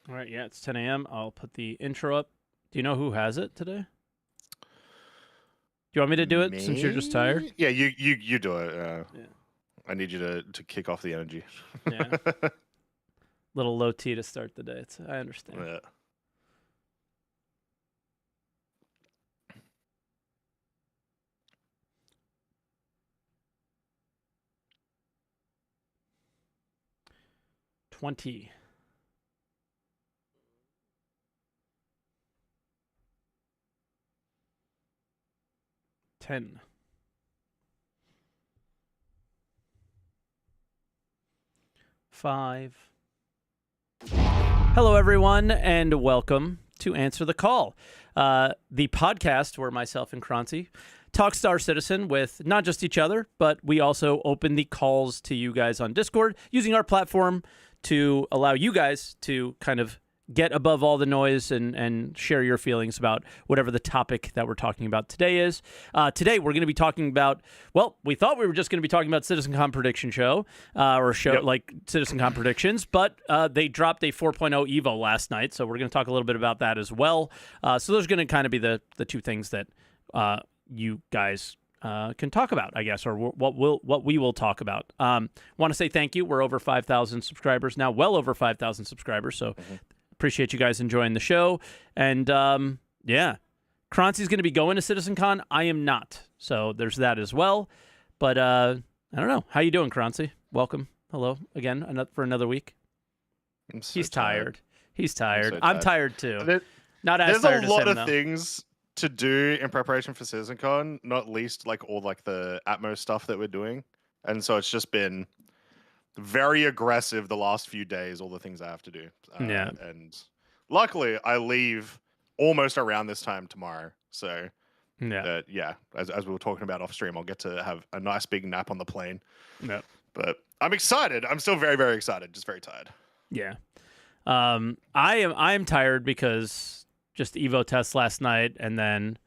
All right, yeah, it's 10 a.m. I'll put the intro up. Do you know who has it today? Do you want me to do it since you're just tired? Me? Yeah, you do it. Yeah. I need you to kick off the energy. Yeah. Little low T to start the day. I understand. Yeah. $20. 10. 5. Hello, everyone, and welcome to Answer the Call, the podcast where myself and Croncy talk Star Citizen with not just each other, but we also open the calls to you guys on Discord using our platform to allow you guys to kind of get above all the noise and share your feelings about whatever the topic that we're talking about today is. Today, we're going to be talking about, well, we thought we were just going to be talking about Citizencon prediction show, like Citizencon predictions, but they dropped a 4.0 Evo last night, so we're going to talk a little bit about that as well. So those are going to kind of be the two things that you guys can talk about, I guess, or what we will talk about. Want to say thank you. We're over 5,000 subscribers now, well over 5,000 subscribers, so appreciate you guys enjoying the show. And yeah, Croncy's going to be going to CitizenCon. I am not, so there's that as well. But I don't know. How you doing, Croncy? Welcome. Hello again for another week. He's tired. He's tired. I'm tired too. Not as tired as him, There's a lot of though. things to do in preparation for CitizenCon, not least like all like the Atmos stuff that we're doing. And so it's just been very aggressive the last few days, all the things I have to do. Yeah. And luckily I leave almost around this time tomorrow. So Yeah. as we were talking about off stream, I'll get to have a nice big nap on the plane. Yeah. But I'm excited. I'm still very, very excited. Just very tired. Yeah. I'm tired because just Evo test last night, and then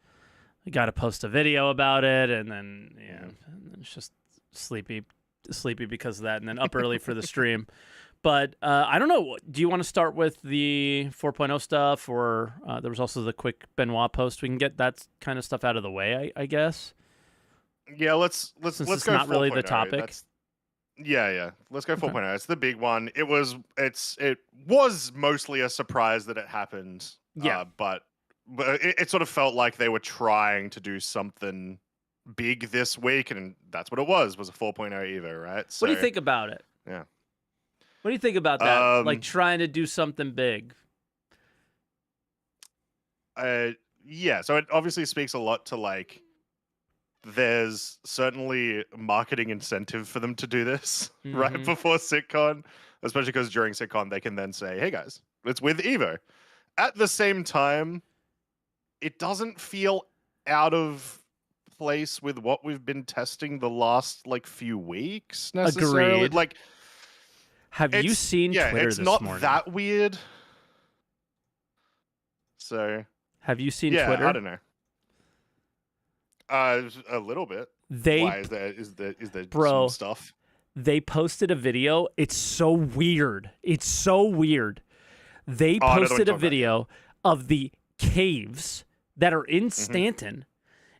I got to post a video about it, and then and it's just sleepy because of that, and then up early for the stream. But I don't know. Do you want to start with the 4.0 stuff, or there was also the quick Benoit post? We can get that kind of stuff out of the way, I guess. Yeah, let's Since go. It's not really the topic. Yeah. Let's go 4.0. Okay. It's the big one. It was mostly a surprise that it happened. Yeah, but it sort of felt like they were trying to do something big this week, and that's what it was a 4.0 Evo, right? So, what do you think about it? Yeah. What do you think about that? Like trying to do something big? Yeah. So it obviously speaks a lot to like, there's certainly marketing incentive for them to do this right before SitCon, especially because during SitCon they can then say, hey guys, it's with Evo. At the same time, it doesn't feel out of place with what we've been testing the last like few weeks necessarily. Agreed. Like, have you seen Twitter it's this not morning? that weird. So have you seen Twitter? I don't know. A little bit. Why is there some stuff? They posted a video. It's so weird. They posted a video of the caves that are in Stanton,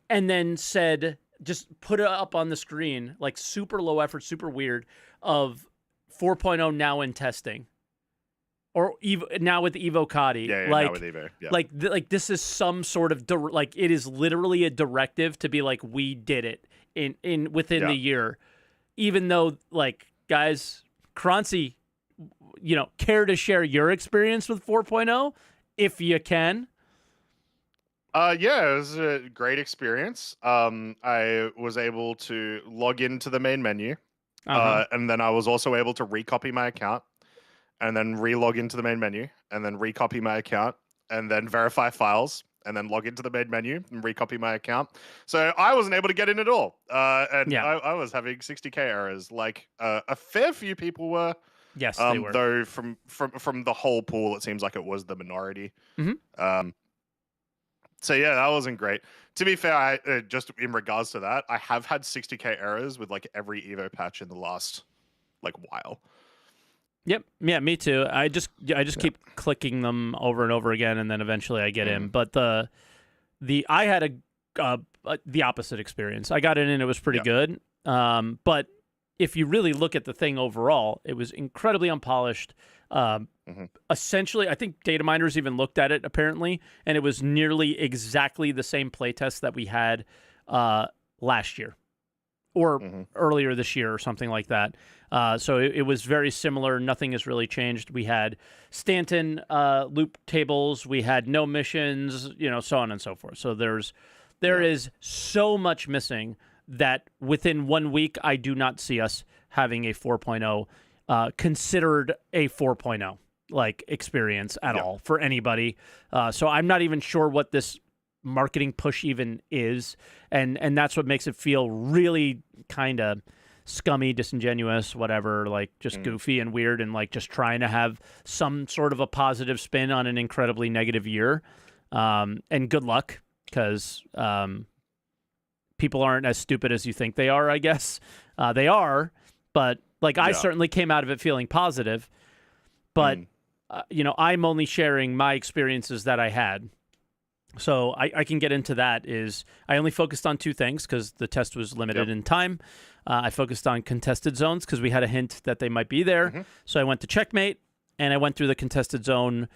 and then said, just put it up on the screen, like super low effort, super weird, of 4.0 now in testing. Or now with Evo Cadi, now with Evo. Yeah. Like this is some sort of it is literally a directive to be like, we did it within the year, even though like guys, Croncy, care to share your experience with 4.0 if you can. It was a great experience. I was able to log into the main menu, and then I was also able to recopy my account. And then re-log into the main menu, and then recopy my account, and then verify files, and then log into the main menu and recopy my account. So I wasn't able to get in at all, I was having 60k errors. Like a fair few people were. Yes, they were. Though from the whole pool, it seems like it was the minority. So yeah, that wasn't great. To be fair, I just in regards to that, I have had 60k errors with like every Evo patch in the last like while. Yep. Yeah, me too. I just keep clicking them over and over again, and then eventually I get in. But I had the opposite experience. I got in and it was pretty good. But if you really look at the thing overall, it was incredibly unpolished. Essentially, I think data miners even looked at it apparently, and it was nearly exactly the same playtest that we had last year or earlier this year or something like that. So it was very similar. Nothing has really changed. We had Stanton loop tables. We had no missions, so on and so forth. So there is so much missing that within 1 week, I do not see us having a 4.0 considered a 4.0 like experience at all for anybody. So I'm not even sure what this marketing push even is, and that's what makes it feel really kind of scummy, disingenuous, whatever, like just goofy and weird, and like just trying to have some sort of a positive spin on an incredibly negative year. And good luck, because people aren't as stupid as you think they are, I guess. They are, but like I certainly came out of it feeling positive, but I'm only sharing my experiences that I had. So I can get into that. Is I only focused on 2 things because the test was limited in time. I focused on contested zones because we had a hint that they might be there. So I went to Checkmate, and I went through the contested zone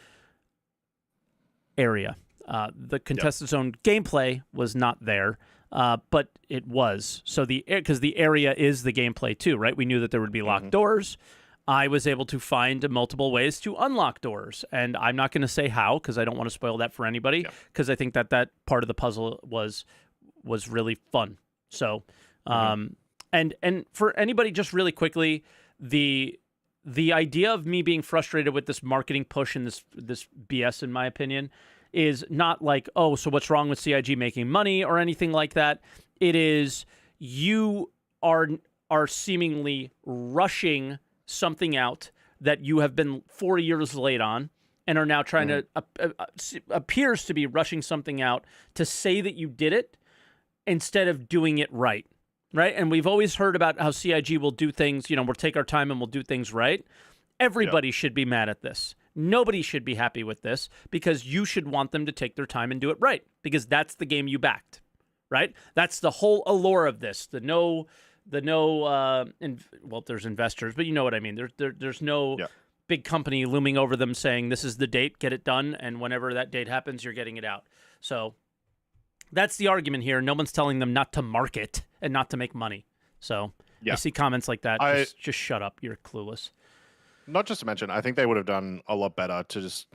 area. The contested zone gameplay was not there, but it was. So because the area is the gameplay too, right? We knew that there would be locked doors. I was able to find multiple ways to unlock doors, and I'm not going to say how because I don't want to spoil that for anybody, because I think that part of the puzzle was really fun. So, and for anybody, just really quickly, the idea of me being frustrated with this marketing push and this BS, in my opinion, is not like, oh, so what's wrong with CIG making money or anything like that. It is you are seemingly rushing something out that you have been 4 years late on, and are now trying to appears to be rushing something out to say that you did it instead of doing it right. And we've always heard about how CIG will do things, we'll take our time and we'll do things right. Everybody should be mad at this. Nobody should be happy with this, because you should want them to take their time and do it right, because that's the game you backed, right? That's the whole allure of this. Well, there's investors, but you know what I mean. There's no big company looming over them saying this is the date, get it done, and whenever that date happens, you're getting it out. So that's the argument here. No one's telling them not to market and not to make money. So I see comments like that. Just shut up. You're clueless. Not just to mention, I think they would have done a lot better to just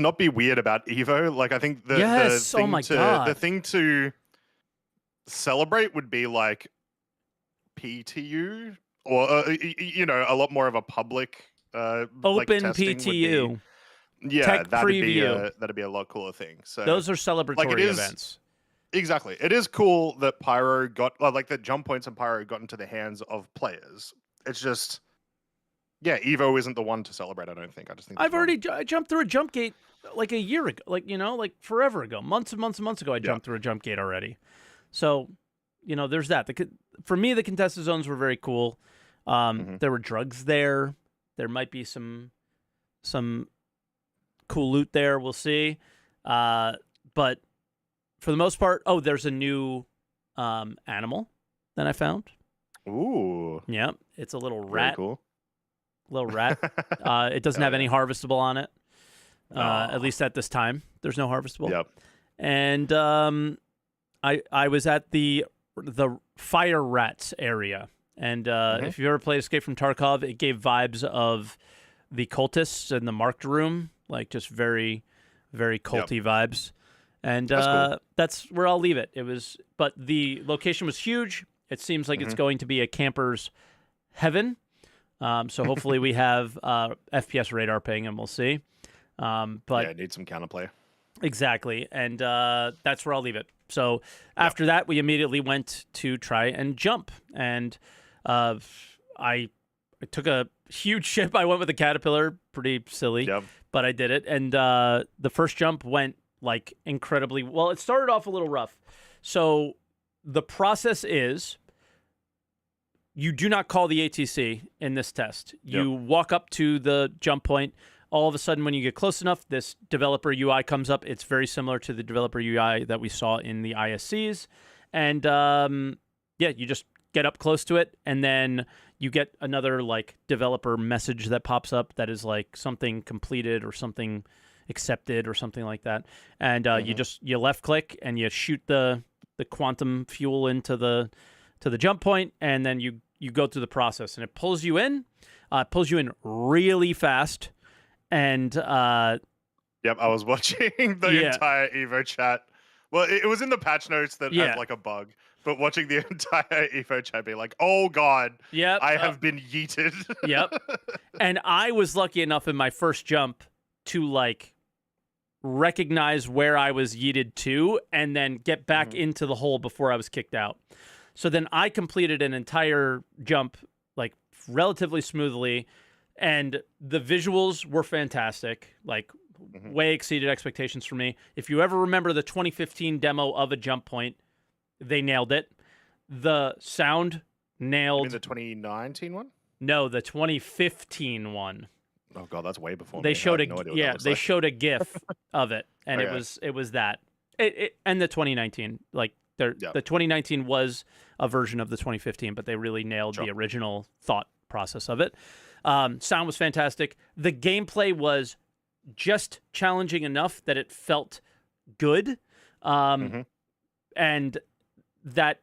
not be weird about Evo. Like, I think the thing to celebrate would be like PTU, or a lot more of a public open PTU. Tech preview. That'd be a lot cooler thing. So those are celebratory events. Exactly. It is cool that Pyro that jump points and Pyro got into the hands of players. It's just, Evo isn't the one to celebrate, I don't think. I just think I jumped through a jump gate like a year ago, like forever ago, months and months and months ago. I jumped through a jump gate already. So, there's that. For me, the contested zones were very cool. There were drugs there. There might be some cool loot there. We'll see. But for the most part, there's a new animal that I found. Ooh. Yeah, it's a little rat. Very cool. Little rat. It doesn't have any harvestable on it. At least at this time, there's no harvestable. Yep. And I was at the fire rats area, and if you ever played Escape from Tarkov, it gave vibes of the cultists in the marked room, like just very, very culty vibes. And that's where I'll leave it. But the location was huge. It seems like it's going to be a camper's heaven. So hopefully we have FPS radar ping, and we'll see. But I need some counterplay. Exactly. And that's where I'll leave it. So after that, we immediately went to try and jump. And I took a huge ship. I went with a caterpillar. Pretty silly, but I did it. And the first jump went like incredibly well. It started off a little rough. So the process is you do not call the ATC in this test. You walk up to the jump point. All of a sudden, when you get close enough, this developer UI comes up. It's very similar to the developer UI that we saw in the ISCs. And you just get up close to it, and then you get another like developer message that pops up that is like something completed or something accepted or something like that. And you left click and you shoot the quantum fuel into the jump point, and then you go through the process, and it pulls you in. Pulls you in really fast. And I was watching the entire Evo chat. Well, it was in the patch notes that had like a bug, but watching the entire Evo chat be like, oh god, I have been yeeted. And I was lucky enough in my first jump to like recognize where I was yeeted to and then get back into the hole before I was kicked out. So then I completed an entire jump like relatively smoothly, and the visuals were fantastic, like way exceeded expectations for me. If you ever remember the 2015 demo of a jump point, they nailed it. The sound nailed. You mean the 2019 one? No, the 2015 one. Oh god, that's way before. They showed showed a GIF of it, and it was that. And the 2019, like the 2019 was a version of the 2015, but they really nailed the original thought process of it. Sound was fantastic. The gameplay was just challenging enough that it felt good, and that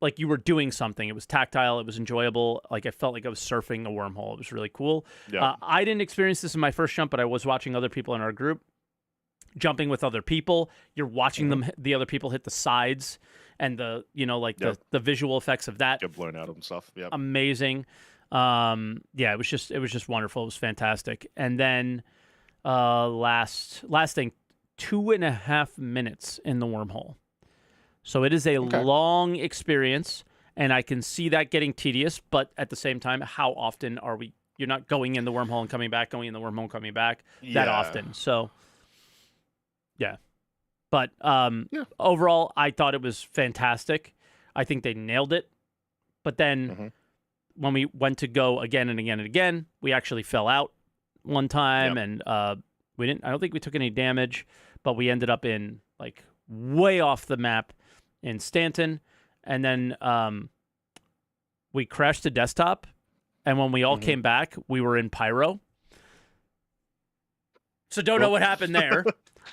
like you were doing something. It was tactile. It was enjoyable. Like I felt like I was surfing a wormhole. It was really cool. I didn't experience this in my first jump, but I was watching other people in our group jumping with other people. You're watching them, the other people hit the sides, and the the visual effects of that get blown out and stuff. Yeah, amazing. It was just wonderful. It was fantastic. And then last thing, 2.5 minutes in the wormhole. So it is a long experience, and I can see that getting tedious, but at the same time, how often are we, you're not going in the wormhole and coming back, going in the wormhole and coming back that often. So yeah. But overall, I thought it was fantastic. I think they nailed it. But then when we went to go again and again and again, we actually fell out one time, and I don't think we took any damage, but we ended up in like way off the map in Stanton, and then we crashed the desktop, and when we all came back, we were in Pyro. So don't know what happened there.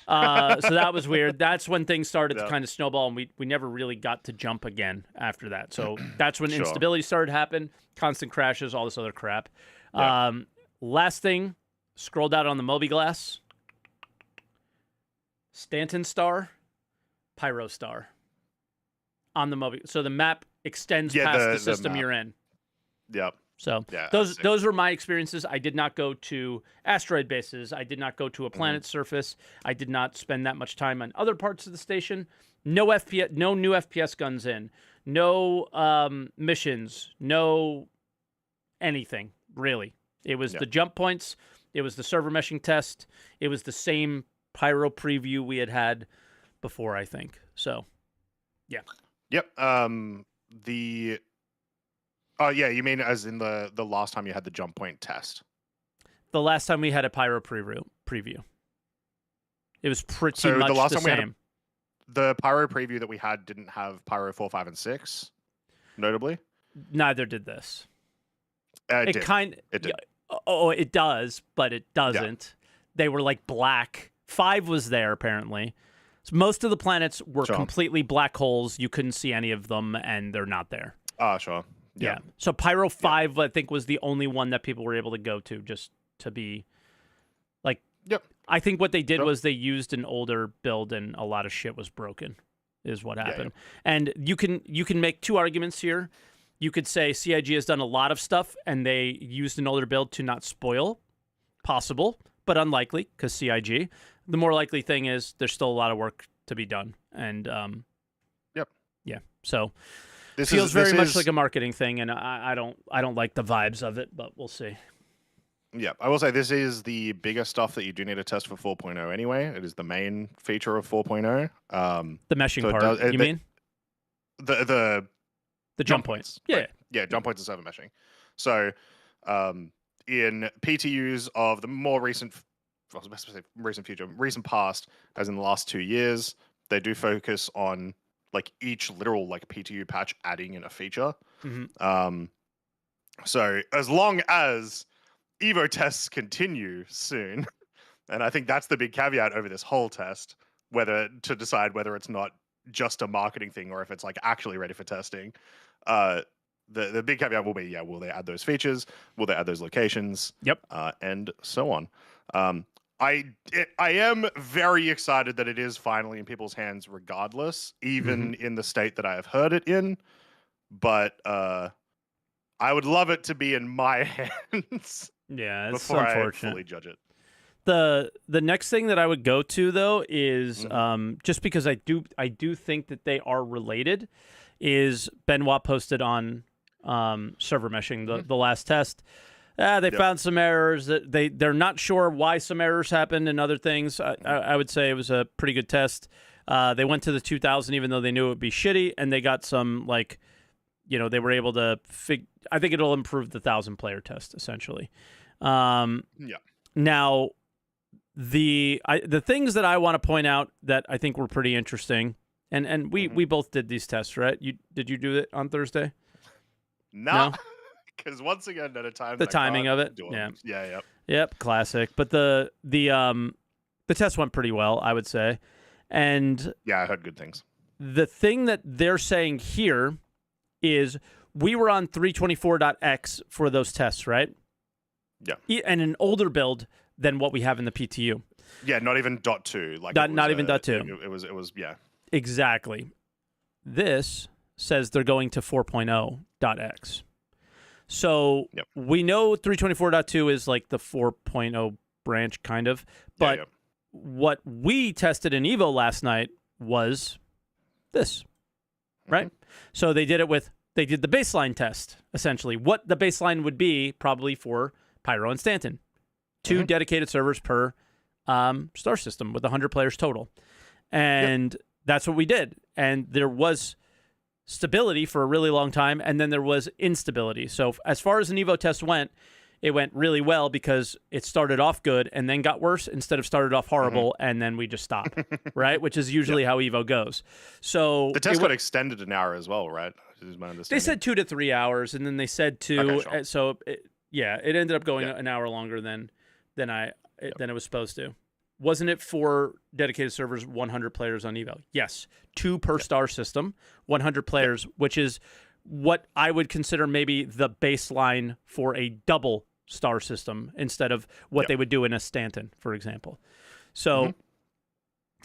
So that was weird. That's when things started to kind of snowball, and we never really got to jump again after that. So that's when instability started to happen, constant crashes, all this other crap. Last thing, scrolled out on the Mobiglass. Stanton star, Pyro star. On the Mobi. So the map extends past the system you're in. Yep. So those were my experiences. I did not go to asteroid bases. I did not go to a planet's surface. I did not spend that much time on other parts of the station. No FPS, no new FPS guns in. No missions. No anything, really. It was the jump points. It was the server meshing test. It was the same Pyro preview we had before, I think. So, yeah. Yep. Oh, yeah, you mean as in the last time you had the jump point test? The last time we had a Pyro preview. It was pretty much the last the time same. The Pyro preview that we had didn't have Pyro 4, 5, and 6, notably? Neither did this. It did. Oh, it does, but it doesn't. Yeah. They were like black. 5 was there, apparently. So most of the planets were completely black holes. You couldn't see any of them, and they're not there. Sure. Yeah. So Pyro 5, I think, was the only one that people were able to go to, just to be like. Yep. I think what they did was they used an older build, and a lot of shit was broken, is what happened. And you can make two arguments here. You could say CIG has done a lot of stuff, and they used an older build to not spoil. Possible, but unlikely, because CIG. The more likely thing is there's still a lot of work to be done, and yeah. So this feels very much like a marketing thing, and I don't like the vibes of it, but we'll see. Yeah, I will say this is the bigger stuff that you do need to test for 4.0 anyway. It is the main feature of 4.0. The meshing part, you mean? The The jump points. Yeah. Right. Yeah, jump points and server meshing. So in PTUs of the more recent past, as in the last 2 years, they do focus on like each literal like PTU patch adding in a feature. So as long as Evo tests continue soon, and I think that's the big caveat over this whole test, whether to decide whether it's not just a marketing thing or if it's like actually ready for testing. The big caveat will be, will they add those features? Will they add those locations? Yep. And so on. I am very excited that it is finally in people's hands regardless, even in the state that I have heard it in. But I would love it to be in my hands. Yeah, it's before unfortunate. I fully judge it. The next thing that I would go to though is just because I do think that they are related, is Benoit posted on server meshing the last test. They found some errors that they're not sure why some errors happened and other things. I would say it was a pretty good test. They went to the 2000 even though they knew it would be shitty, and they got some like, they were able to I think it'll improve the 1,000 player test essentially. Now, the things that I want to point out that I think were pretty interesting, and we both did these tests, right? Did you do it on Thursday? No, because once again, at a time the timing of it, yep, classic. But the test went pretty well, I would say, and I heard good things. The thing that they're saying here is we were on 324.x for those tests, right? Yeah, and an older build than what we have in the PTU. Yeah, not even .2. Like not even .2. It was Exactly. This says they're going to 4.0.x. So we know 324.2 is like the 4.0 branch kind of, but what we tested in Evo last night was this, right? So they did the baseline test, essentially. What the baseline would be probably for Pyro and Stanton. 2 dedicated servers per star system with 100 players total. And that's what we did. And there was stability for a really long time, and then there was instability. So as far as an Evo test went, it went really well because it started off good and then got worse instead of started off horrible and then we just stop, right? Which is usually how Evo goes. So the test got extended an hour as well, right? Is my understanding. They said 2 to 3 hours, and then they said 2. Okay, sure. So it ended up going an hour longer than it was supposed to. Wasn't it for dedicated servers, 100 players on Evo? Yes. 2 per star system, 100 players, which is what I would consider maybe the baseline for a double star system instead of what they would do in a Stanton, for example. So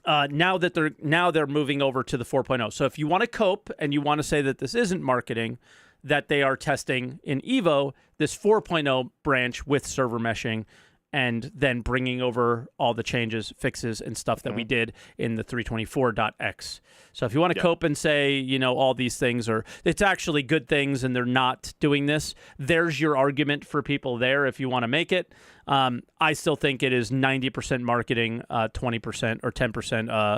now they're moving over to the 4.0. So if you want to cope and you want to say that this isn't marketing, that they are testing in Evo this 4.0 branch with server meshing, and then bringing over all the changes, fixes, and stuff that we did in the 324.x. So if you want to cope and say, all these things it's actually good things and they're not doing this, there's your argument for people there if you want to make it. I still think it is 90% marketing, 20% or 10%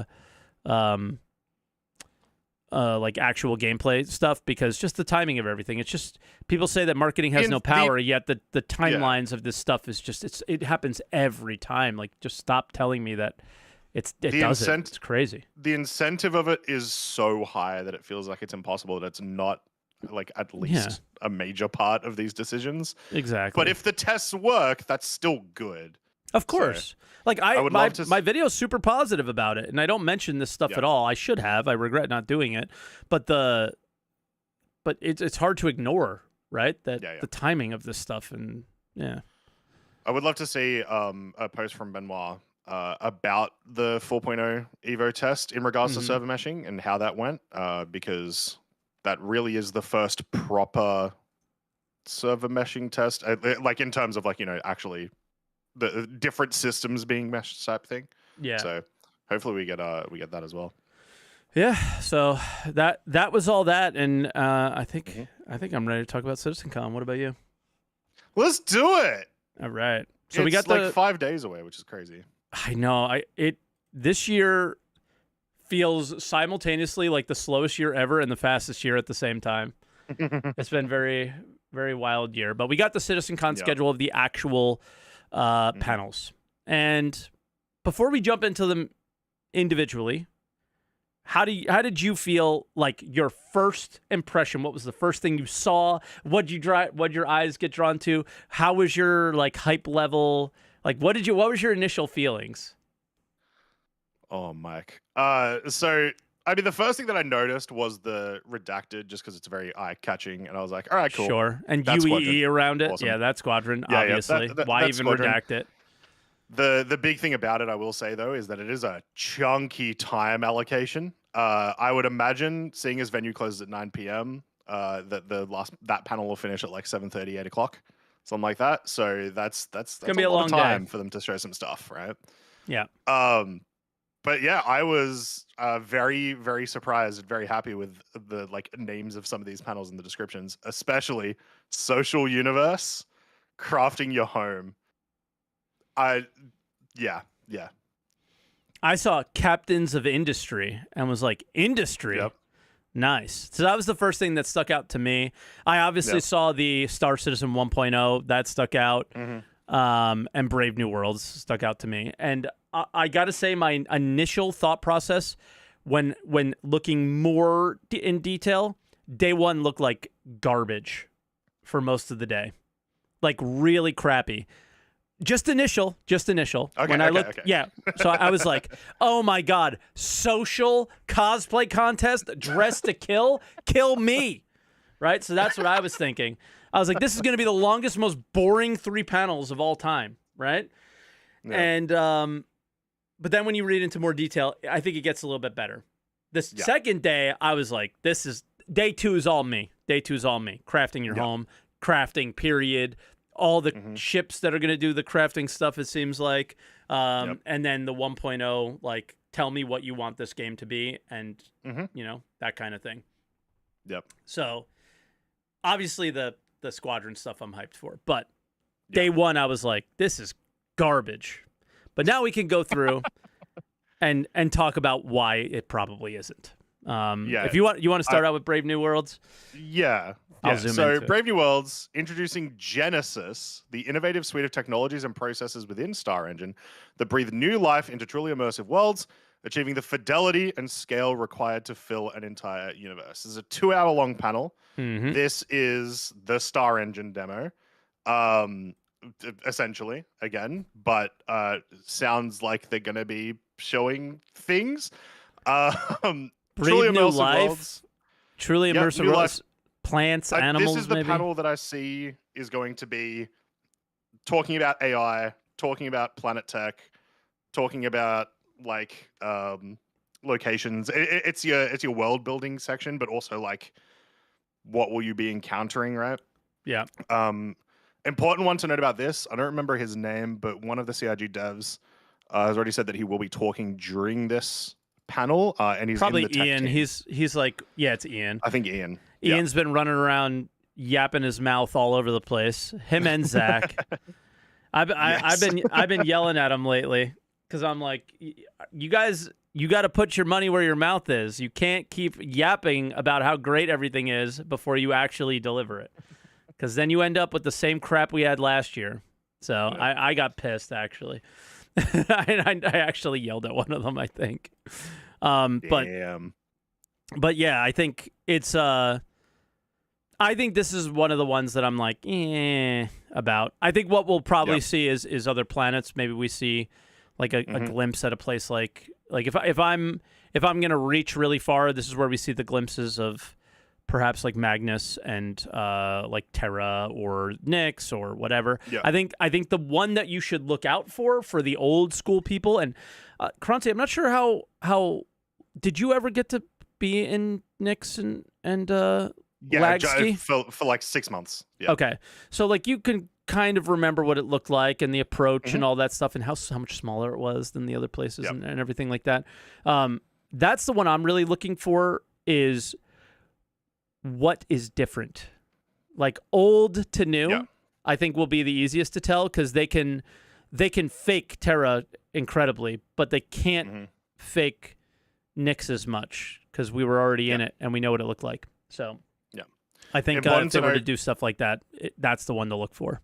like actual gameplay stuff, because just the timing of everything. It's just people say that marketing has no power, yet the timelines of this stuff is just it happens every time. Like, just stop telling me that it does it. It's crazy. The incentive of it is so high that it feels like it's impossible that it's not like at least a major part of these decisions. Exactly. But if the tests work, that's still good. Of course. So, my video is super positive about it, and I don't mention this stuff at all. I should have. I regret not doing it. But it's hard to ignore, right? That the timing of this stuff, and I would love to see a post from Benoit about the 4.0 Evo test in regards to server meshing and how that went, because that really is the first proper server meshing test, like in terms of actually the different systems being meshed type thing. Yeah. So hopefully we get that as well. Yeah. So that was all that, and I think I'm ready to talk about Citizencon. What about you? Let's do it. All right. So it's we got like 5 days away, which is crazy. I know. This year feels simultaneously like the slowest year ever and the fastest year at the same time. It's been very, very wild year. But we got the Citizencon Yeah. schedule of the actual panels. And before we jump into them individually, how did you feel, like your first impression? What was the first thing you saw? What'd your eyes get drawn to? How was your like hype level? Like what was your initial feelings? Oh, Mike. So I mean, the first thing that I noticed was the redacted, just because it's very eye-catching, and I was like, all right, cool. Sure. And That UEE squadron. around it. Awesome. Yeah, that squadron, Yeah, obviously. Why that even squadron. redact it? The big thing about it, I will say though, is that it is a chunky time allocation. I would imagine, seeing as venue closes at 9 p.m., that panel will finish at like 7:30, 8 o'clock, something like that. So that's gonna be a lot long of time day for them to show some stuff, right? Yeah. But yeah, I was very, very surprised and very happy with the like names of some of these panels and the descriptions, especially Social Universe, Crafting Your Home. Yeah. I saw Captains of Industry and was like, industry? Yep. Nice. So that was the first thing that stuck out to me. I obviously saw the Star Citizen 1.0. That stuck out. And Brave New Worlds stuck out to me. And I got to say, my initial thought process when looking more in detail, day one looked like garbage for most of the day. Like really crappy. Just initial. Okay, When I looked, yeah. So I was like, oh my God, social cosplay contest, dress to kill me. Right? So that's what I was thinking. I was like, this is going to be the longest, most boring 3 panels of all time. Right? Yeah. And, but then when you read into more detail, I think it gets a little bit better. The second day, I was like, day 2 is all me. Day 2 is all me. Crafting your home, crafting, period. All the ships that are going to do the crafting stuff, it seems like. And then the 1.0, like, tell me what you want this game to be, and, you know, that kind of thing. Yep. So, obviously, the squadron stuff I'm hyped for. But day 1, I was like, this is garbage. But now we can go through and talk about why it probably isn't. If you want to start out with Brave New Worlds? Yeah. I'll zoom so into it. Brave New Worlds, introducing Genesis, the innovative suite of technologies and processes within Star Engine that breathe new life into truly immersive worlds, achieving the fidelity and scale required to fill an entire universe. This is a 2-hour-long panel. This is the Star Engine demo, essentially, again, but sounds like they're going to be showing things. Breathe truly new immersive life. worlds. Truly immersive new worlds. Plants, animals, this is the maybe? panel that I see is going to be talking about AI, talking about planet tech, talking about like locations. It's your world building section, but also like what will you be encountering, right? Yeah. Important one to note about this. I don't remember his name, but one of the CIG devs has already said that he will be talking during this panel, and he's Probably in the tech Ian. team. He's like, yeah, it's Ian. I think Ian. Ian's been running around yapping his mouth all over the place. Him and Zach. I've been yelling at him lately because I'm like, you guys, you got to put your money where your mouth is. You can't keep yapping about how great everything is before you actually deliver it, because then you end up with the same crap we had last year. So I got pissed actually. I actually yelled at one of them, I think. Damn. But yeah, I think it's I think this is one of the ones that I'm like, about. I think what we'll probably see is other planets. Maybe we see like a glimpse at a place like if I'm gonna reach really far, this is where we see the glimpses of perhaps like Magnus and like Terra or Nyx or whatever. Yeah. I think the one that you should look out for the old school people, and Croncy, I'm not sure how did you ever get to be in Nyx and Lagski? For like 6 months. Yeah. Okay. So like you can kind of remember what it looked like and the approach and all that stuff and how much smaller it was than the other places and everything like that. That's the one I'm really looking for, is what is different. Like old to new, I think will be the easiest to tell, because they can fake Terra incredibly, but they can't fake Nyx as much because we were already in it and we know what it looked like. So I think if they were to do stuff like that, that's the one to look for.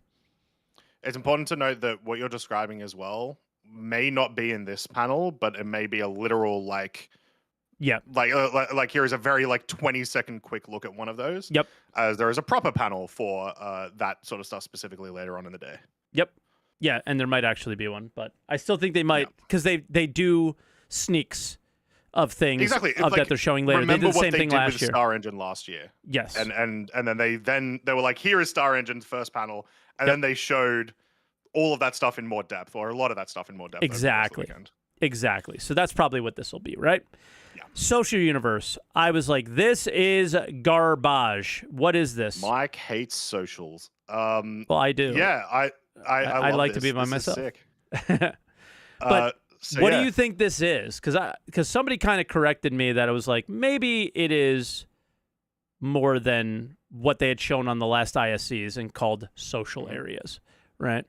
It's important to note that what you're describing as well may not be in this panel, but it may be a literal like here is a very 20-second quick look at one of those. Yep. As there is a proper panel for that sort of stuff specifically later on in the day. Yep. Yeah, and there might actually be one, but I still think they might because they do sneaks of things that they're showing later. They did the same thing last year. Star Engine last year. Yes. And then they were like, here is Star Engine's first panel, and then they showed all of that stuff in more depth, or a lot of that stuff in more depth. Exactly. So that's probably what this will be, right? Yeah. Social universe. I was like, this is garbage. What is this? Mike hates socials. Well, I do. Yeah, I like this. to be by this myself. Is sick. But what do you think this is? Because somebody kind of corrected me that it was like maybe it is more than what they had shown on the last ISCs and called social areas, right?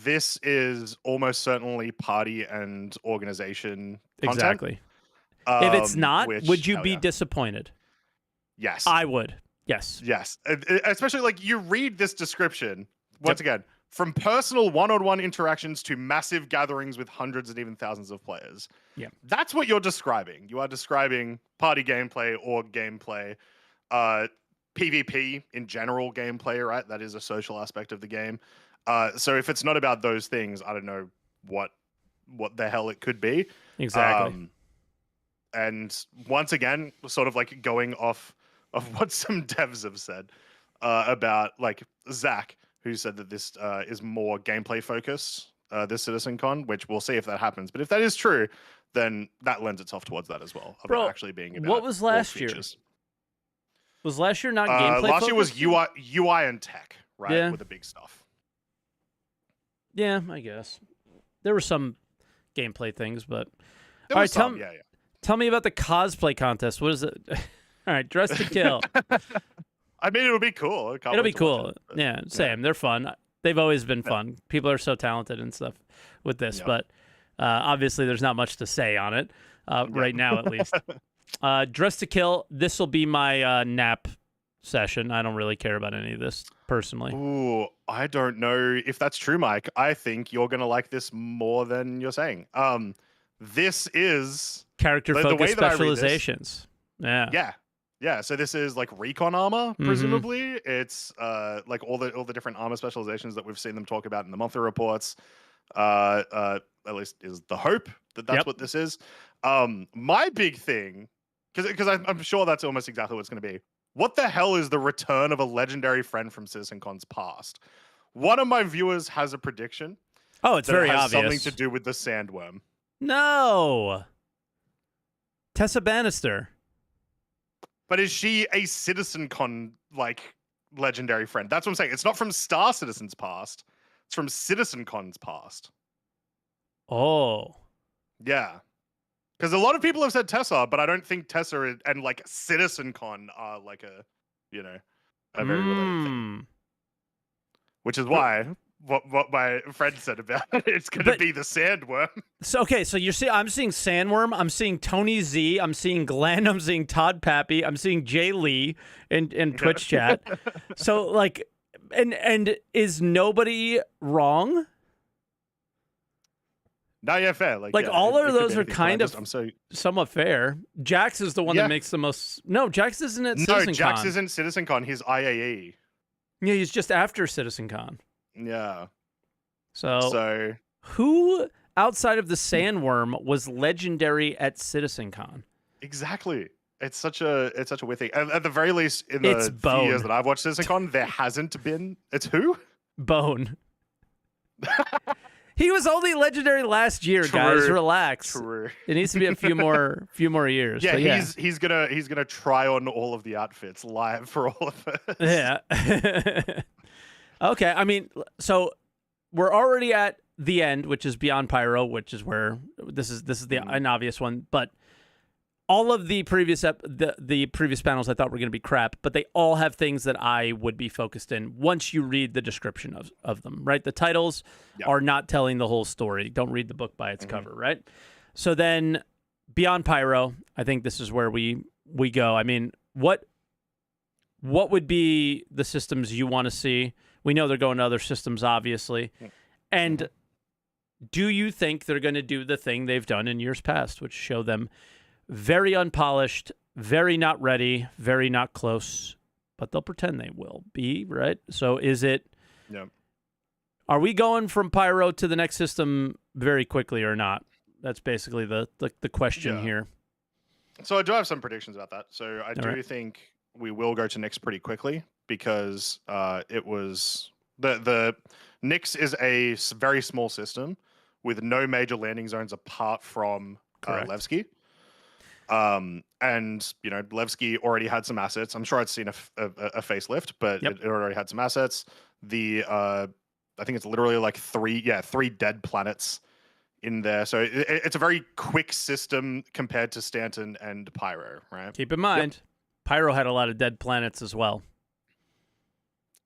This is almost certainly party and organization content. Exactly. If it's not, would you be disappointed? Yes. I would. Yes. Yes. Especially you read this description, once again, from personal one-on-one interactions to massive gatherings with hundreds and even thousands of players. Yeah. That's what you're describing. You are describing party gameplay, org gameplay, PvP in general gameplay, right? That is a social aspect of the game. So if it's not about those things, I don't know what the hell it could be. Exactly. And once again, sort of going off of what some devs have said about Zach, who said that this is more gameplay focused, this Citizencon, which we'll see if that happens. But if that is true, then that lends itself towards that as well. Bro, actually being about what was last year? Was last year not gameplay last focused? year was UI and tech, right? Yeah. With the big stuff. Yeah, I guess. There were some gameplay things, but... There was some, yeah. Tell me about the cosplay contest. What is it? All right, Dress to Kill. I mean, it'll be cool. It'll be cool. Yeah, same. They're fun. They've always been fun. People are so talented and stuff with this, but obviously there's not much to say on it right now, at least. Dress to Kill, this will be my nap session. I don't really care about any of this, personally. Ooh, I don't know if that's true, Mike. I think you're going to like this more than you're saying. This is... Character-focused specializations. Yeah, so this is recon armor, presumably. It's all the different armor specializations that we've seen them talk about in the monthly reports. At least is the hope that that's what this is. My big thing, because I'm sure that's almost exactly what it's going to be. What the hell is the return of a legendary friend from Citizencon's past? One of my viewers has a prediction. Oh, it's very obvious. Something to do with the sandworm. No. Tessa Bannister. But is she a Citizencon legendary friend? That's what I'm saying. It's not from Star Citizen's past. It's from Citizencon's past. Oh. Yeah. Because a lot of people have said Tessa, but I don't think Tessa and Citizencon are a very related thing. Which is why what my friend said about it, it's going to be the sandworm. So I'm seeing sandworm, I'm seeing Tony Z, I'm seeing Glenn, I'm seeing Todd Pappy, I'm seeing Jay Lee in Twitch chat. So and is nobody wrong? Not yet fair. All of those are kind of somewhat fair. Jax is the one that makes the most. No, Jax isn't at Citizencon. No, Jax isn't Citizencon. He's IAE. Yeah, he's just after Citizencon. Yeah. So who outside of the sandworm was legendary at Citizencon? Exactly. It's such a weird thing. At the very least, in the few years that I've watched Citizencon, there hasn't been. It's who? Bone. He was only legendary last year, guys. Relax. True. It needs to be a few more years. Yeah, he's gonna try on all of the outfits live for all of us. Yeah. Okay. I mean, so we're already at the end, which is Beyond Pyro, which is where this is an obvious one, but all of the previous the previous panels I thought were going to be crap, but they all have things that I would be focused in once you read the description of them, right? The titles are not telling the whole story. Don't read the book by its cover, right? So then Beyond Pyro, I think this is where we go. I mean, what what would be the systems you want to see? We know they're going to other systems, obviously. And do you think they're going to do the thing they've done in years past, which show them very unpolished, very not ready, very not close, but they'll pretend they will be, right? So is it... Yeah. Are we going from Pyro to the next system very quickly or not? That's basically the question here. So I do have some predictions about that. So I do think we will go to Nyx pretty quickly because it was the Nyx is a very small system with no major landing zones apart from Levski. And you know, Levski already had some assets. I'm sure I'd seen a facelift, but it already had some assets. I think it's literally like three dead planets in there. So it's a very quick system compared to Stanton and Pyro, right? Keep in mind, Pyro had a lot of dead planets as well.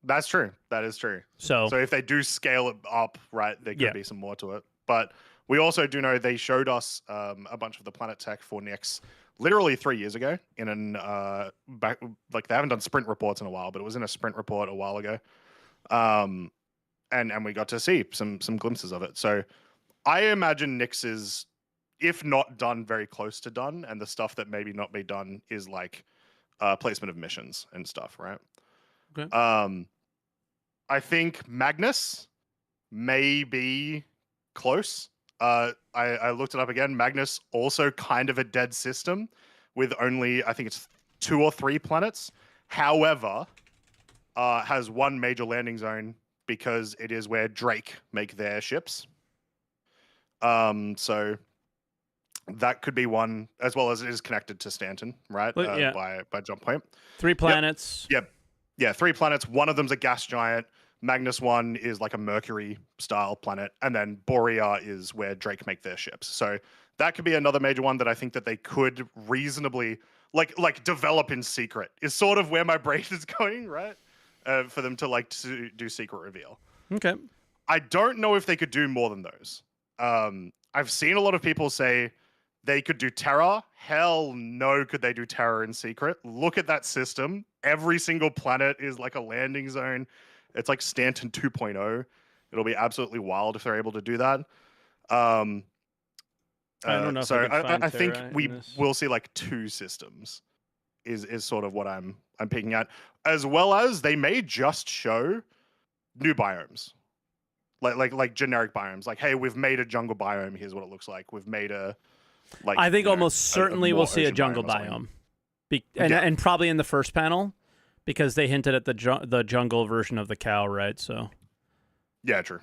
That's true. That is true. So if they do scale it up, right, there could be some more to it. But we also do know they showed us a bunch of the planet tech for Nyx literally 3 years ago in an they haven't done sprint reports in a while, but it was in a sprint report a while ago. And we got to see some glimpses of it. So I imagine Nyx is, if not done, very close to done, and the stuff that maybe not be done is like placement of missions and stuff, right? Okay. I think Magnus may be close. I looked it up again. Magnus also kind of a dead system with only, I think it's 2 or 3 planets. However, has one major landing zone because it is where Drake make their ships. So that could be one, as well as it is connected to Stanton, right? By jump point. 3 planets. Yeah, 3 planets. One of them's a gas giant. Magnus 1 is like a Mercury style planet, and then Borea is where Drake make their ships. So that could be another major one that I think that they could reasonably like develop in secret. Is sort of where my brain is going, right? For them to do secret reveal. Okay. I don't know if they could do more than those. I've seen a lot of people say they could do Terra. Hell no, could they do Terra in secret? Look at that system. Every single planet is like a landing zone. It's like Stanton 2.0. It'll be absolutely wild if they're able to do that. I don't know. So I think we will see like 2 systems. Is sort of what I'm picking at, as well as they may just show new biomes, like generic biomes. Like, hey, we've made a jungle biome. Here's what it looks like. We've made a I think almost certainly we'll see a jungle biome, and probably in the first panel, because they hinted at the jungle version of the cow, right? So yeah, true.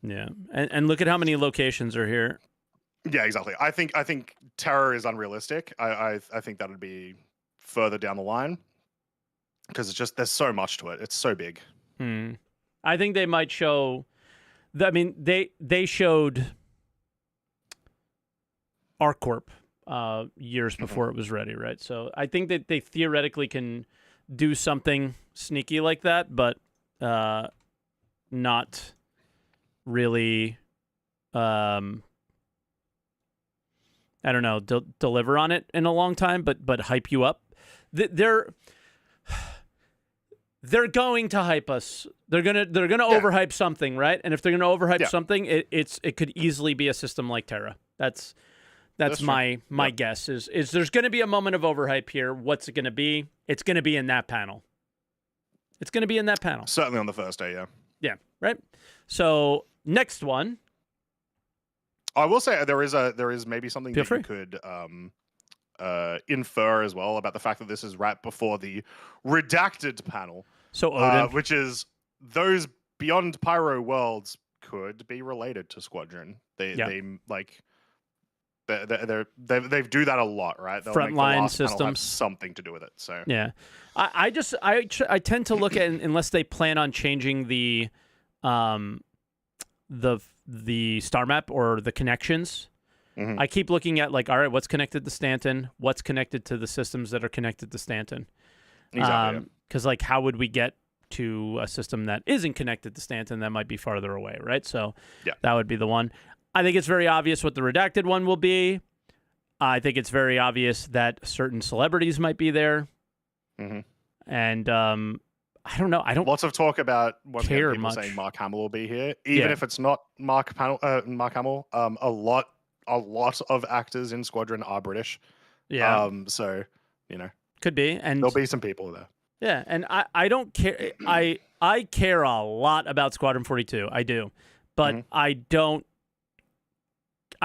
Yeah, and look at how many locations are here. Yeah, exactly. I think Terror is unrealistic. I think that would be further down the line because it's just there's so much to it. It's so big. I think they might show. I mean, they showed ArcCorp years before it was ready, right? So I think that they theoretically can do something sneaky like that, but not really. I don't know, deliver on it in a long time, but hype you up. They're going to hype us. They're gonna overhype something, right? And if they're gonna overhype something, it could easily be a system like Terra. That's my guess. Is there's gonna be a moment of overhype here. What's it gonna be? It's gonna be in that panel. It's gonna be in that panel. Certainly on the first day, yeah. Yeah, right. So next one. I will say there is maybe something that you could infer as well about the fact that this is right before the redacted panel. So Odin, which is those Beyond Pyro worlds could be related to Squadron. They do that a lot, right? They'll frontline systems have something to do with it. So yeah, I tend to look at it, unless they plan on changing the star map or the connections. I keep looking at like, all right, what's connected to Stanton? What's connected to the systems that are connected to Stanton? Exactly. Because like, how would we get to a system that isn't connected to Stanton that might be farther away, right? So that would be the one. I think it's very obvious what the redacted one will be. I think it's very obvious that certain celebrities might be there. Yeah. And I don't know. I don't Lots of talk about care people much. saying Mark Hamill will be here, even if it's not Mark Hamill. A lot of actors in Squadron are British. Yeah. So Could be. And there'll be some people there. yeah, and I don't care. I care a lot about Squadron 42. I do, but I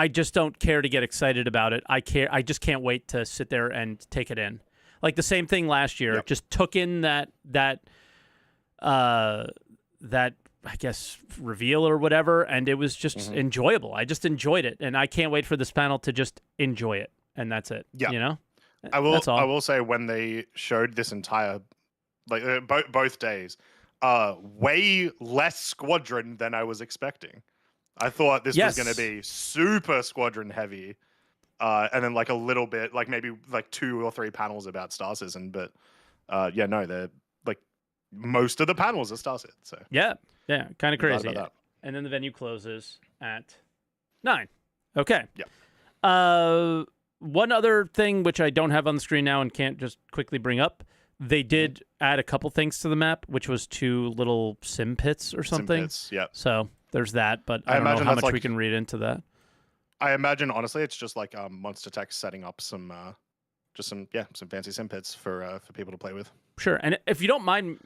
just don't care to get excited about it. I just can't wait to sit there and take it in. Like the same thing last year. Yep. Just took in that I guess reveal or whatever, and it was just enjoyable. I just enjoyed it, and I can't wait for this panel to just enjoy it, and that's it. Yeah, I will say when they showed this entire both days, way less Squadron than I was expecting. I thought this was going to be super Squadron heavy, and then like a little bit, like maybe like 2 or 3 panels about Star Citizen. But no, they're like most of the panels are Star Citizen. So yeah, kind of crazy. And then the venue closes at 9. Okay. Yeah. One other thing which I don't have on the screen now and can't just quickly bring up. They did add a couple things to the map, which was 2 little sim pits or something. Sim pits, yeah. So there's that, but I don't know how much we can read into that. I imagine honestly, it's just like Monster Tech setting up some fancy sim pits for people to play with. Sure, and if you don't mind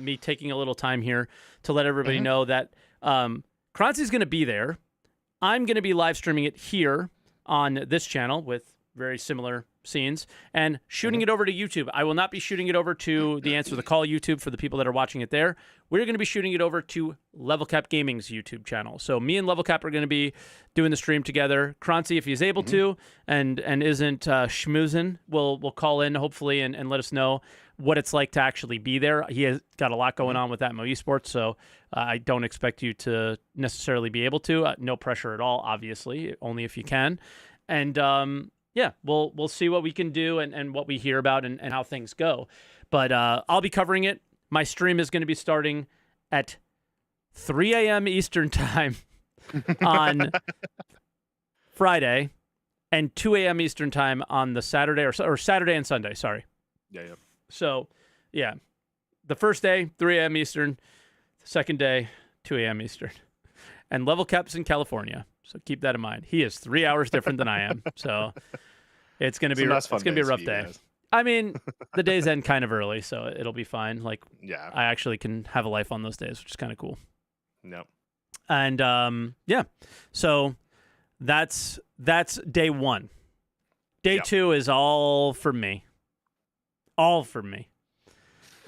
me taking a little time here to let everybody know that Croncy's going to be there. I'm going to be live streaming it here on this channel with very similar scenes and shooting it over to YouTube. I will not be shooting it over to the Answer the Call YouTube for the people that are watching it there. We're going to be shooting it over to Level Cap Gaming's YouTube channel. So me and Level Cap are going to be doing the stream together. Croncy, if he's able to and isn't schmoozing, will call in hopefully and let us know what it's like to actually be there. He has got a lot going on with Atmo Esports, so I don't expect you to necessarily be able to. No pressure at all, obviously, only if you can. And yeah, we'll see what we can do and what we hear about and how things go. But I'll be covering it. My stream is going to be starting at 3 a.m. Eastern time on Friday and 2 a.m. Eastern time on the Saturday or Saturday and Sunday, sorry. Yeah. So, yeah, the first day, 3 a.m. Eastern. The second day, 2 a.m. Eastern. And Level Cap's in California, so keep that in mind. He is 3 hours different than I am, so it's gonna be a rough day. I mean, the days end kind of early, so it'll be fine. Like, yeah, I actually can have a life on those days, which is kind of cool. No. And yeah, so that's day 1. Day 2 is all for me. All for me.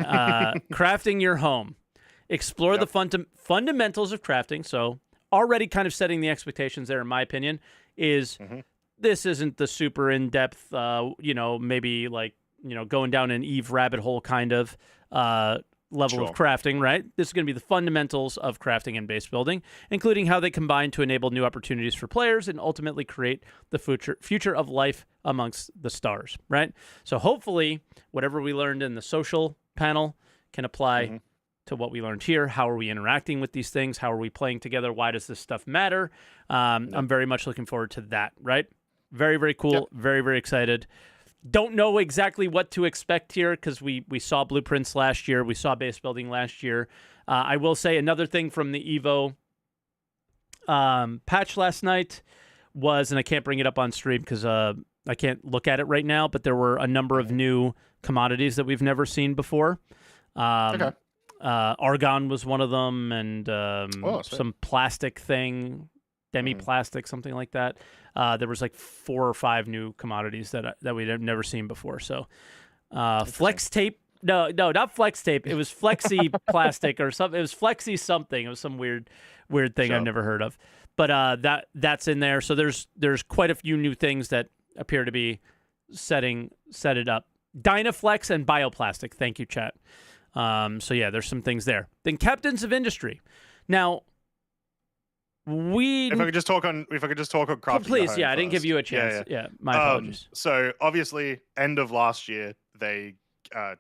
Crafting your home. Explore the fundamentals of crafting. So already kind of setting the expectations there, in my opinion, is this isn't the super in-depth, maybe like, going down an Eve rabbit hole kind of level of crafting, right? This is going to be the fundamentals of crafting and base building, including how they combine to enable new opportunities for players and ultimately create the future of life amongst the stars, right? So hopefully whatever we learned in the social panel can apply to what we learned here. How are we interacting with these things? How are we playing together? Why does this stuff matter? I'm very much looking forward to that, right? Very, very cool. Yep. Very, very excited. Don't know exactly what to expect here because we saw blueprints last year. We saw base building last year. I will say another thing from the Evo patch last night was, and I can't bring it up on stream because I can't look at it right now, but there were a number of new commodities that we've never seen before. Argon was one of them, and some plastic thing, demi-plastic, something like that. There was like 4 or 5 new commodities that we'd have never seen before. So flex tape. No, not flex tape. It was flexi plastic or something. It was flexi something. It was some weird thing I've never heard of. But that's in there. So there's quite a few new things that appear to be set it up. Dynaflex and bioplastic. Thank you, chat. So yeah, there's some things there. Then Captains of Industry. Now, if I could just talk on crafting. Please, I didn't give you a chance. Yeah, my apologies. So obviously, end of last year, they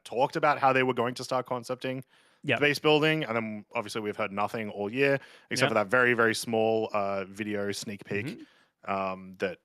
talked about how they were going to start concepting base building, and then obviously we've heard nothing all year except for that very, very small video sneak peek that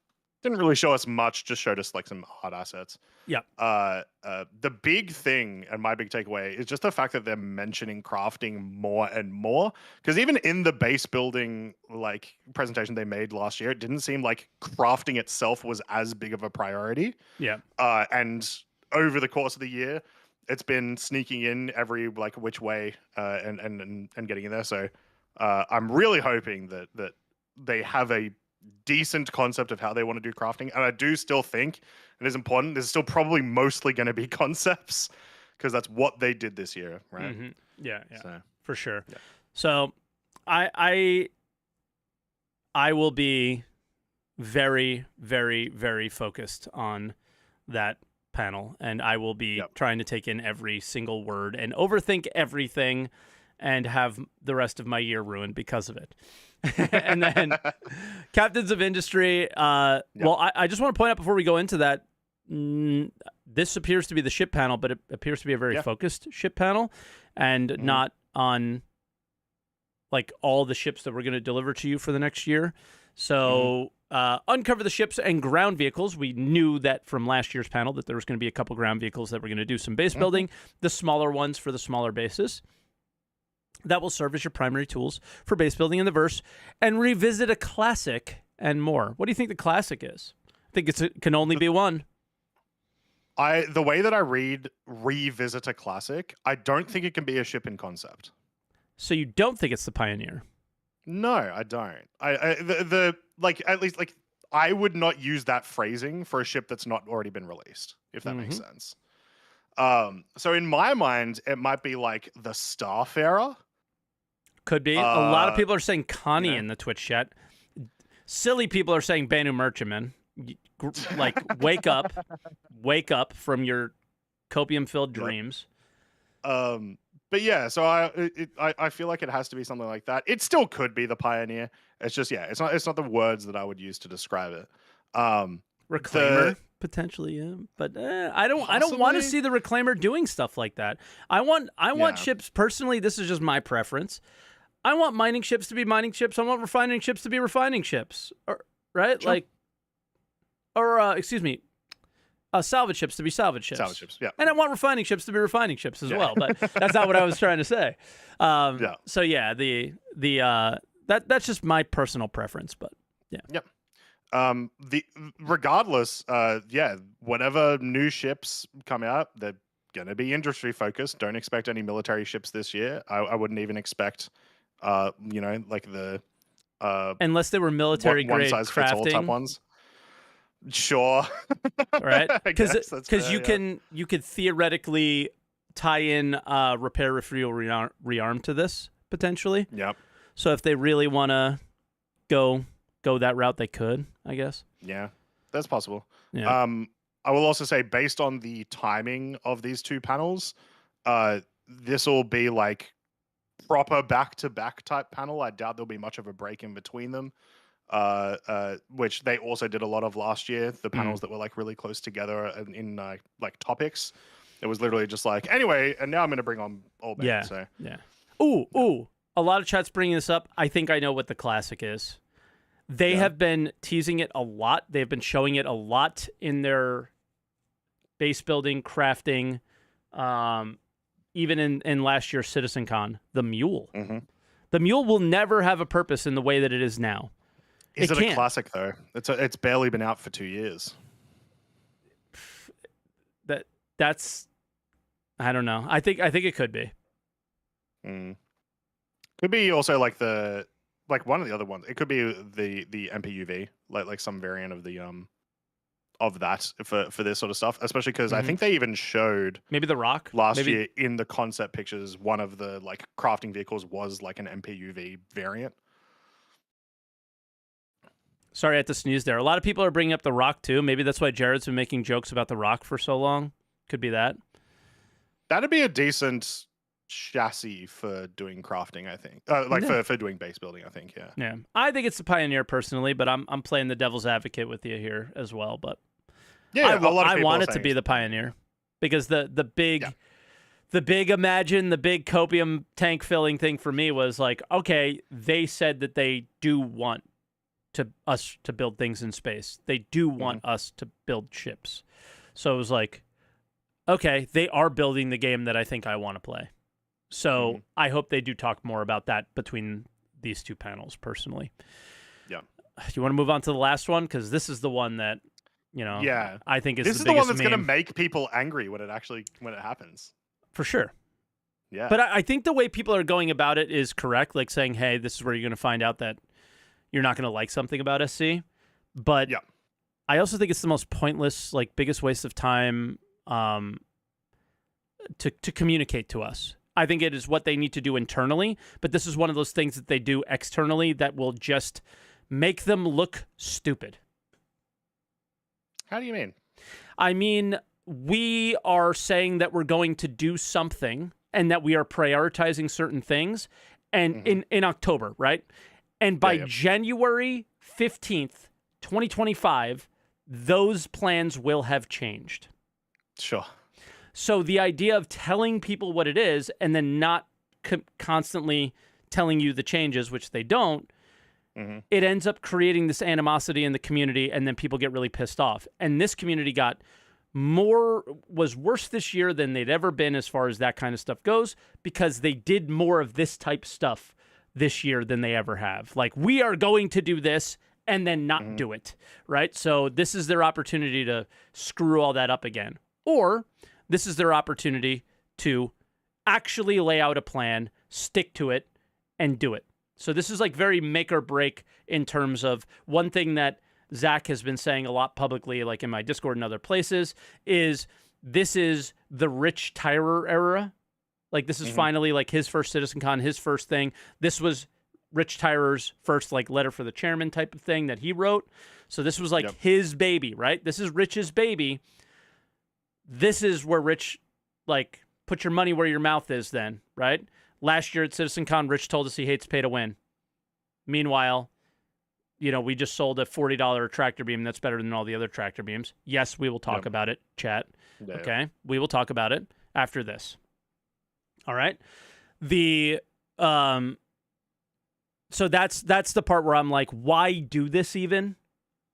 didn't really show us much, just showed us like some hard assets. Yeah. The big thing and my big takeaway is just the fact that they're mentioning crafting more and more. Because even in the base building like presentation they made last year, it didn't seem like crafting itself was as big of a priority. Yeah. And over the course of the year, it's been sneaking in every like which way and getting in there. So I'm really hoping that they have a decent concept of how they want to do crafting, and I do still think it is important. There's still probably mostly going to be concepts because that's what they did this year, right? Mm-hmm. Yeah, So, for sure. Yeah. So I will be very, very, very focused on that panel, and I will be trying to take in every single word and overthink everything and have the rest of my year ruined because of it. And then Captains of Industry. Well, I just want to point out before we go into that, this appears to be the ship panel, but it appears to be a very focused ship panel and not on like all the ships that we're going to deliver to you for the next year. So uncover the ships and ground vehicles. We knew that from last year's panel that there was going to be a couple ground vehicles that were going to do some base building, the smaller ones for the smaller bases. That will serve as your primary tools for base building in the verse, and revisit a classic and more. What do you think the classic is? I think it can only be one. The way that I read revisit a classic, I don't think it can be a ship in concept. So you don't think it's the Pioneer? No, I don't. At least I would not use that phrasing for a ship that's not already been released, if that makes sense. So in my mind, it might be like the Starfarer. Could be. A lot of people are saying Connie in the Twitch chat. Silly people are saying Banu Merchantman. Like, wake up from your copium-filled dreams. But yeah, so I feel like it has to be something like that. It still could be the Pioneer. It's just it's not the words that I would use to describe it. Reclaimer potentially, yeah, but I don't want to see the Reclaimer doing stuff like that. I want ships personally. This is just my preference. I want mining ships to be mining ships. I want refining ships to be refining ships, right? Sure. Excuse me, salvage ships to be salvage ships. Salvage ships, yeah. And I want refining ships to be refining ships as well. But that's not what I was trying to say. So yeah, that's just my personal preference. But yeah. Yep. Regardless, whatever new ships come out, they're gonna be industry focused. Don't expect any military ships this year. I wouldn't even expect, like the unless they were military grade crafting type ones. Sure. Right? Because you could theoretically tie in repair, refuel, rearm to this potentially. Yep. So if they really want to go that route, they could, I guess. Yeah, that's possible. Yeah. I will also say, based on the timing of these two panels, this will be like proper back-to-back type panel. I doubt there'll be much of a break in between them, which they also did a lot of last year. The panels that were like really close together in like topics. It was literally just like, anyway, and now I'm going to bring on Old Man. Yeah. Ooh. A lot of chat's bringing this up. I think I know what the classic is. They have been teasing it a lot. They've been showing it a lot in their base building, crafting, even in last year's Citizencon. The Mule. The Mule will never have a purpose in the way that it is now. Is it a classic though? It's barely been out for 2 years. That's I don't know. I think it could be. Could be also like one of the other ones. It could be the MPUV, like some variant of the of that for this sort of stuff. Especially because I think they even showed maybe the Rock last year in the concept pictures. One of the like crafting vehicles was like an MPUV variant. Sorry, I had to sneeze there. A lot of people are bringing up the Rock too. Maybe that's why Jared's been making jokes about the Rock for so long. Could be that. That'd be a decent chassis for doing crafting, I think. For doing base building, I think. Yeah. I think it's the Pioneer personally, but I'm playing the devil's advocate with you here as well. But I want it to be the Pioneer because the big copium tank filling thing for me was like, okay, they said that they do want to us to build things in space. They do want us to build ships. So it was like, okay, they are building the game that I think I want to play. So I hope they do talk more about that between these two panels, personally. Yeah. Do you want to move on to the last one? Because this is the one that, I think is this is the one that's going to make people angry when it happens. For sure. Yeah. But I think the way people are going about it is correct, like saying, hey, this is where you're going to find out that you're not going to like something about SC. But I also think it's the most pointless, like, biggest waste of time to communicate to us. I think it is what they need to do internally, but this is one of those things that they do externally that will just make them look stupid. How do you mean? I mean, we are saying that we're going to do something and that we are prioritizing certain things, and in October, right? And by January 15th, 2025, those plans will have changed. Sure. So the idea of telling people what it is and then not constantly telling you the changes, which they don't, it ends up creating this animosity in the community, and then people get really pissed off. And this community was worse this year than they'd ever been as far as that kind of stuff goes, because they did more of this type stuff this year than they ever have. Like, we are going to do this and then not do it, right? So this is their opportunity to screw all that up again. Or this is their opportunity to actually lay out a plan, stick to it, and do it. So this is like very make or break in terms of one thing that Zach has been saying a lot publicly, like in my Discord and other places, is this is the Rich Tyrer era. Like, this is finally like his first Citizencon, his first thing. This was Rich Tyrer's first like letter for the chairman type of thing that he wrote. So this was like his baby, right? This is Rich's baby. This is where Rich, like, put your money where your mouth is then, right? Last year at Citizencon, Rich told us he hates pay to win. Meanwhile, we just sold a $40 tractor beam that's better than all the other tractor beams. Yes, we will talk about it, chat. Okay? We will talk about it after this. All right? So that's the part where I'm like, why do this even?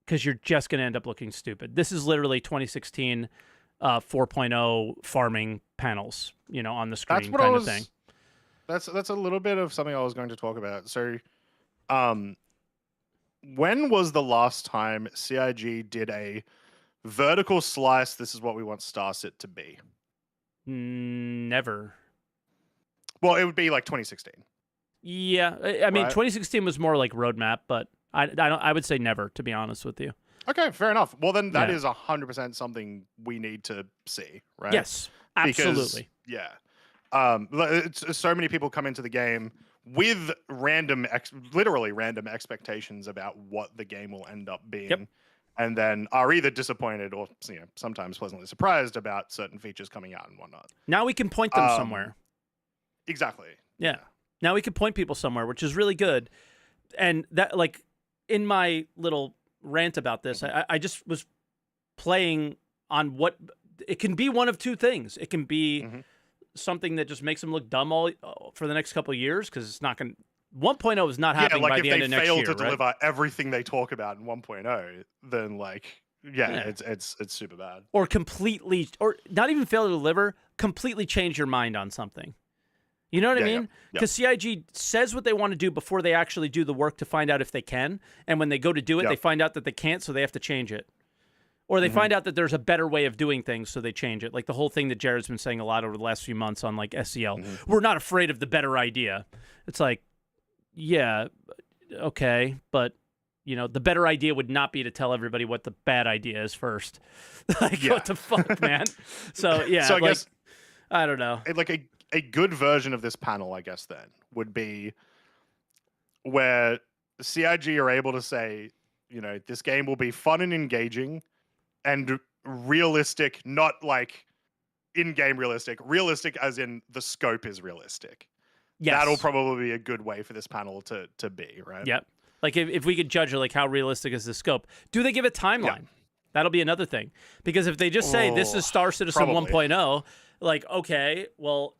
Because you're just going to end up looking stupid. This is literally 2016 4.0 farming panels, on the screen kind of thing. That's a little bit of something I was going to talk about. So, when was the last time CIG did a vertical slice? This is what we want Starset to be. Never. Well, it would be like 2016. Yeah, I mean, 2016 was more like roadmap, but I would say never, to be honest with you. Okay, fair enough. Well, then that is 100% something we need to see, right? Yes, absolutely. It's so many people come into the game with literally random expectations about what the game will end up being, and then are either disappointed or sometimes pleasantly surprised about certain features coming out and whatnot. Now we can point them somewhere. Exactly. Yeah. Now we can point people somewhere, which is really good. And that, like, in my little rant about this, I just was playing on what it can be. One of two things. It can be something that just makes them look dumb for the next couple of years, because it's not going. 1.0 is not happening by the end of next year. If they fail to deliver everything they talk about in 1.0, then it's super bad. Or completely, or not even fail to deliver, completely change your mind on something. You know what I mean? Because CIG says what they want to do before they actually do the work to find out if they can. And when they go to do it, they find out that they can't, so they have to change it. Or they find out that there's a better way of doing things, so they change it. Like the whole thing that Jared's been saying a lot over the last few months on like SCL. We're not afraid of the better idea. It's like, yeah, okay, but the better idea would not be to tell everybody what the bad idea is first. What the fuck, man? So So I guess I don't know. Like a good version of this panel, I guess, then would be where CIG are able to say, this game will be fun and engaging and realistic, not like in-game realistic as in the scope is realistic. Yes. That'll probably be a good way for this panel to be, right? Yep. Like if we could judge like how realistic is the scope. Do they give a timeline? Yeah. That'll be another thing. Because if they just say this is Star Citizen 1.0, like, okay, well,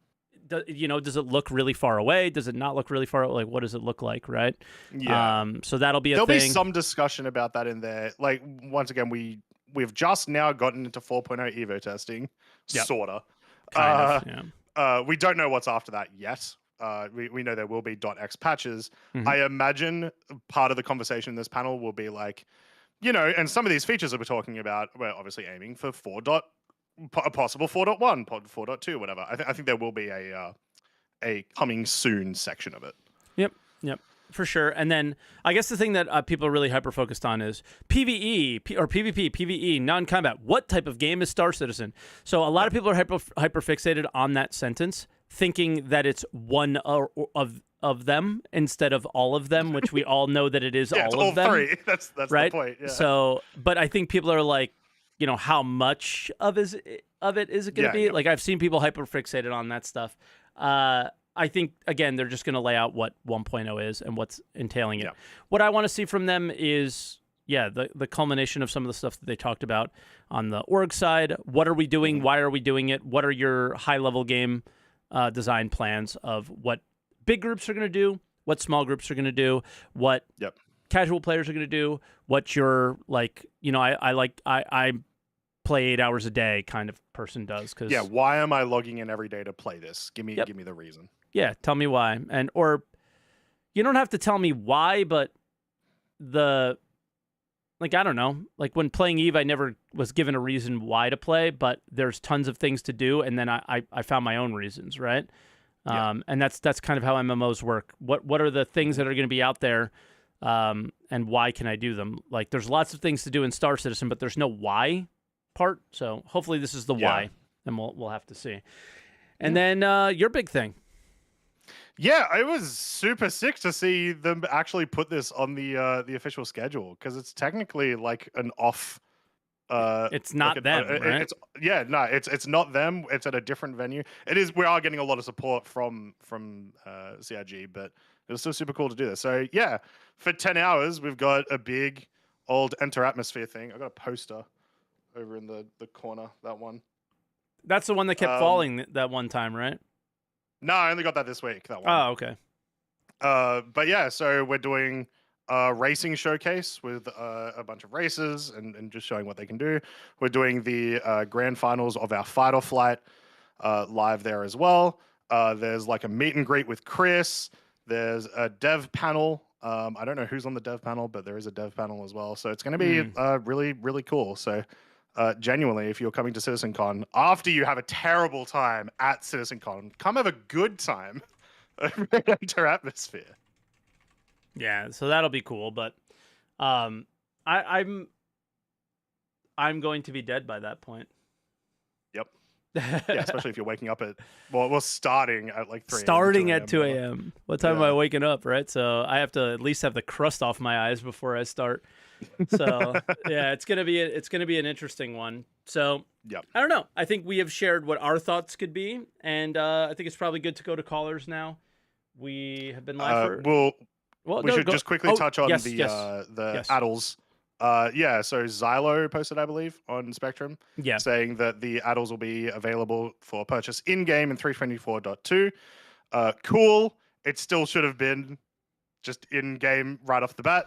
does it look really far away? Does it not look really far away? Like, what does it look like, right? Yeah. So that'll be There'll thing. be some discussion about that in there. Like, once again, we've just now gotten into 4.0 Evo testing, Yep. sorta. Kind of, yeah. We don't know what's after that yet. We know there will be .x patches. Mhm. I imagine part of the conversation in this panel will be like, and some of these features that we're talking about, we're obviously aiming for a possible 4.1, 4.2, whatever. I think there will be a coming soon section of it. Yep, for sure. And then I guess the thing that people are really hyper focused on is PvE or PvP, PvE, non-combat. What type of game is Star Citizen? So a lot of people are hyper fixated on that sentence, thinking that it's one of them instead of all of them, which we all know that it is Yeah, all of them. Three. That's right? the point. Yeah. So, but I think people are like, how much of it is it going to be? Yeah. Like, I've seen people hyper fixated on that stuff. I think, again, they're just going to lay out what 1.0 is and what's entailing it. Yeah. What I want to see from them is, the culmination of some of the stuff that they talked about on the org side. What are we doing? Mm-hmm. Why are we doing it? What are your high-level game design plans of what big groups are going to do, what small groups are going to do, what casual players are going to do, what your, like, I play 8 hours a day kind of person does. Cause, why am I logging in every day to play this? Give me the reason. Yeah, tell me why. Or you don't have to tell me why, but I don't know. Like, when playing EVE, I never was given a reason why to play, but there's tons of things to do, and then I found my own reasons, right? And that's kind of how MMOs work. What are the things that are going to be out there, and why can I do them? Like, there's lots of things to do in Star Citizen, but there's no why part. So hopefully this is the why, and we'll have to see. And then your big thing. Yeah, I was super sick to see them actually put this on the official schedule, because it's technically like an off. It's not like them, right? It's not them. It's at a different venue. It is. We are getting a lot of support from CIG, but it was still super cool to do this. So yeah, for 10 hours, we've got a big old Enter Atmosphere thing. I got a poster over in the corner. That one. That's the one that kept falling that one time, right? No, I only got that this week. That one. Oh, okay. But yeah, so we're doing a racing showcase with a bunch of races and just showing what they can do. We're doing the grand finals of our Fight or Flight live there as well. There's like a meet and greet with Chris. There's a dev panel. I don't know who's on the dev panel, but there is a dev panel as well. So it's going to be really, really cool. So genuinely, if you're coming to Citizencon, after you have a terrible time at Citizencon, come have a good time over at Enter Atmosphere. Yeah, so that'll be cool, but I'm going to be dead by that point. Yep. Yeah, especially if you're waking up at we're starting at like 3 starting at 2 a.m. What time am I waking up, right? So I have to at least have the crust off my eyes before I start. So yeah, it's gonna be an interesting one. So I don't know. I think we have shared what our thoughts could be, and I think it's probably good to go to callers now. We have been live for. We should just quickly touch on the addles. So Xylo posted, I believe, on Spectrum, saying that the addles will be available for purchase in-game in 324.2. Cool. It still should have been just in-game right off the bat.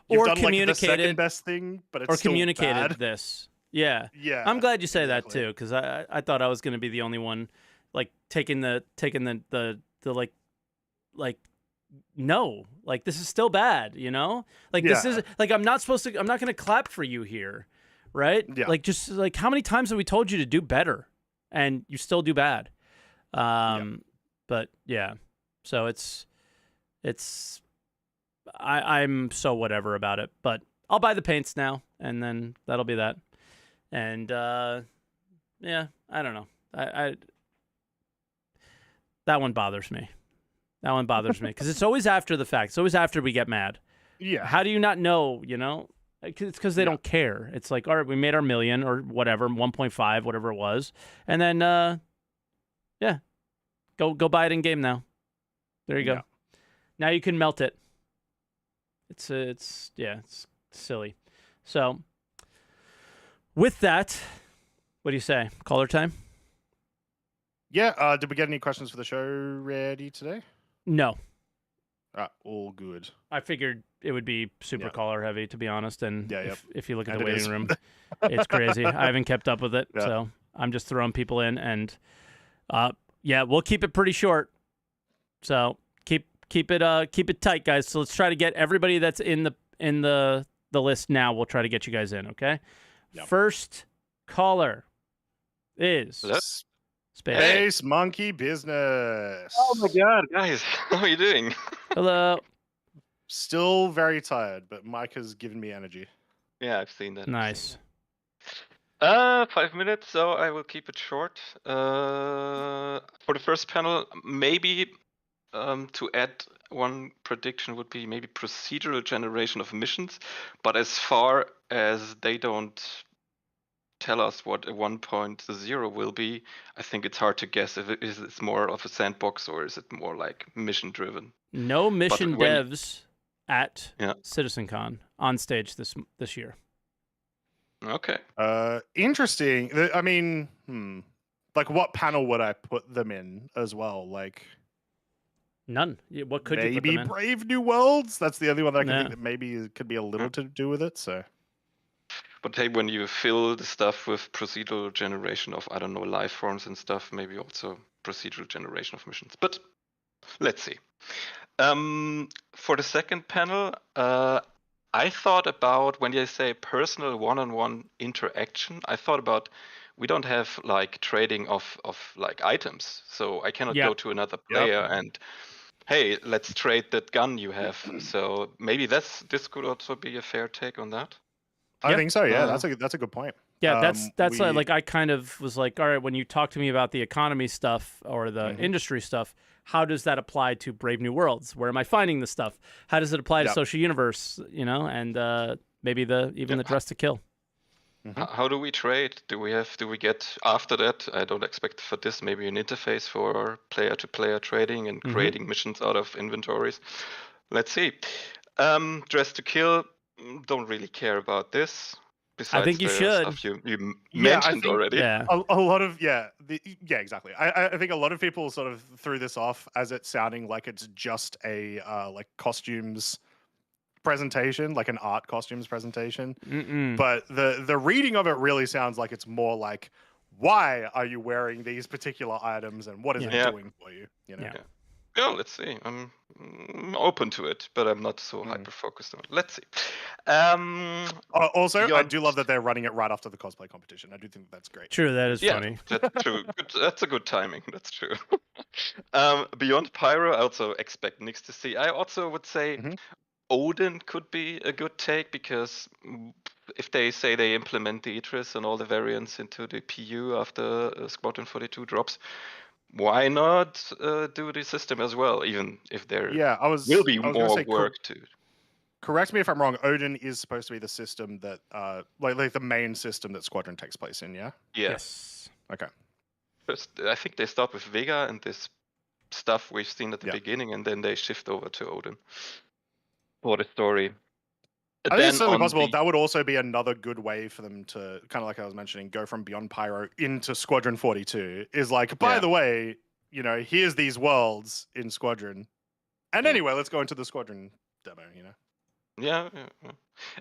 You've done like the second best thing, but it's still communicated bad. this. Yeah. I'm glad you say that too, because I thought I was going to be the only one, like taking the no, like this is still bad, this is like I'm not going to clap for you here, right? Like, just like, how many times have we told you to do better and you still do bad? But yeah, so I'm so whatever about it, but I'll buy the paints now, and then that'll be that. And I don't know, I that one bothers me. That one bothers me because it's always after the fact. It's always after we get mad. Yeah. How do you not know, It's because they don't care. It's like, all right, we made our million or whatever, 1.5, whatever it was. And then, go buy it in game now. There you go. Now you can melt it. It's silly. So with that, what do you say? Caller time? Yeah. Did we get any questions for the show ready today? No. All good. I figured it would be super caller heavy, to be honest. And if you look at the waiting room, it's crazy. I haven't kept up with it, so I'm just throwing people in, and we'll keep it pretty short. So keep it tight, guys. So let's try to get everybody that's in the list now. We'll try to get you guys in. Okay. Yep. First caller is Space Monkey Business. Oh my god, guys, how are you doing? Hello. Still very tired, but Mike has given me energy. Yeah, I've seen that. Nice. 5 minutes, so I will keep it short. For the first panel, maybe to add one prediction would be maybe procedural generation of missions, but as far as they don't tell us what a 1.0 will be, I think it's hard to guess if it's more of a sandbox or is it more like mission driven. No mission devs at Citizencon on stage this year. Okay. Interesting. I mean, like what panel would I put them in as well? Like none. What could maybe you put them in? Brave New Worlds? That's the only one that I can think that maybe could be a little to do with it. So. But hey, when you fill the stuff with procedural generation of, I don't know, life forms and stuff, maybe also procedural generation of missions. But let's see. For the second panel, I thought about when you say personal one-on-one interaction, I thought about we don't have like trading of like items. So I cannot go to another player and hey, let's trade that gun you have. So maybe this could also be a fair take on that. I think so. Yeah, that's a good point. Yeah, that's like I kind of was like, all right, when you talk to me about the economy stuff or the industry stuff, how does that apply to Brave New Worlds? Where am I finding this stuff? How does it apply to Social Universe? And maybe even the Dress to Kill. How do we trade? Do we get after that? I don't expect for this maybe an interface for player-to-player trading and creating missions out of inventories. Let's see. Dress to Kill. Don't really care about this. Besides I think you should. Stuff you mentioned already. Yeah, a lot of exactly. I think a lot of people sort of threw this off as it sounding like it's just a like costumes presentation, like an art costumes presentation. But the reading of it really sounds like it's more like, why are you wearing these particular items and what is it doing for you? You know. Yeah, let's see. I'm open to it, but I'm not so hyper focused on it. Let's see. Also, I do love that they're running it right after the cosplay competition. I do think that's great. True, that is funny. That's true. That's a good timing. That's true. Beyond Pyro, I also expect Nix to see. I also would say Odin could be a good take because if they say they implement the Idris and all the variants into the PU after Squadron 42 drops, why not do the system as well, even if there will be more work to... Correct me if I'm wrong, Odin is supposed to be the system that, like the main system that Squadron takes place in, yeah? Yes. Okay. First, I think they start with Vega and this stuff we've seen at the beginning, and then they shift over to Odin for the story. I think it's certainly possible. That would also be another good way for them to, kind of like I was mentioning, go from Beyond Pyro into Squadron 42. Is like, by the way, here's these worlds in Squadron. And anyway, let's go into the Squadron demo, Yeah.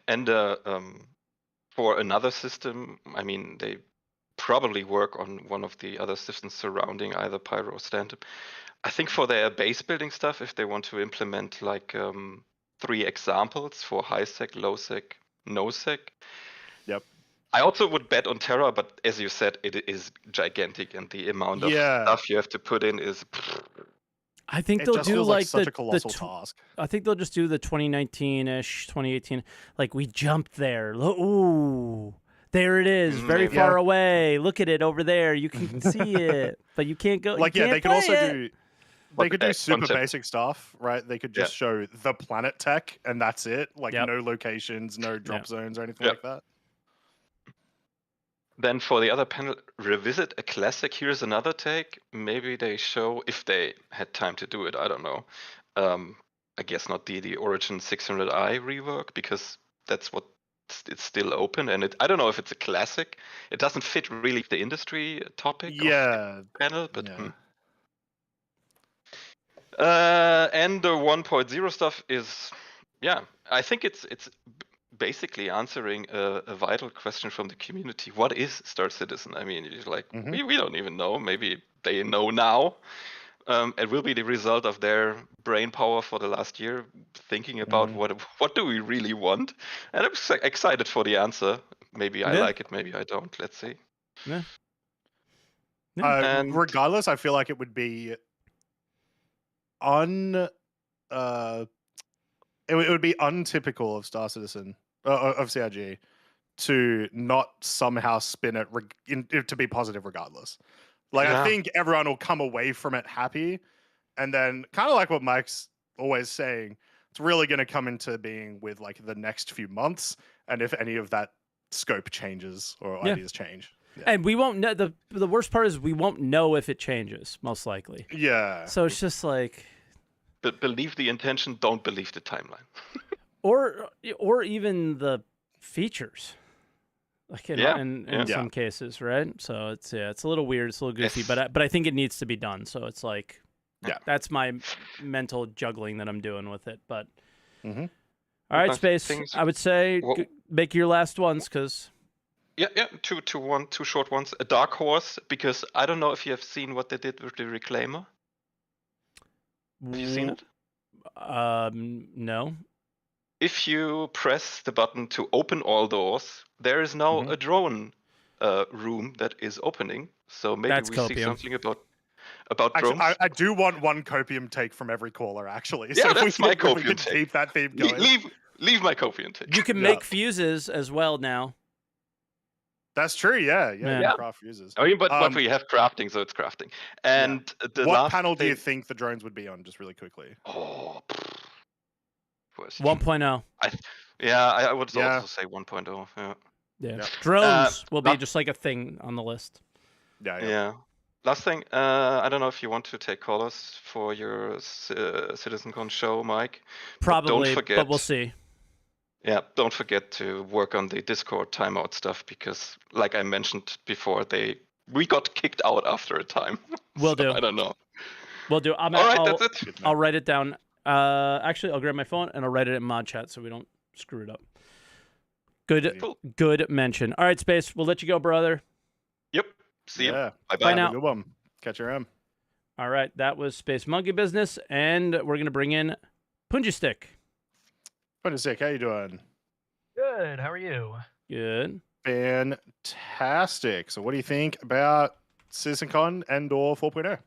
And for another system, I mean, they probably work on one of the other systems surrounding either Pyro or Stanton. I think for their base building stuff, if they want to implement like 3 examples for high sec, low sec, no sec. Yep. I also would bet on Terra, but as you said, it is gigantic, and the amount of stuff you have to put in is. I think they'll do like such a colossal task. I think they'll just do the 2019-ish, 2018. Like we jumped there. Ooh, there it is, very far away. Look at it over there. You can see it, but you can't go. Like they could also do. They could do super concept. Basic stuff, right? They could just show the planet tech, and that's it. Like no locations, no drop zones or anything like that. Then for the other panel, revisit a classic. Here's another take. Maybe they show, if they had time to do it, I don't know. I guess not the Origin 600i rework, because that's what it's still open, and I don't know if it's a classic. It doesn't fit really the industry topic of Yeah. the panel, but Yeah. and the 1.0 stuff is, yeah, I think it's basically answering a vital question from the community. What is Star Citizen? I mean, you're like, we don't even know. Maybe they know now. It will be the result of their brain power for the last year, thinking about what do we really want. And I'm excited for the answer. Maybe I like it, maybe I don't. Let's see. Yeah. And Regardless, I feel like it would be it would be untypical of Star Citizen of CIG to not somehow spin it to be positive regardless. Like, I think everyone will come away from it happy, and then kind of like what Mike's always saying, it's really going to come into being with like the next few months, and if any of that scope changes or ideas change. Yeah. And we won't know. The worst part is we won't know if it changes, most likely. Yeah. So it's just like, but believe the intention, don't believe the timeline. or even the features, like in some cases, right? So it's a little weird, it's a little goofy, but I think it needs to be done. So it's like, that's my mental juggling that I'm doing with it. But all right, Space, I would say make your last ones, because two short ones. A dark horse, because I don't know if you have seen what they did with the Reclaimer. Have you seen it? No. If you press the button to open all doors, there is now a drone room that is opening. So maybe we see something about drones. Actually, I do want one copium take from every caller, actually. Yeah, so that's my copium take. Keep that theme going. Leave my copium take. You can make fuses as well now. That's true. Yeah. Craft fuses. I mean, but we have crafting, so it's crafting. And the what last panel do you think the drones would be on? Just really quickly. 1.0. I would also say 1.0. Yeah. Drones will be just like a thing on the list. Yeah. Last thing, I don't know if you want to take callers for your Citizencon show, Mike. Probably, but don't forget, but we'll see. Yeah, don't forget to work on the Discord timeout stuff, because, like I mentioned before, we got kicked out after a time. Will do. I don't know. Will do. All right, that's it. I'll write it down. Actually, I'll grab my phone and I'll write it in mod chat so we don't screw it up. Good mention. All right, Space, we'll let you go, brother. Yep. See you. Bye-bye. Bye now. Good one. Catch you around. All right, that was Space Monkey Business, and we're going to bring in Punji Stick. Punji, how you doing? Good. How are you? Good. Fantastic. So what do you think about Citizencon and/or 4.0?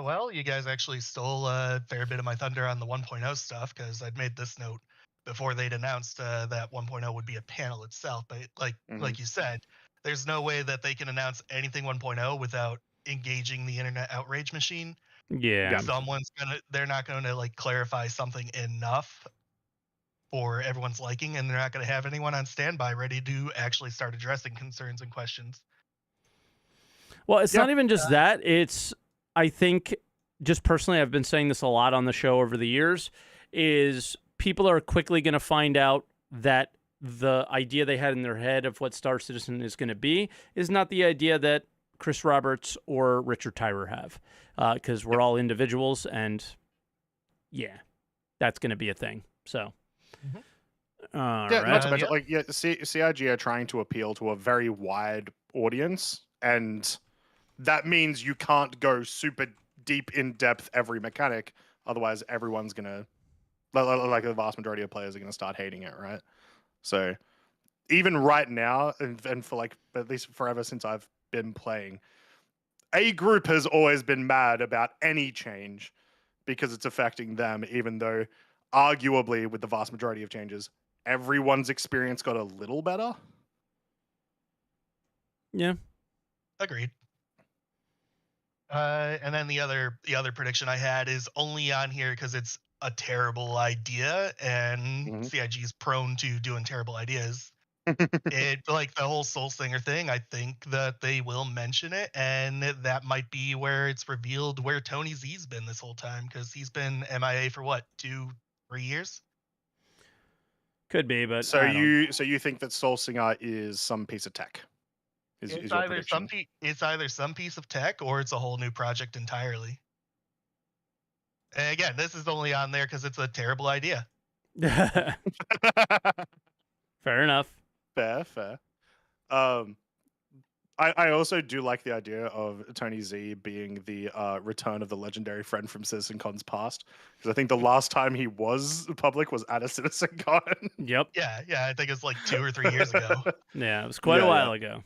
Well, you guys actually stole a fair bit of my thunder on the 1.0 stuff, because I'd made this note before they'd announced that 1.0 would be a panel itself. But like you said, there's no way that they can announce anything 1.0 without engaging the internet outrage machine. Yeah. They're not gonna like clarify something enough for everyone's liking, and they're not going to have anyone on standby ready to actually start addressing concerns and questions. Well, it's not even just that. It's, I think, just personally, I've been saying this a lot on the show over the years, is people are quickly going to find out that the idea they had in their head of what Star Citizen is going to be is not the idea that Chris Roberts or Richard Tyrer have, because we're all individuals, and that's going to be a thing. So. Not to mention, CIG are trying to appeal to a very wide audience, and that means you can't go super deep in depth every mechanic. Otherwise, everyone's gonna, like the vast majority of players are gonna start hating it, right? So even right now, and for like at least forever since I've been playing, a group has always been mad about any change because it's affecting them, even though arguably with the vast majority of changes, everyone's experience got a little better. Yeah. Agreed. And then the other prediction I had is only on here because it's a terrible idea, and CIG is prone to doing terrible ideas. It, like the whole Soul Singer thing, I think that they will mention it, and that might be where it's revealed where Tony Z's been this whole time, because he's been MIA for what, 2-3 years? Could be, but So I don't- you think that Solsinger is some piece of tech? Is It's your either prediction? it's either some piece of tech or it's a whole new project entirely. And again, this is only on there because it's a terrible idea. Fair enough. Fair. I also do like the idea of Tony Z being the return of the legendary friend from Citizencon's past, because I think the last time he was public was at a Citizencon. Yep. Yeah, I think it's like 2 or 3 years ago. Yeah, it was quite a Yeah, while ago.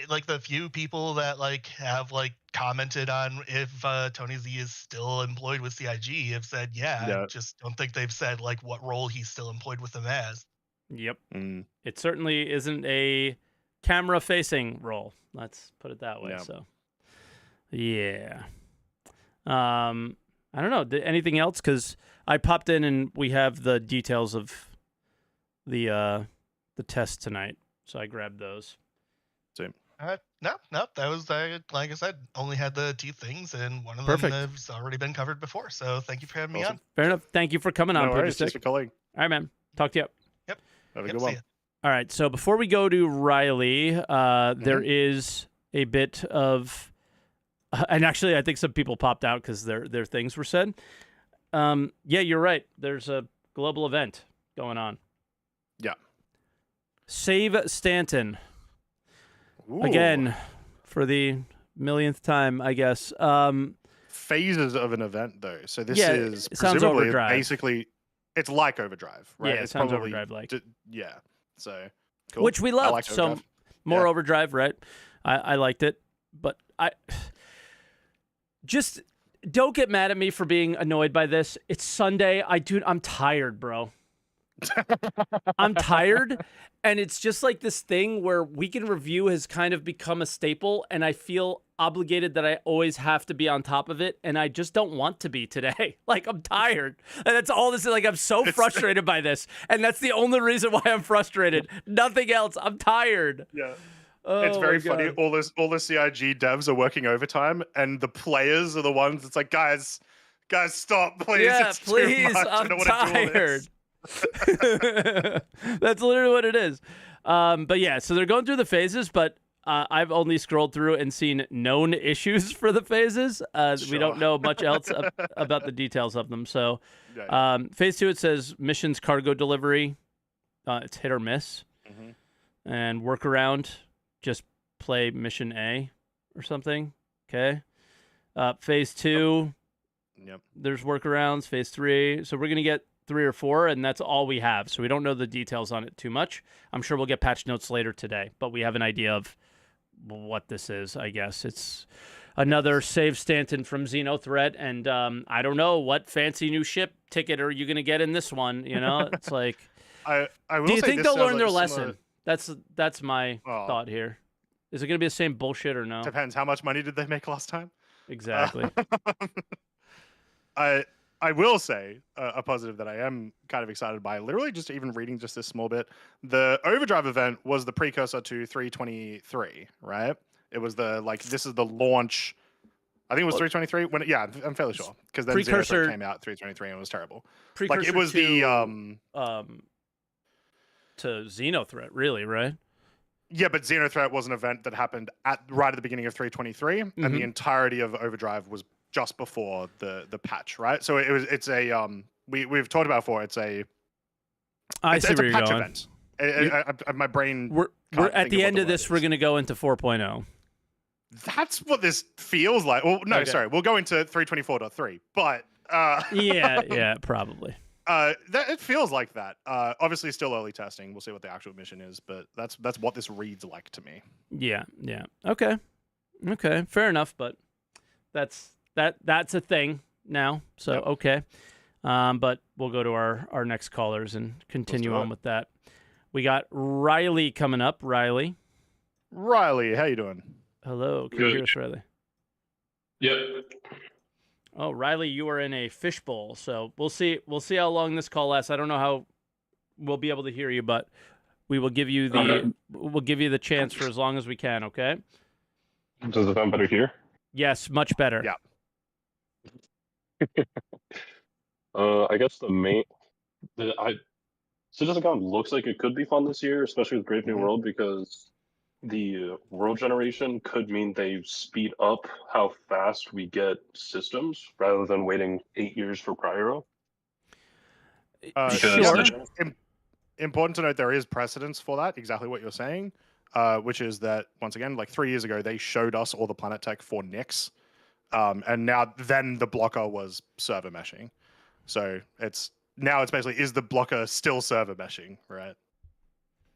Like the few people that like have like commented on if Tony Z is still employed with CIG have said, Yeah. I just don't think they've said like what role he's still employed with them as. Yep. Mm. It certainly isn't a camera-facing role. Let's put it that way. Yeah. So, yeah. I don't know. Anything else? Because I popped in and we have the details of the test tonight, so I grabbed those. No, that was like I said, only had the 2 things, and one of Perfect. them has already been covered before. So thank you for having me Awesome. on. Fair enough. Thank you for coming on, No worries. Thanks Stick. for calling. All right, man. Talk to you. Have a Yep, good see one. ya. All right. So before we go to Riley, there is a bit of, and actually, I think some people popped out because their things were said. Yeah, you're right. There's a global event going on. Yeah. Save Stanton Ooh. again for the millionth time, I guess. Phases of an event though. So this Yeah, is it sounds presumably Overdrive. basically it's like Overdrive, right? Yeah, it it's sounds probably Overdrive-like. Yeah. So cool. Which we I love. like So Overdrive. more Yeah. Overdrive, right? I liked it, but I just don't get mad at me for being annoyed by this. It's Sunday. I'm tired, bro. I'm tired, and it's just like this thing where weekend review has kind of become a staple, and I feel obligated that I always have to be on top of it, and I just don't want to be today. Like, I'm tired, and that's all this is. Like, I'm so frustrated by this, and that's the only reason why I'm frustrated. Nothing else. I'm tired. Yeah. Oh, It's very my funny. God. All the CIG devs are working overtime, and the players are the ones that's like, guys, stop, please. Yeah, it's please. Too much. I I'm don't wanna do all tired. this." That's literally what it is. But yeah, so they're going through the phases, but I've only scrolled through and seen known issues for the phases. We don't Sure. know much else about the details of them. So Yeah. phase 2, it says missions cargo delivery. It's hit or miss. Mhm. And workaround, just play mission A or something. Okay. Phase 2, Yep. there's workarounds. Phase 3. So we're going to get 3 or 4, and that's all we have. So we don't know the details on it too much. I'm sure we'll get patch notes later today, but we have an idea of what this is, I guess. It's another Save Stanton from Xenothreat, and I don't know what fancy new ship ticket are you going to get in this one, you know? It's like, I will do you say think this they'll sounds learn their like a lesson? similar- That's my Oh. thought here. Is it going to be the same bullshit or no? Depends. How much money did they make last time? Exactly. I will say a positive that I am kind of excited by. Literally, just even reading just this small bit. The Overdrive event was the precursor to 323, right? It was this is the launch. I think it was 323. I'm fairly sure because then Precursor- Xenothreat came out 323 and it was terrible. Precursor It was to, the to Xenothreat, really, right? Yeah, but Xenothreat was an event that happened right at the beginning of 323, and the entirety of Overdrive was just before the patch, right? So it's a we've talked about before. It's a It's a where you're patch going. event. My brain. We're can't at think the of what end the of word this. We're is. going to go into 4.0. That's what this feels like. Well, no, Okay. sorry. We'll go into 324.3, but Yeah, probably. it feels like that. Obviously, still early testing. We'll see what the actual mission is, but that's what this reads like to me. Yeah. Okay, fair enough. But that's a thing now. So Yep. okay. But we'll go to our next callers and continue do on it. with that. We got Riley coming up. Riley, Riley, how you doing? hello. Can you hear us, Riley? Yep. Oh, Riley, you are in a fishbowl. So we'll see how long this call lasts. I don't know how we'll be able to hear you, but we will give you the chance for as long as we can. Okay. Does it sound better here? Yes, much better. Yeah. I guess Citizencon looks like it could be fun this year, especially with Brave New Mhm. World, because the world generation could mean they speed up how fast we get systems rather than waiting 8 years for Pyro. Because Sure. Important to note, there is precedence for that, exactly what you're saying, which is that, once again, like 3 years ago, they showed us all the planet tech for Nyx, and then the blocker was server meshing. So it's basically, is the blocker still server meshing, right?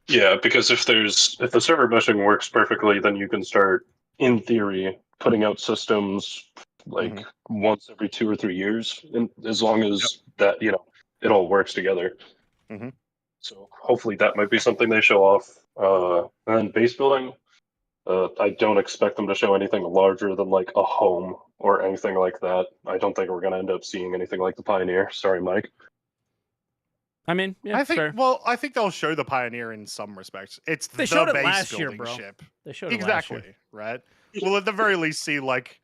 Yeah, because if the server meshing works perfectly, then you can start, in theory, putting out systems like once every 2 or 3 years, and as long as that it all works together. Mhm. So hopefully that might be something they show off. And then base building, I don't expect them to show anything larger than like a home or anything like that. I don't think we're going to end up seeing anything like the Pioneer. Sorry, Mike. I mean, yeah, fair. I think they'll show the Pioneer in some respects. They showed it base last year, building bro. ship. They showed it Exactly, last year. right? We'll at the very least see like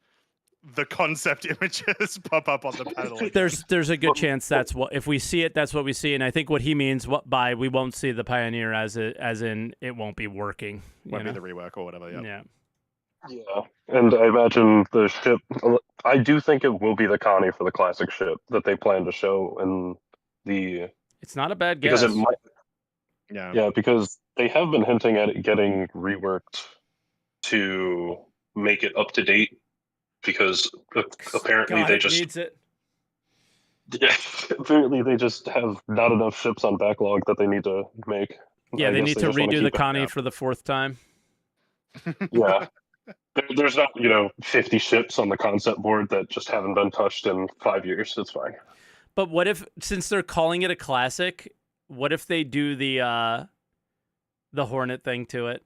the concept images pop up on the panel. Again. There's a good chance that's what, if we see it, that's what we see, and I think what he means by we won't see the Pioneer as in it won't be working. Won't be the rework or whatever. Yeah. Yeah, and I imagine the ship. I do think it will be the Connie for the classic ship that they plan to show in the. It's not a bad guess. Because it might. Yeah, because they have been hinting at it getting reworked to make it up to date. Because apparently God, they it just needs it. Yeah, apparently they just have not enough ships on backlog that they need to make. Yeah, they need to just wanna redo the keep it Connie down. for the 4th time. Yeah. There's not, 50 ships on the concept board that just haven't been touched in 5 years. It's fine. But what if, since they're calling it a classic, what if they do the Hornet thing to it?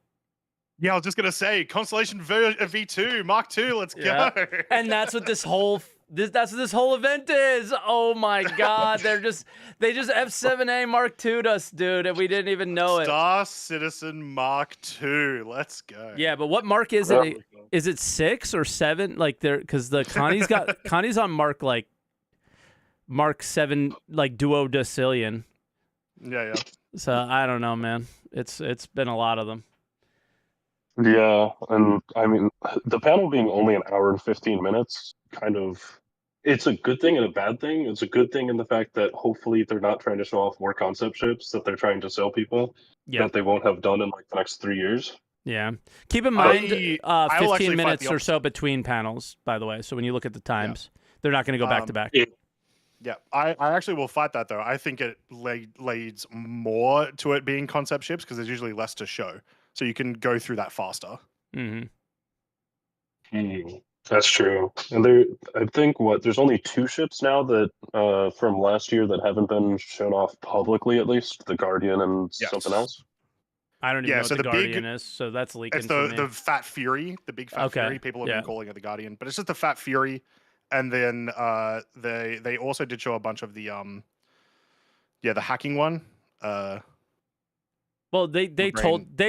Yeah, I was just gonna say Constellation V2 Mark II. Let's go. And that's what this whole event is. Oh my God, they just F7A Mark II'd us, dude, and we didn't even know it. Star Citizen Mark II. Let's go. Yeah, but what mark is it? Is it 6 or 7? Like there, because the Connie's on Mark 7, like duodecillion. Yeah. So I don't know, man. It's been a lot of them. Yeah, and I mean, the panel being only an hour and 15 minutes, it's a good thing and a bad thing. It's a good thing in the fact that hopefully they're not trying to show off more concept ships that they're trying to sell people that they won't have done in like the next 3 years. Yeah. Keep in mind, 15 minutes or so opposite. between panels, by the way. So when you look at the times, they're not going to go back to back. Yeah, I actually will fight that though. I think it leads more to it being concept ships because there's usually less to show, so you can go through that faster. Mm-hmm. That's true. And I think there's only 2 ships now that from last year that haven't been shown off publicly, at least the Guardian and something else. I don't even know what the Guardian is, so that's leaking. It's the Fat Fury, the big Fat Fury. People have been calling it the Guardian, but it's just the Fat Fury. And then they also did show a bunch of the hacking one. Well, they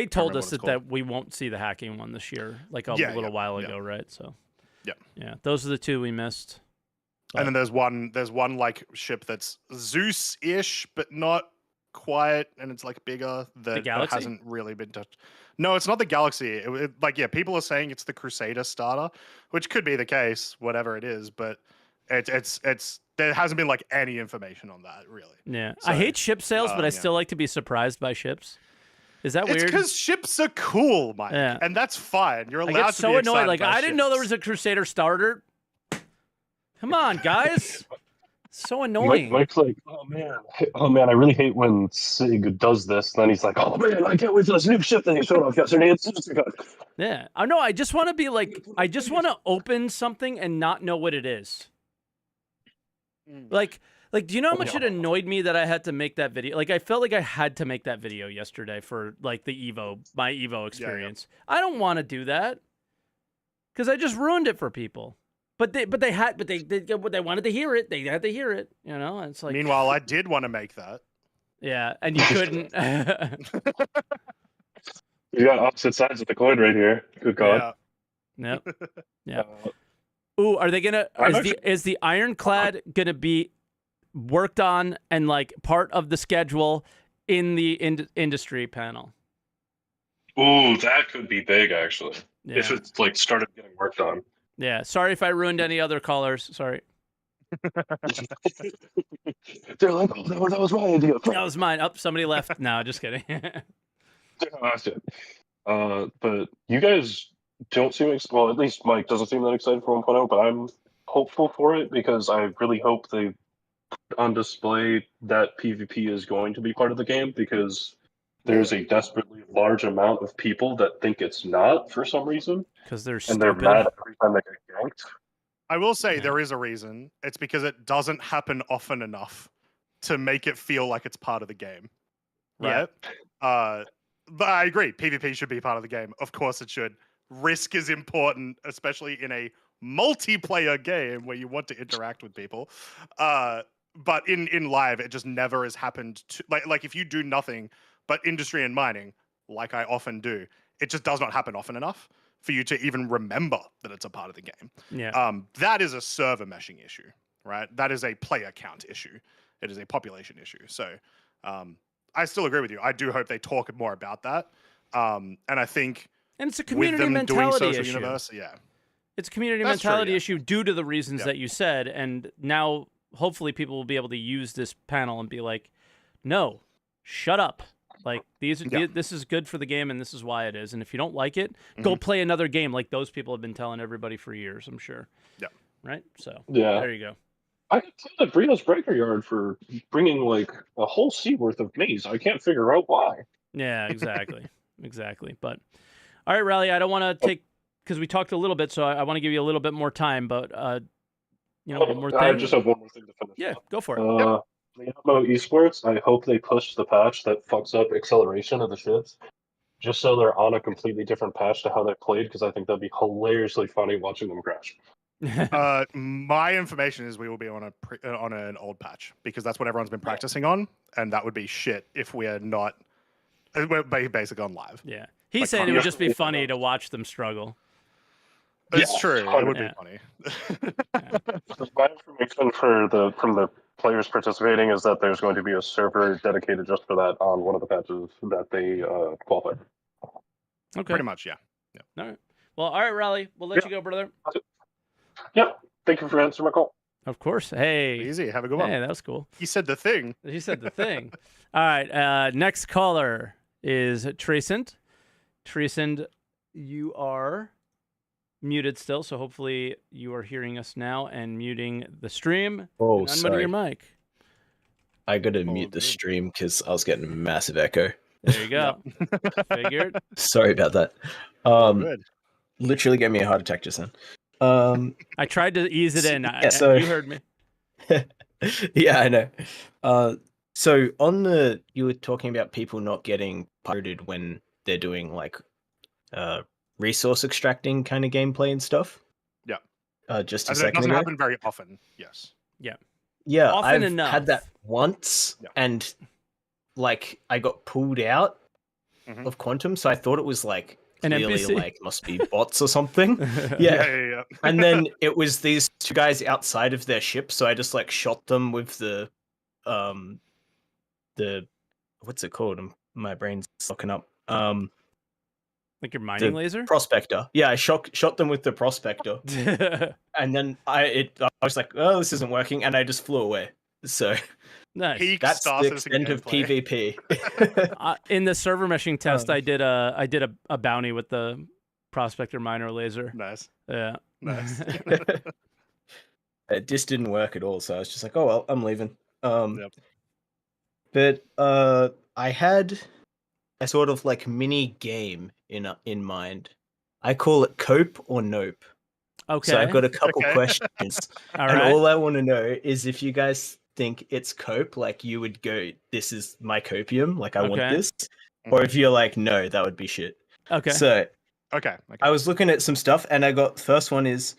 told us that we won't see the hacking one this year, like a little while ago, right? So yeah, those are the 2 we missed. And then there's one like ship that's Zeus-ish, but not quite, and it's like bigger that hasn't really been touched. No, it's not the Galaxy. People are saying it's the Crusader starter, which could be the case, whatever it is, but it's there hasn't been like any information on that really. Yeah, so, I hate ship sales, but I still like to be surprised by ships. Is that weird? It's because ships are cool, Mike, and that's fine. You're allowed to be excited. I get so annoyed. Like I didn't know there was a Crusader starter. Come on, guys. So annoying. Mike's like, oh man, I really hate when Sig does this. And then he's like, oh man, I can't wait for this new ship that he showed off yesterday. Yeah, I know. I just want to be like, I just want to open something and not know what it is. Like, do you know how much it annoyed me that I had to make that video? Like, I felt like I had to make that video yesterday for like my Evo experience. Yeah. I don't want to do that because I just ruined it for people. But they wanted to hear it. They had to hear it, And it's like. Meanwhile, I did want to make that. Yeah, and you couldn't. You got opposite sides of the coin right here. Good God. Yeah. Yeah. Ooh, are they gonna? Is the Ironclad gonna be worked on and like part of the schedule in the industry panel. Ooh, that could be big, actually. Yeah. If it's like started getting worked on. Yeah. Sorry if I ruined any other callers. Sorry. They're like, oh, that was my idea. That was mine. Up, somebody left. No, just kidding. But you guys don't seem well. At least Mike doesn't seem that excited for 1.0. But I'm hopeful for it because I really hope they put on display that PvP is going to be part of the game because there's a desperately large amount of people that think it's not for some reason, Because they're and stupid. they're mad every time they get ganked. I will say Yeah. there is a reason. It's because it doesn't happen often enough to make it feel like it's part of the game, Yeah. right? But I agree. PvP should be part of the game. Of course it should. Risk is important, especially in a multiplayer game where you want to interact with people. But in live, it just never has happened. Like if you do nothing but industry and mining, like I often do, it just does not happen often enough for you to even remember that it's a part of the game. Yeah. That is a server meshing issue, right? That is a player count issue. It is a population issue. So I still agree with you. I do hope they talk more about that. And I think And it's a with community them doing mentality social issue. universe, yeah. It's a community That's true, mentality yeah. issue due to the reasons Yep. that you said. And now, hopefully, people will be able to use this panel and be like, no, shut up. Like, Yeah. this is good for the game, and this is why it is. And if you don't like it, go play another game like those people have been telling everybody for years, I'm sure. Yeah. Right? So, Yeah. there you go. I got told at Brio's Breaker Yard for bringing like a whole sea worth of maize. I can't figure out why. Yeah, exactly. Exactly. But, all right, Raleigh, I don't want to take, because we talked a little bit, so I want to give you a little bit more time, but, one more thing. I just have one more thing to finish. Yeah, go for it. Diablo Esports, I hope they push the patch that fucks up acceleration of the ships, just so they're on a completely different patch to how they played, because I think that'd be hilariously funny watching them crash. My information is we will be on on an old patch because that's what everyone's been practicing on, and that would be shit if we're not. We're basically on live. Yeah. He's Like, saying it would just be yeah. funny to watch them struggle. It's Yeah, true. It would be yeah. funny. My information from the players participating is that there's going to be a server dedicated just for that on one of the patches that they qualify. Okay. Pretty much, yeah. All right. Well, all right, Raleigh. We'll let Yeah. you go, brother. Yep. Thank you for answering my call. Of course. Hey. Easy. Have a good one. Hey, that was cool. He said the thing. He said the thing. All right. Next caller is Trecent. Trecent, you are muted still, so hopefully you are hearing us now and muting the stream. Oh, and unmuting sorry. your mic. I gotta Oh, mute the good. stream because I was getting massive echo. There you go. Figured. Sorry about that. Good. Literally gave me a heart attack just then. I tried to ease it in. Yeah, so- You heard me. Yeah, I know. So you were talking about people not getting pirated when they're doing like resource extracting kind of gameplay and stuff. Yeah. Just a As in, it second doesn't ago. happen very often. Yes. Yeah, Often I've enough. had that once, Yeah. and like I got pulled out Mhm. of Quantum, so I thought it was like An clearly NPC? like must be bots or something. Yeah. Yeah. And then it was these two guys outside of their ship, so I just like shot them with the what's it called? My brain's locking up. Like your mining laser? Prospector. Yeah, I shot them with the prospector, and then I was like, oh, this isn't working, and I just flew away. So Nice. Peak that's the Star Citizen extent of gameplay. PvP. In the server meshing test, I did a bounty with the prospector miner laser. Nice. Yeah. Nice. It just didn't work at all, so I was just like, oh well, I'm leaving. Yep. But I had a sort of like mini game in mind. I call it Cope or Nope. Okay. So I've got a couple Okay. questions, All and right. all I want to know is if you guys think it's Cope, like you would go, "This is my copium, like I want Okay. this," or if you're like, "No, that would be shit." Okay. So Okay. I was looking at some stuff, and I got first one is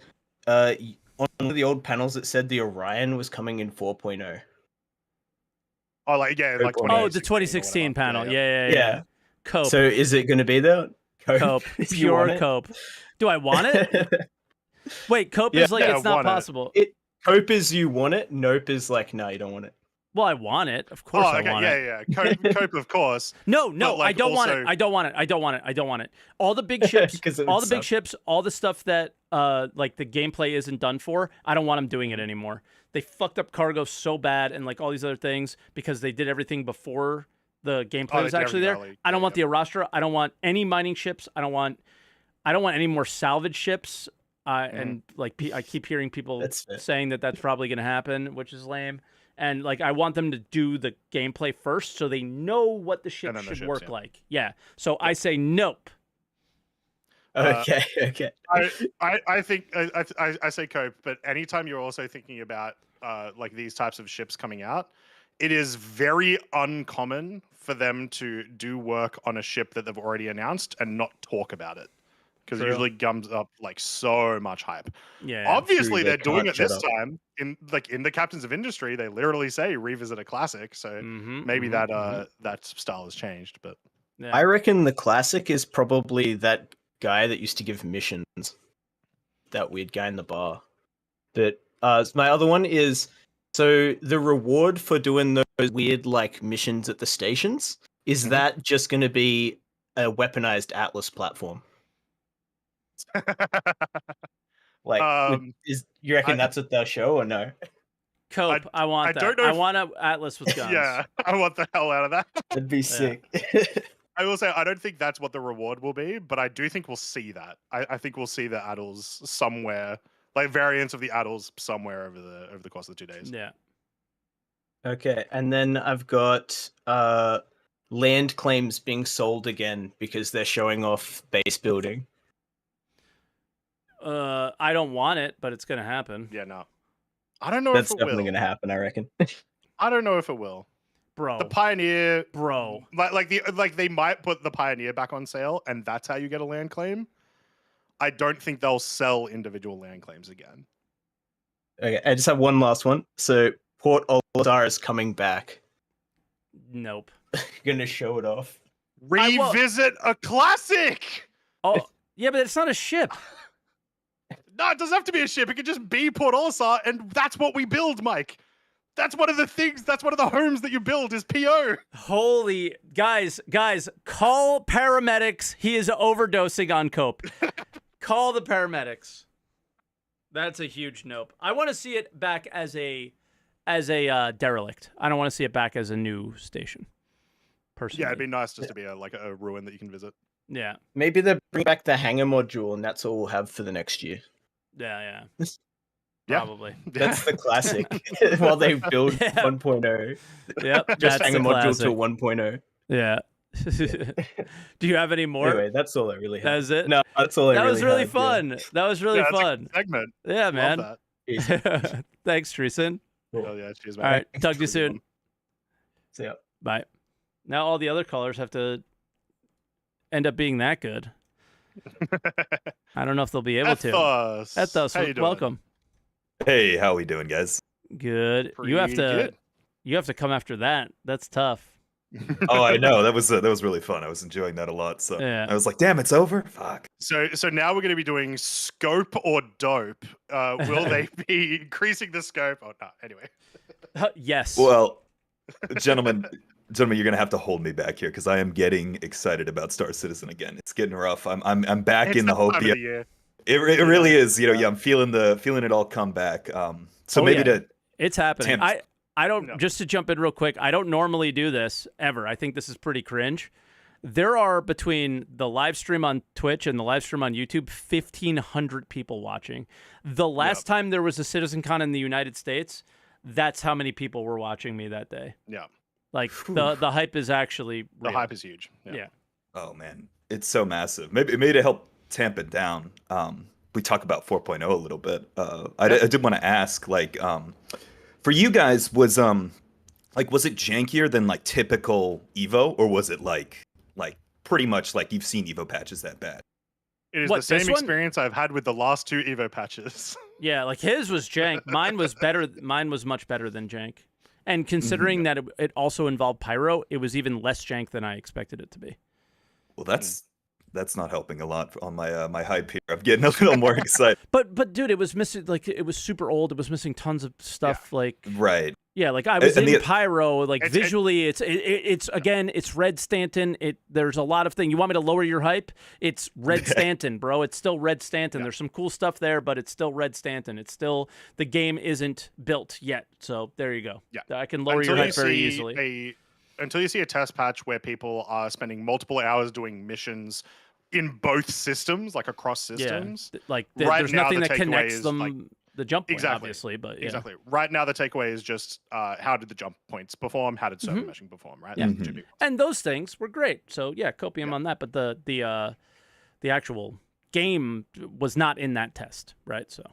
on one of the old panels it said the Orion was coming in 4.0. Oh, like yeah, like Oh, Oh, the 2016 or 2016 whatever. panel. Yeah. Yeah. Cope. So is it going to be there? Cope. if you want Pure it? cope. Do I want it? Wait, cope Yeah. is like Yeah, it's not want it. possible. Cope is you want it. Nope is like no, you don't want it. Well, I want it. Of course I want it. Yeah. Cope, of course. No, like, I don't want it. I don't want it. I don't want it. I don't want it. All the big ships, all the big ships, all the stuff that like the gameplay isn't done for, I don't want them doing it anymore. They fucked up cargo so bad and like all these other things because they did everything before the gameplay was actually there. I don't want the Arastra. I don't want any mining ships. I don't want any more salvage ships. And like I keep hearing people saying that that's probably going to happen, which is lame. And like I want them to do the gameplay first, so they know what the ship should work like. Yeah. So I say nope. Okay. I think I say cope, but anytime you're also thinking about like these types of ships coming out, it is very uncommon for them to do work on a ship that they've already announced and not talk about it. Because it usually gums up like so much hype. Yeah. Obviously, they're doing it this time. In the Captains of Industry, they literally say revisit a classic. So maybe that style has changed. But I reckon the classic is probably that guy that used to give missions. That weird guy in the bar. But my other one is so the reward for doing those weird like missions at the stations is that just going to be a weaponized Atlas platform? Like, you reckon that's what they'll show or no? Cope, I want that. I want an Atlas with guns. Yeah, I want the hell out of that. That'd be sick. I will say I don't think that's what the reward will be, but I do think we'll see that. I think we'll see the Addles somewhere, like variants of the Addles somewhere over the course of the 2 days. Yeah. Okay, and then I've got land claims being sold again because they're showing off base building. I don't want it, but it's gonna happen. Yeah, no. I don't know That's if it will. definitely gonna happen, I reckon. I don't know if it will. Bro. The Pioneer, bro. Like they might put the Pioneer back on sale and that's how you get a land claim. I don't think they'll sell individual land claims again. Okay, I just have one last one. So Port Olisar is coming back. Nope. Gonna show it off. Revisit a classic. Oh, yeah, but it's not a ship. No, it doesn't have to be a ship. It could just be Port Olisar, and that's what we build, Mike. That's one of the things. That's one of the homes that you build is PO. Holy guys, call paramedics. He is overdosing on cope. Call the paramedics. That's a huge nope. I want to see it back as a derelict. I don't want to see it back as a new station. Personally. Yeah, it'd be nice just to be a ruin that you can visit. Yeah. Maybe they'll bring back the hangar module, and that's all we'll have for the next year. Yeah. Probably. That's the classic. While they build 1.0. Yep. Just hangar module to 1.0. Yeah. Do you have any more? Anyway, that's all I really have. That was it? No, that's all I really have. That was really fun. Yeah. That was really fun. Segment. Yeah, man. Thanks, Treason. Cool. Oh, yeah, cheers, man. All right. Talk to you soon. See ya. Bye. Now all the other callers have to end up being that good. I don't know if they'll be able to. Ethos, welcome. Hey, how we doing, guys? Good. You have to come after that. That's tough. Oh, I know. That was really fun. I was enjoying that a lot. So yeah. I was like, damn, it's over. Fuck. So now we're going to be doing scope or dope. Will they be increasing the scope or not? Anyway. Yes. Well, gentlemen, you're gonna have to hold me back here because I am getting excited about Star Citizen again. It's getting rough. I'm back in the hope. It really is. I'm feeling it all come back. It's happening. I don't just to jump in real quick. I don't normally do this ever. I think this is pretty cringe. There are between the live stream on Twitch and the live stream on YouTube 1,500 people watching. The last time there was a Citizencon in the United States, that's how many people were watching me that day. Yeah. Like the hype is actually real. The hype is huge. Yeah. Oh man, it's so massive. Maybe to help tamp it down. We talk about 4.0 a little bit. I did want to ask, for you guys, was it jankier than like typical Evo, or was it like pretty much like you've seen Evo patches that bad? It is the same experience I've had with the last 2 Evo patches. Yeah, like his was jank. Mine was better. Mine was much better than jank. And considering that it also involved pyro, it was even less jank than I expected it to be. Well, that's that's not helping a lot on my my hype here. I'm getting a little more excited. But dude, it was missing, like, it was super old. It was missing tons of stuff. Like, Right. yeah, like I was And in Pyro. Like visually, it's again, it's Red Stanton. There's a lot of things. You want me to lower your hype? It's Red Stanton, bro. It's still Red Stanton. There's some cool stuff there, but it's still Red Stanton. It's still, the game isn't built yet. So there you go. Yeah, I can lower your hype very easily. Until you see a test patch where people are spending multiple hours doing missions in both systems, like across systems. Yeah. Like right there's now, nothing the that connects is, them. like, the jump point, exactly, obviously, but yeah. Exactly. Right now, the takeaway is just how did the jump points perform? How did server meshing perform? Right. Yeah. And those things were great. So yeah, copium on that. But the actual game was not in that test, right? So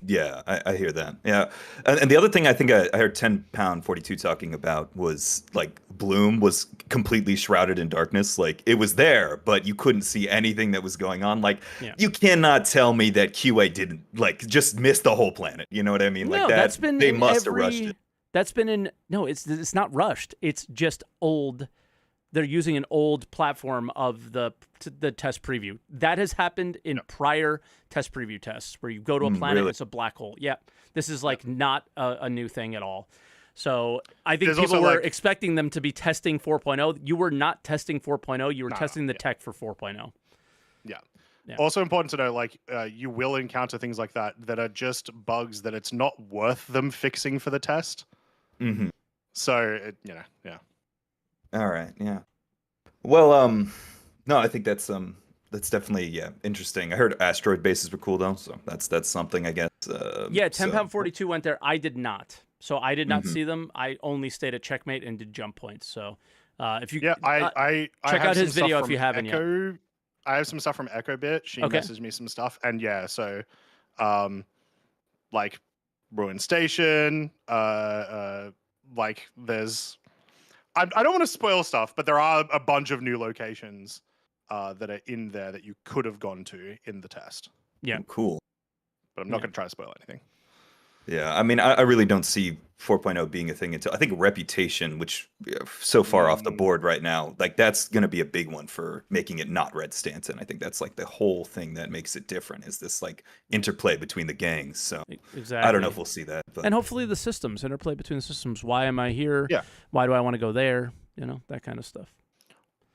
Yeah, I hear that. Yeah, and the other thing I think I heard 10#42 talking about was like Bloom was completely shrouded in darkness. Like it was there, but you couldn't see anything that was going on. Like you cannot tell me that QA didn't like just miss the whole planet. You know what I mean? No, like that, that's been they must have rushed it. That's been in it's not rushed. It's just old. They're using an old platform of the test preview. That has happened in prior test preview tests where you go to a planet and it's a black hole. Yeah, this is like not a new thing at all. So I think people were expecting them to be testing 4.0. You were not testing 4.0. You were testing the tech for 4.0. Yeah. Also important to know, like, you will encounter things like that are just bugs that it's not worth them fixing for the test. So, yeah. All right, yeah. Well, no, I think that's definitely interesting. I heard asteroid bases were cool though, so that's something I guess. Yeah, 10#42 went there. I did not, so I did not see them. I only stayed at Checkmate and did jump points. So if you I check have out his some video stuff if you from haven't yet. I have some stuff from Echo Bit. She messaged me some stuff, and yeah, so like Ruin Station, like there's. I don't want to spoil stuff, but there are a bunch of new locations that are in there that you could have gone to in the test. Yeah, cool. But I'm not going to try to spoil anything. Yeah, I mean, I really don't see 4.0 being a thing until I think reputation, which so far off the board right now, like that's going to be a big one for making it not Red Stanton. I think that's like the whole thing that makes it different is this like interplay between the gangs. So exactly, I don't know if we'll see that, but... and hopefully the systems interplay between the systems. Why am I here? Yeah. Why do I want to go there? You know, that kind of stuff.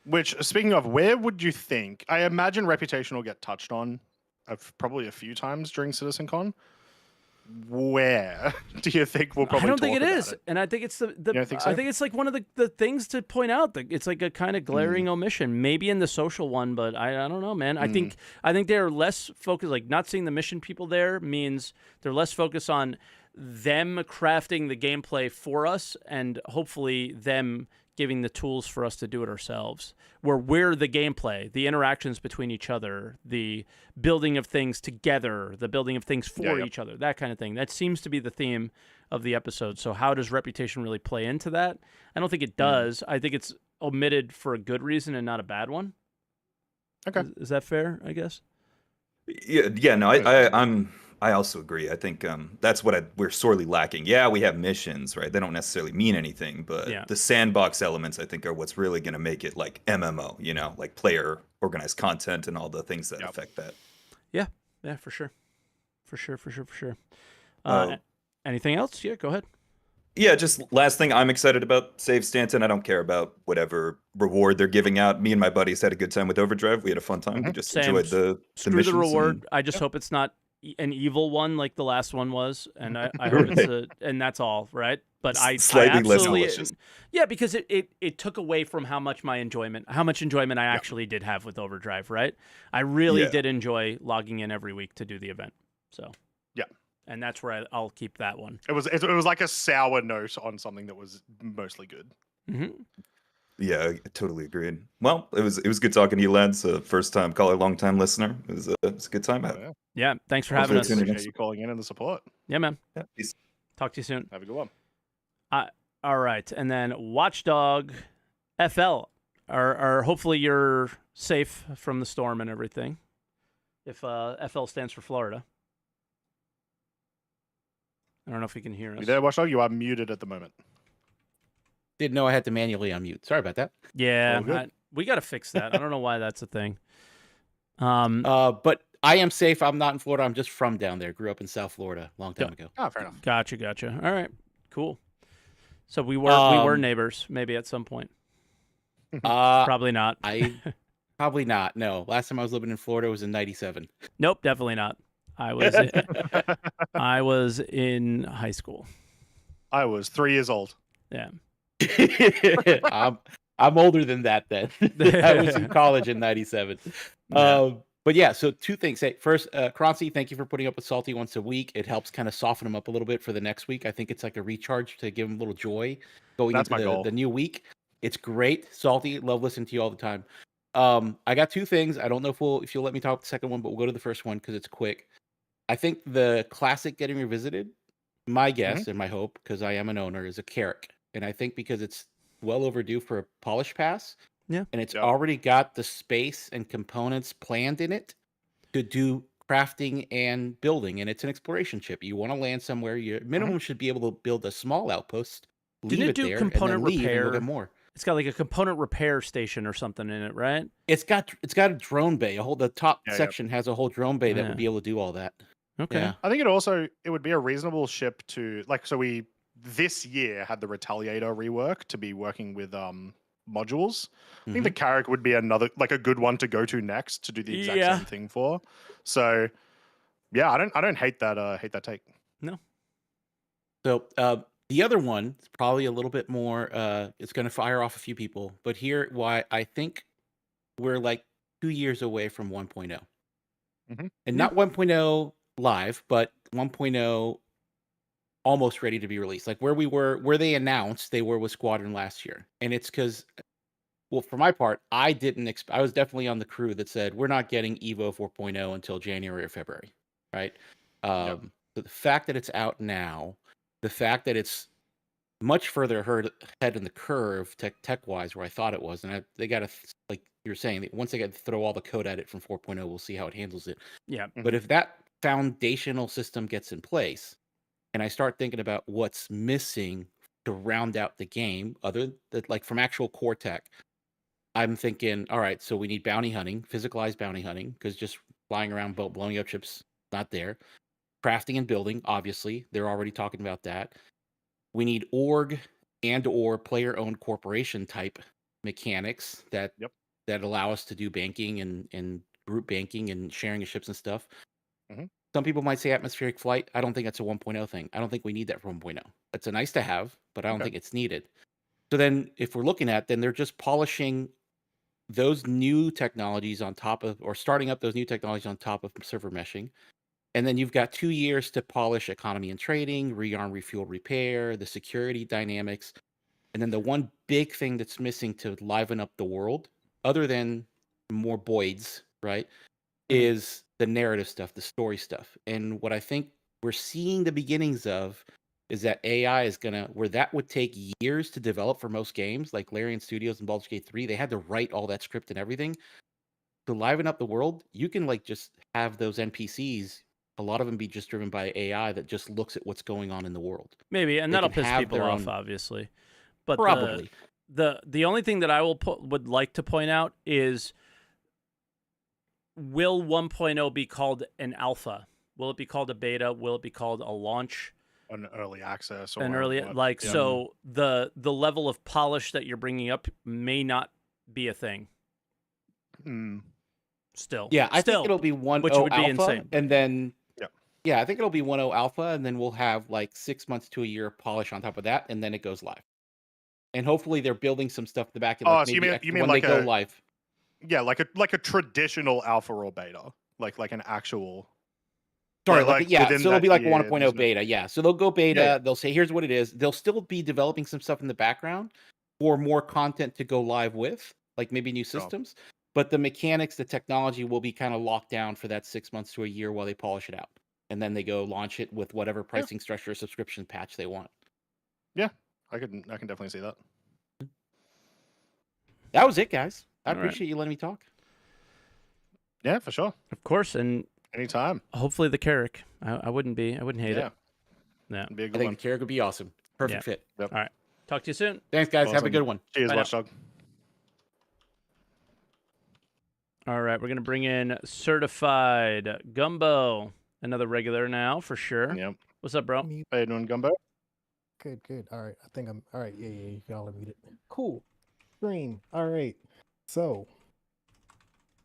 Which, speaking of, where would you think? I imagine reputation will get touched on probably a few times during Citizencon. Where do you think we'll probably? I don't think it is, and I think it's the think so? I think it's like one of the things to point out that it's like a kind of glaring omission. Maybe in the social one, but I don't know, man. I think they're less focused. Like not seeing the mission people there means they're less focused on them crafting the gameplay for us, and hopefully them giving the tools for us to do it ourselves, where we're the gameplay, the interactions between each other, the building of things together, the building of things for each other, that kind of thing. That seems to be the theme of the episode. So how does reputation really play into that? I don't think it does. I think it's omitted for a good reason and not a bad one. Okay. Is that fair, I guess? Yeah, no, I also agree. I think that's what we're sorely lacking. Yeah, we have missions, right? They don't necessarily mean anything, but the sandbox elements, I think, are what's really going to make it like MMO, you know, like player organized content and all the things that affect that. Yeah, for sure. For sure. Anything else? Yeah, go ahead. Yeah, just last thing, I'm excited about Save Stanton. I don't care about whatever reward they're giving out. Me and my buddies had a good time with Overdrive. We had a fun time. We just enjoyed the missions. The reward. I just hope it's not an evil one like the last one was, and I hope it's and that's all, right? But I absolutely less because it took away from how much enjoyment I actually did have with Overdrive, right? I really did enjoy logging in every week to do the event. So and that's where I'll keep that one. It was like a sour note on something that was mostly good. Yeah, I totally agreed. Well, it was good talking to you, lads. First time caller, long time listener. It was a good time. Yeah, thanks for having us. Appreciate you calling in and the support. Yeah, man. Yeah, peace. Talk to you soon. Have a good one. All right, and then Watchdog FL. Are hopefully you're safe from the storm and everything. If FL stands for Florida. I don't know if you can hear us. You there, Watchdog? You are muted at the moment. Didn't know I had to manually unmute. Sorry about that. Yeah, We got to fix that. I don't know why that's a thing. But I am safe. I'm not in Florida. I'm just from down there. Grew up in South Florida a long time ago. Oh, fair enough. Gotcha. All right, cool. So we were neighbors, maybe at some point. Probably not. Probably not. No. Last time I was living in Florida was in '97. Nope, definitely not. I was in high school. I was 3 years old. Yeah. I'm older than that then. I was in college in '97. Yeah. But yeah, so two things. Hey, first, Croncy, thank you for putting up with Salty once a week. It helps kind of soften him up a little bit for the next week. I think it's like a recharge to give him a little joy going That's my into goal. the new week. It's great. Salty, love listening to you all the time. I got two things. I don't know if you'll let me talk about the second one, but we'll go to the first one because it's quick. I think the classic getting revisited, my guess and my hope, because I am an owner, is a Carrick. And I think because it's well overdue for a polish pass. Yeah. And it's already got the space and components planned in it to do crafting and building. And it's an exploration chip. You want to land somewhere, your minimum should be able to build a small outpost, leave Didn't it it do there, component and then leave repair? and go get more. It's got like a component repair station or something in it, right? It's got a drone bay. The top Yeah, section has a whole drone bay that Yeah. would be able to do all that. Okay. Yeah. I think it would be a reasonable ship to we this year had the Retaliator rework to be working with modules. I think the Carrick would be another a good one to go to next to do the exact same thing for. So yeah, I don't hate that take. No. So the other one is probably a little bit more it's gonna fire off a few people, but here why I think we're like 2 years away from 1.0. And not 1.0 live, but 1.0 almost ready to be released. Like where they announced they were with Squadron last year. And it's because, well, for my part, I was definitely on the crew that said we're not getting Evo 4.0 until January or February, right? So the fact that it's out now, the fact that it's much further ahead in the curve tech-wise where I thought it was, and they got to, like you were saying, once they got to throw all the code at it from 4.0, we'll see how it handles it. Yeah. But if that foundational system gets in place, and I start thinking about what's missing to round out the game, other than like from actual core tech, I'm thinking, all right, so we need bounty hunting, physicalized bounty hunting, because just flying around blowing up ships, not there. Crafting and building, obviously, they're already talking about that. We need org and or player-owned corporation type mechanics that allow us to do banking and group banking and sharing of ships and stuff. Some people might say atmospheric flight. I don't think that's a 1.0 thing. I don't think we need that for 1.0. It's a nice to have, but I don't think it's needed. So then if we're looking at, then they're just polishing those new technologies on top of, or starting up those new technologies on top of server meshing. And then you've got 2 years to polish economy and trading, rearm, refuel, repair, the security dynamics. And then the one big thing that's missing to liven up the world, other than more Boyds, right, is the narrative stuff, the story stuff. And what I think we're seeing the beginnings of is that AI is where that would take years to develop for most games, like Larian Studios and Baldur's Gate 3, they had to write all that script and everything. To liven up the world, you can just have those NPCs, a lot of them be just driven by AI that just looks at what's going on in the world. Maybe, and that'll piss people off, obviously. But probably. The only thing that I would like to point out is, will 1.0 be called an alpha? Will it be called a beta? Will it be called a launch? An early access or so the level of polish that you're bringing up may not be a thing. Still. Yeah, I think it'll be 1.0 which would be alpha, insane. and then I think it'll be 1.0 alpha, and then we'll have like 6 months to a year of polish on top of that, and then it goes live. And hopefully they're building some stuff in the back. So you mean when like they go live? Yeah, like a traditional alpha or beta, like an actual. Sorry, so it'll be like 1.0 beta. Yeah, so they'll go beta. They'll say, here's what it is. They'll still be developing some stuff in the background for more content to go live with, like maybe new systems. But the mechanics, the technology will be kind of locked down for that 6 months to a year while they polish it out. And then they go launch it with whatever pricing structure or subscription patch they want. Yeah, I can definitely see that. That was it, guys. I appreciate you letting me talk. Yeah, for sure. Of course, and anytime. Hopefully the Carrick. I wouldn't hate it. Yeah. It'd be a good I think one. the Carrick would be awesome. Perfect fit. Yep. All right. Talk to you soon. Thanks, guys. Awesome. Have a good one. Cheers, Bye now. Watchdog. All right, we're gonna bring in certified Gumbo, another regular now for sure. Yep. What's up, bro? Mute. How you doing, Gumbo? Good. All right. I think I'm all right. Yeah. Y'all are muted. Cool. Stream. All right. So,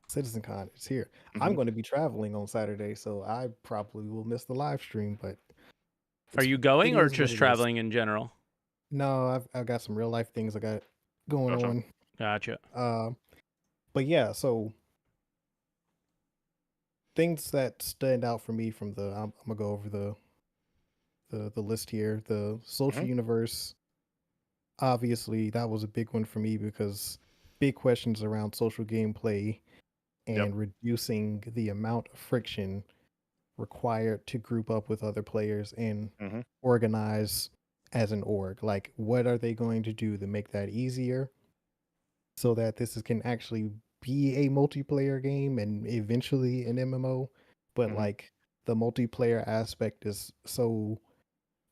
Citizencon is here. I'm Mhm. going to be traveling on Saturday, so I probably will miss the live stream. But Are you going or just traveling in general? No, I've got some real life things I got going Gotcha. on. Gotcha. But yeah, so things that stand out for me from I'm gonna go over the list here. The social universe, obviously, that was a big one for me because big questions around social gameplay and reducing the amount of friction required to group up with other players and organize as an org. Like, what are they going to do to make that easier so that can actually be a multiplayer game and eventually an MMO? But like, the multiplayer aspect is so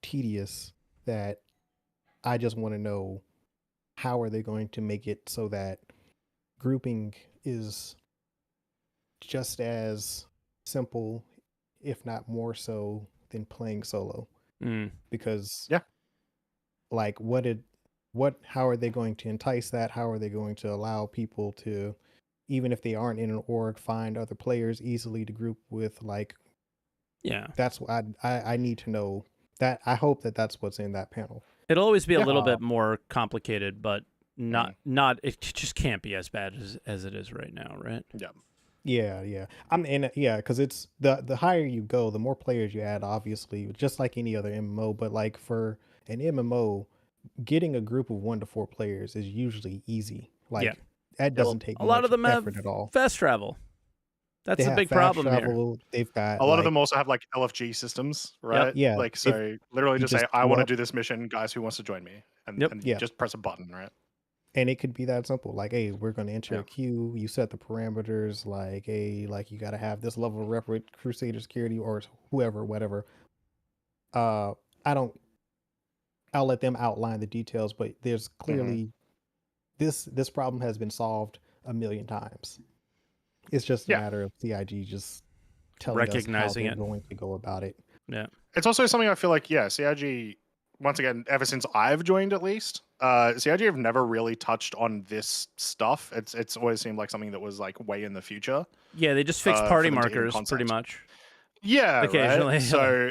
tedious that I just want to know, how are they going to make it so that grouping is just as simple, if not more so, than playing solo? Because like, how are they going to entice that? How are they going to allow people to, even if they aren't in an org, find other players easily to group with? Like, that's what I need to know. That I hope that's what's in that panel. It'll always be a little bit more complicated, but not it just can't be as bad as it is right now, right? Yeah. Because it's the higher you go, the more players you add, obviously, just like any other MMO. But like, for an MMO, getting a group of 1 to 4 players is usually easy. Like, that doesn't take a lot of them effort have at all. fast travel. That's They a have big fast problem travel. here. They've got a lot of them also have like LFG systems, right? Yeah. Like, so literally you just say, just I queue want to up- do this mission, guys, who wants to join me? And you just press a button, right? And it could be that simple. Like, hey, we're going to enter a queue. You set the parameters. Like, hey, like, you got to have this level of rep with Crusader security or whoever, whatever. I'll let them outline the details, but there's clearly this problem has been solved a million times. It's just a matter of CIG just telling recognizing us how they're going to go about it. Yeah. It's also something I feel like, CIG, once again, ever since I've joined at least, CIG have never really touched on this stuff. It's always seemed like something that was like way in the future. Yeah, they just fix party markers pretty much. Yeah, occasionally. Right? So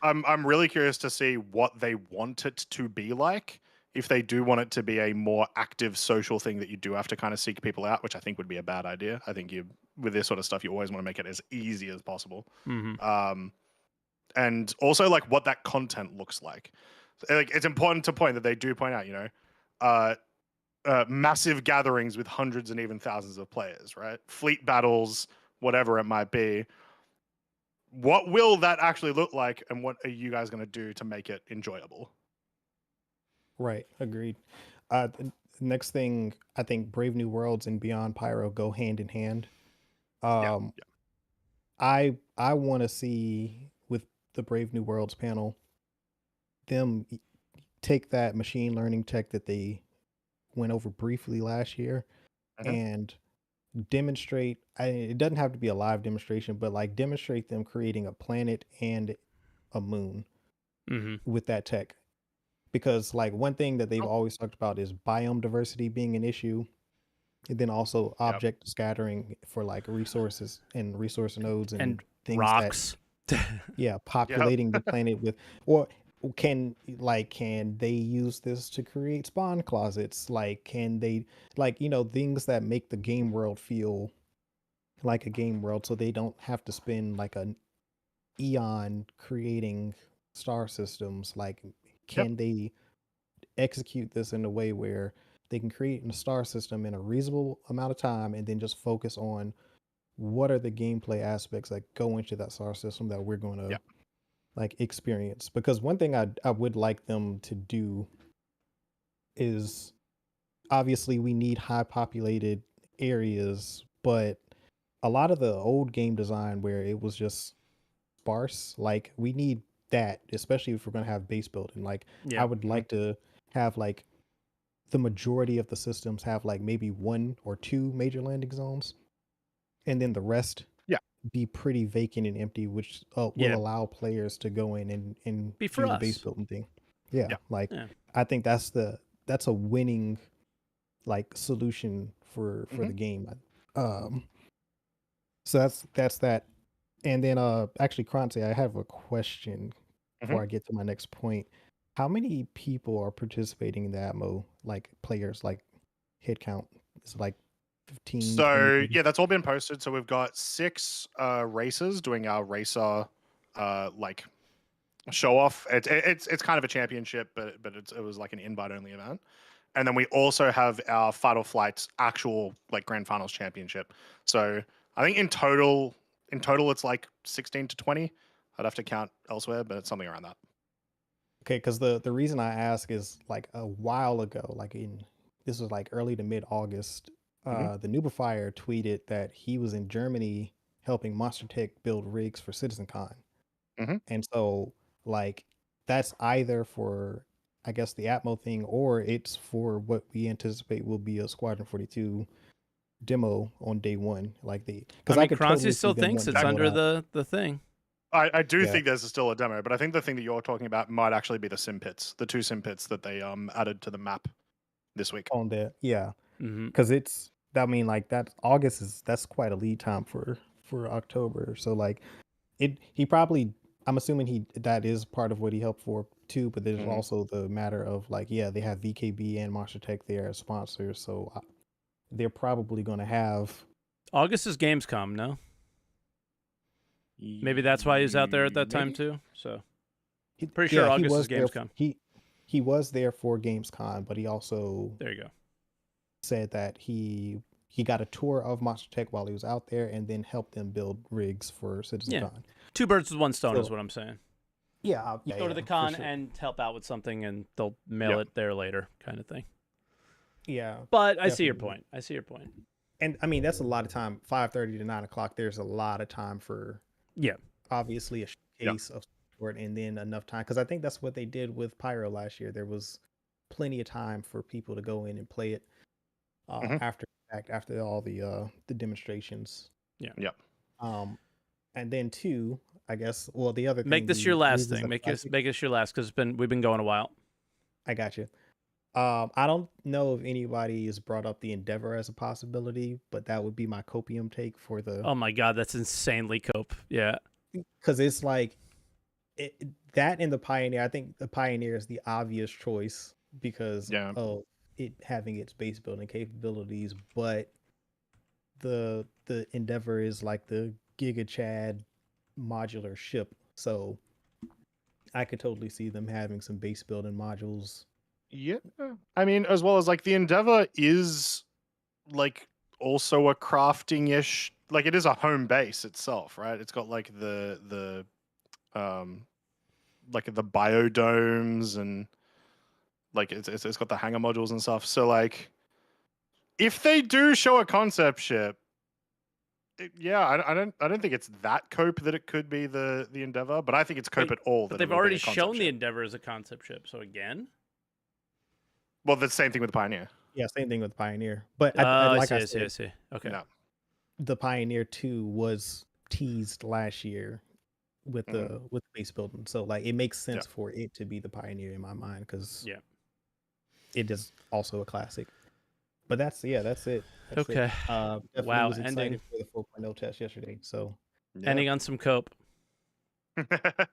I'm really curious to see what they want it to be like. If they do want it to be a more active social thing that you do have to kind of seek people out, which I think would be a bad idea. I think with this sort of stuff, you always want to make it as easy as possible. And also like what that content looks like. Like, it's important to point that they do point out, massive gatherings with hundreds and even thousands of players, right? Fleet battles, whatever it might be. What will that actually look like, and what are you guys going to do to make it enjoyable? Right, agreed. Next thing, I think Brave New Worlds and Beyond Pyro go hand in hand. I want to see, with the Brave New Worlds panel, them take that machine learning tech that they went over briefly last year and demonstrate. It doesn't have to be a live demonstration, but like, demonstrate them creating a planet and a moon with that tech. Because like, one thing that they've always talked about is biome diversity being an issue, and then also object scattering for like resources and resource nodes and things, rocks. Populating the planet with, or can they use this to create spawn closets? Like, can they, like, things that make the game world feel like a game world, so they don't have to spend like an eon creating star systems? Like, can they execute this in a way where they can create a star system in a reasonable amount of time and then just focus on what are the gameplay aspects that go into that star system that we're going to like experience? Because one thing I would like them to do is, obviously we need high populated areas, but a lot of the old game design where it was just sparse, like, we need that, especially if we're going to have base building. Like, I would like to have like the majority of the systems have like maybe 1 or 2 major landing zones, and then the rest Yeah. be pretty vacant and empty, which will Yeah. allow players to go in and Be for do the base us. building thing. Yeah, Yeah. like Yeah. I think that's a winning like solution for Mm-hmm. the game. So that's that. And then actually Croncy, I have a question before Mm-hmm. I get to my next point. How many people are participating in the Atmo, like players, like head count? Is it like 15, 20, So 30? yeah, that's all been posted. So we've got 6 racers doing our racer like show off. It's kind of a championship, but it was like an invite only event. And then we also have our Fight or Flight's actual like grand finals championship. So I think in total it's like 16 to 20. I'd have to count elsewhere, but it's something around that. Okay, because the reason I ask is like a while ago, this was like early to mid August. The Nubifier tweeted that he was in Germany helping Monster Tech build rigs for Citizencon. And so like that's either for I guess the Atmo thing, or it's for what we anticipate will be a Squadron 42 demo on day one. Like because I I mean, could Croncy totally still see them thinks wanting it's to build under out the thing. I do Yeah. think there's still a demo, but I think the thing that you're talking about might actually be the sim pits, the 2 sim pits that they added to the map this week. on there. Yeah. Mm-hmm. Because like that August that's quite a lead time for October. So like he probably, I'm assuming that is part of what he helped for too, but there's also the matter of like, yeah, they have VKB and Monster Tech there as sponsors, so they're probably going to have August is Gamescom, no? Maybe that's why he's out there at that time Maybe? too. So pretty sure August is there, Gamescom. he was there for Gamescom, but he also There you go. said that he got a tour of Monster Tech while he was out there, and then helped them build rigs for Citizencon. 2 birds with 1 stone is So- what I'm saying. Yeah, Go to the for con sure. and help out with something, and they'll mail it there later, kind of thing. Yeah, But I see your definitely. point. And I mean that's a lot of time. 5:30 to 9 o'clock. There's a lot of time for obviously a showcase of sport, and then enough time because I think that's what they did with Pyro last year. There was plenty of time for people to go in and play it after all the demonstrations. Yep. And then 2, I guess. Well, the other Make thing, this your last thing. Make this your last because we've been going a while. I got you. I don't know if anybody has brought up the Endeavor as a possibility, but that would be my copium take for the. Oh my god, that's insanely cope. Yeah. Because it's like that and the Pioneer. I think the Pioneer is the obvious choice because of it having its base building capabilities, but the Endeavor is like the Giga Chad modular ship, so I could totally see them having some base building modules. Yeah. I mean, as well as like the Endeavor is like also a crafting-ish, like it is a home base itself, right? It's got like the biodomes and like it's got the hangar modules and stuff. So like if they do show a concept ship, I don't think it's that cope that it could be the Endeavor, but I think it's cope at all. But that they've it will be already a concept shown the ship. Endeavor as a concept ship. So again. Well, the same thing with the Pioneer. Yeah, same thing with Pioneer. But I I see. said, Okay. No. The Pioneer 2 was teased last year with the base building, so like it makes sense for it to be the Pioneer in my mind because it is also a classic. But that's it. That's okay. Definitely wow. was Ending excited for the 4.0 test yesterday. So ending on some cope.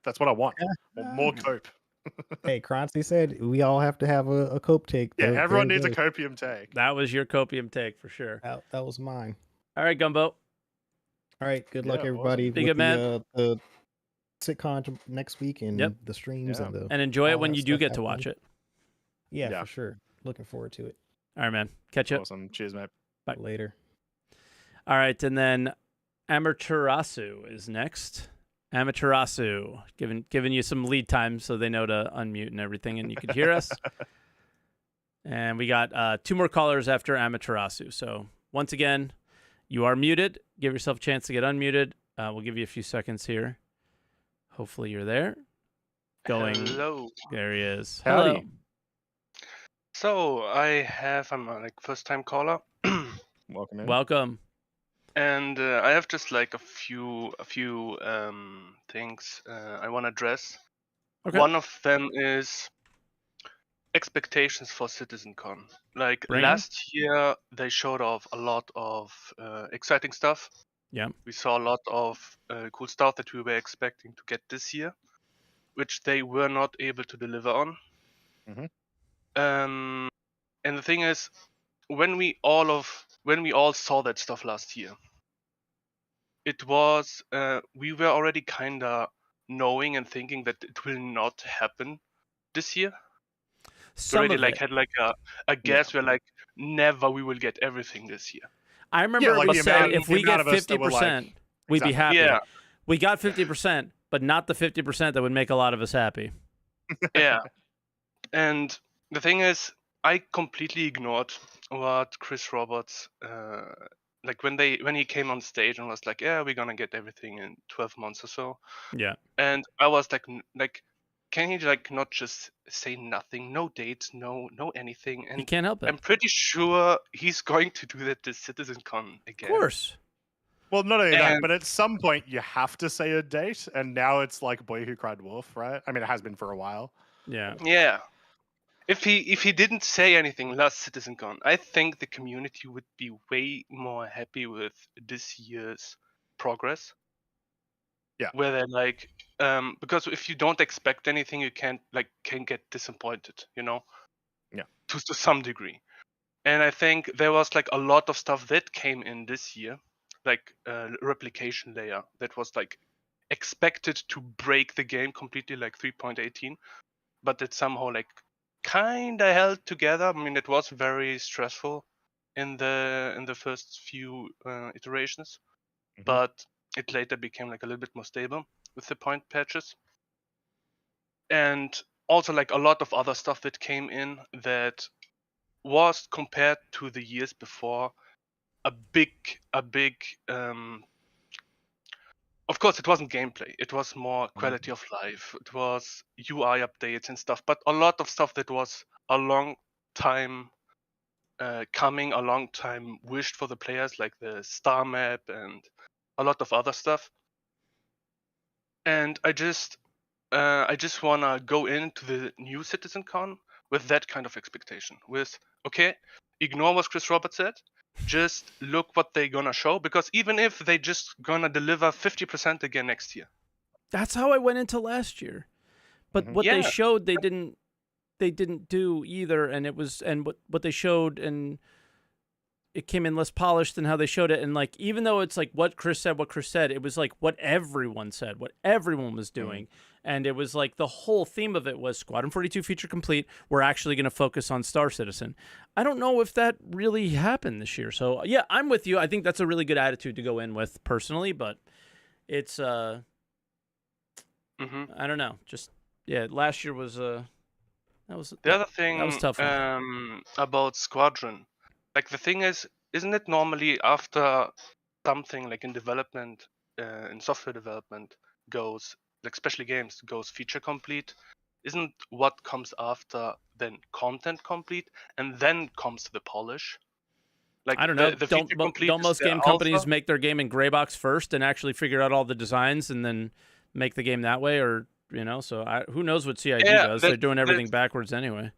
That's what I want. More cope. Hey, Croncy said we all have to have a cope take. Yeah, There everyone it needs a goes. copium take. That was your copium take for sure. That was mine. All right, Gumbo. All right, good luck, Yeah, everybody. awesome. Be With good, man. the sitcom next week and Yep. the streams and the And enjoy it all when that you do stuff get to happening. watch it. Yeah, Yeah. for sure. Looking forward to it. All right, man. Catch you. Awesome. Cheers, mate. Bye. Later. All right, and then Amaterasu is next. Amaterasu, giving you some lead time so they know to unmute and everything, and you can hear us. And we got 2 more callers after Amaterasu. So once again, you are muted. Give yourself a chance to get unmuted. We'll give you a few seconds here. Hopefully you're there. Hello. There he is. Howdy. Hello. So I'm like first time caller. Welcome in. Welcome. And I have just like a few things I want to address. Okay. One of them is expectations for Citizencon. Like Bring 'em. last year, they showed off a lot of exciting stuff. Yeah. We saw a lot of cool stuff that we were expecting to get this year, which they were not able to deliver on. Mhm. And the thing is, when we all saw that stuff last year, it was we were already kind of knowing and thinking that it will not happen this year. We Some already of like it. had like a guess. We're like, never we will get everything this year. I remember like we the said amount- if the we amount get of us that were 50%, like- we'd be happy. Yeah. We got 50%, but not the 50% that would make a lot of us happy. Yeah. And the thing is, I completely ignored what Chris Roberts like when he came on stage and was like, yeah, we're gonna get everything in 12 months or so. Yeah. And I was like, can he like not just say nothing, no dates, no anything? You And can't help it. I'm pretty sure he's going to do that this Citizencon again. Of course. Well, not only that, And- but at some point you have to say a date, and now it's like Boy Who Cried Wolf, right? I mean, it has been for a while. Yeah. Yeah. If he didn't say anything last Citizencon, I think the community would be way more happy with this year's progress. Yeah. Where they're like, because if you don't expect anything, you can get disappointed, you know. Yeah. To some degree, and I think there was like a lot of stuff that came in this year, like replication layer that was like expected to break the game completely, like 3.18, but it somehow like kind of held together. I mean, it was very stressful in the first few iterations, Mhm. but it later became like a little bit more stable with the point patches. And also like a lot of other stuff that came in that was, compared to the years before, a big of course it wasn't gameplay, it was more quality of life, it was UI updates and stuff, but a lot of stuff that was a long time coming, a long time wished for the players, like the star map and a lot of other stuff. And I just want to go into the new Citizencon with that kind of expectation. With, okay, ignore what Chris Roberts said. Just look what they're gonna show, because even if they just gonna deliver 50% again next year. That's how I went into last year. But Mhm. what they Yeah. showed they didn't do either, and it was what they showed, and it came in less polished than how they showed it. And like, even though it's like what Chris said, it was like what everyone said, what everyone was doing. And it was like the whole theme of it was Squadron 42 feature complete. We're actually going to focus on Star Citizen. I don't know if that really happened this year. So yeah, I'm with you. I think that's a really good attitude to go in with personally, but it's I don't know. Just yeah, last year was The other thing that was tough. about Squadron, like the thing is, isn't it normally after something like in development, in software development goes, like especially games, goes feature complete, isn't what comes after then content complete, and then comes the polish? Like I don't know. the feature complete Don't is most the game companies alpha? make their game in gray box first and actually figure out all the designs and then make the game that way? Or so who knows what CIG Yeah, does? They're doing everything backwards anyway.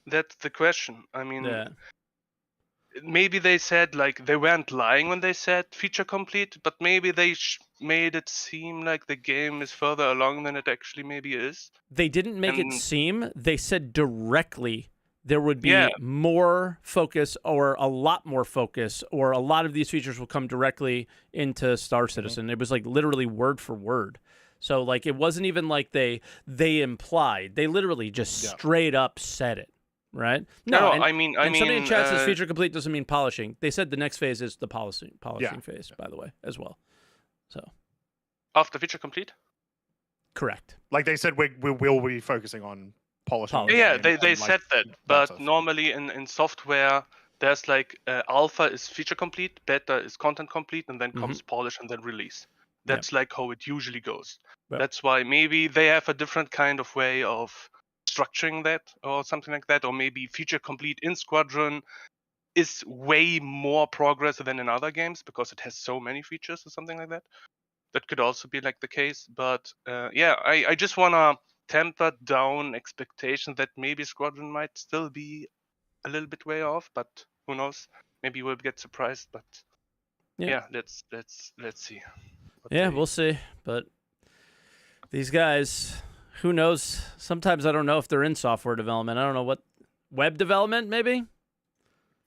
That's the question. I mean, Yeah. maybe they said, like, they weren't lying when they said feature complete, but maybe they made it seem like the game is further along than it actually maybe is. They didn't make it And- seem. They said directly there would be Yeah. more focus, or a lot more focus, or a lot of these features will come directly into Star Citizen. It was like literally word for word. So like it wasn't even like they implied. They literally just straight up said it, right? No, and, I mean, somebody in chat says feature complete doesn't mean polishing. They said the next phase is the polishing phase, by the way, as well. So after feature complete. correct. Like they said, we will be focusing on polishing. Polishing. Yeah, and- they and, like, said that, that but stuff. normally in software, there's like alpha is feature complete, beta is content complete, and then comes polish and then release. That's like how it usually goes. Yep. That's why maybe they have a different kind of way of structuring that or something like that, or maybe feature complete in Squadron is way more progress than in other games because it has so many features or something like that. That could also be like the case. But yeah, I just want to temper down expectation that maybe Squadron might still be a little bit way off, but who knows? Maybe we'll get surprised. But yeah, let's see. Yeah, we'll see. But these guys, who knows? Sometimes I don't know if they're in software development. I don't know what web development, maybe.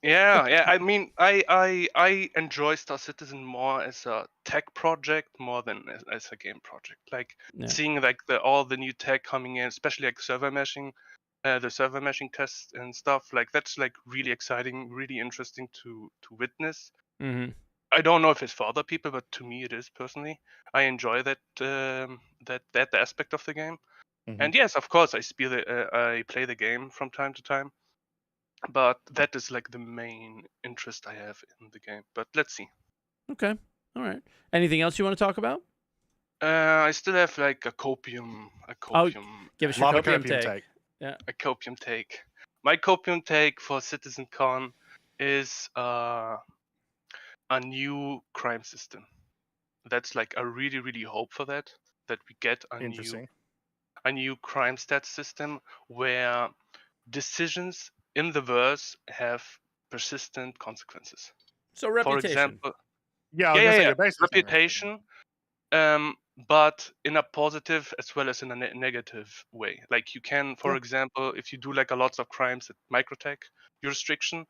Yeah. I mean, I enjoy Star Citizen more as a tech project more than as a game project. Like seeing like all the new tech coming in, especially like server meshing, the server meshing tests and stuff. Like that's like really exciting, really interesting to witness. Mm-hmm. I don't know if it's for other people, but to me it is personally. I enjoy that that aspect of the game. Mm-hmm. And yes, of course, I play the game from time to time. But that is like the main interest I have in the game. But let's see. Okay. All right. Anything else you want to talk about? I still have like a copium. Give us your copium take. Yeah. A copium take. My copium take for Citizencon is a new crime system. That's like I really, really hope for that we get a new crime stat system where decisions in the verse have persistent consequences. So reputation. For example, basically reputation, but in a positive as well as in a negative way. Like you can, for example, if you do like a lots of crimes at microtech jurisdiction,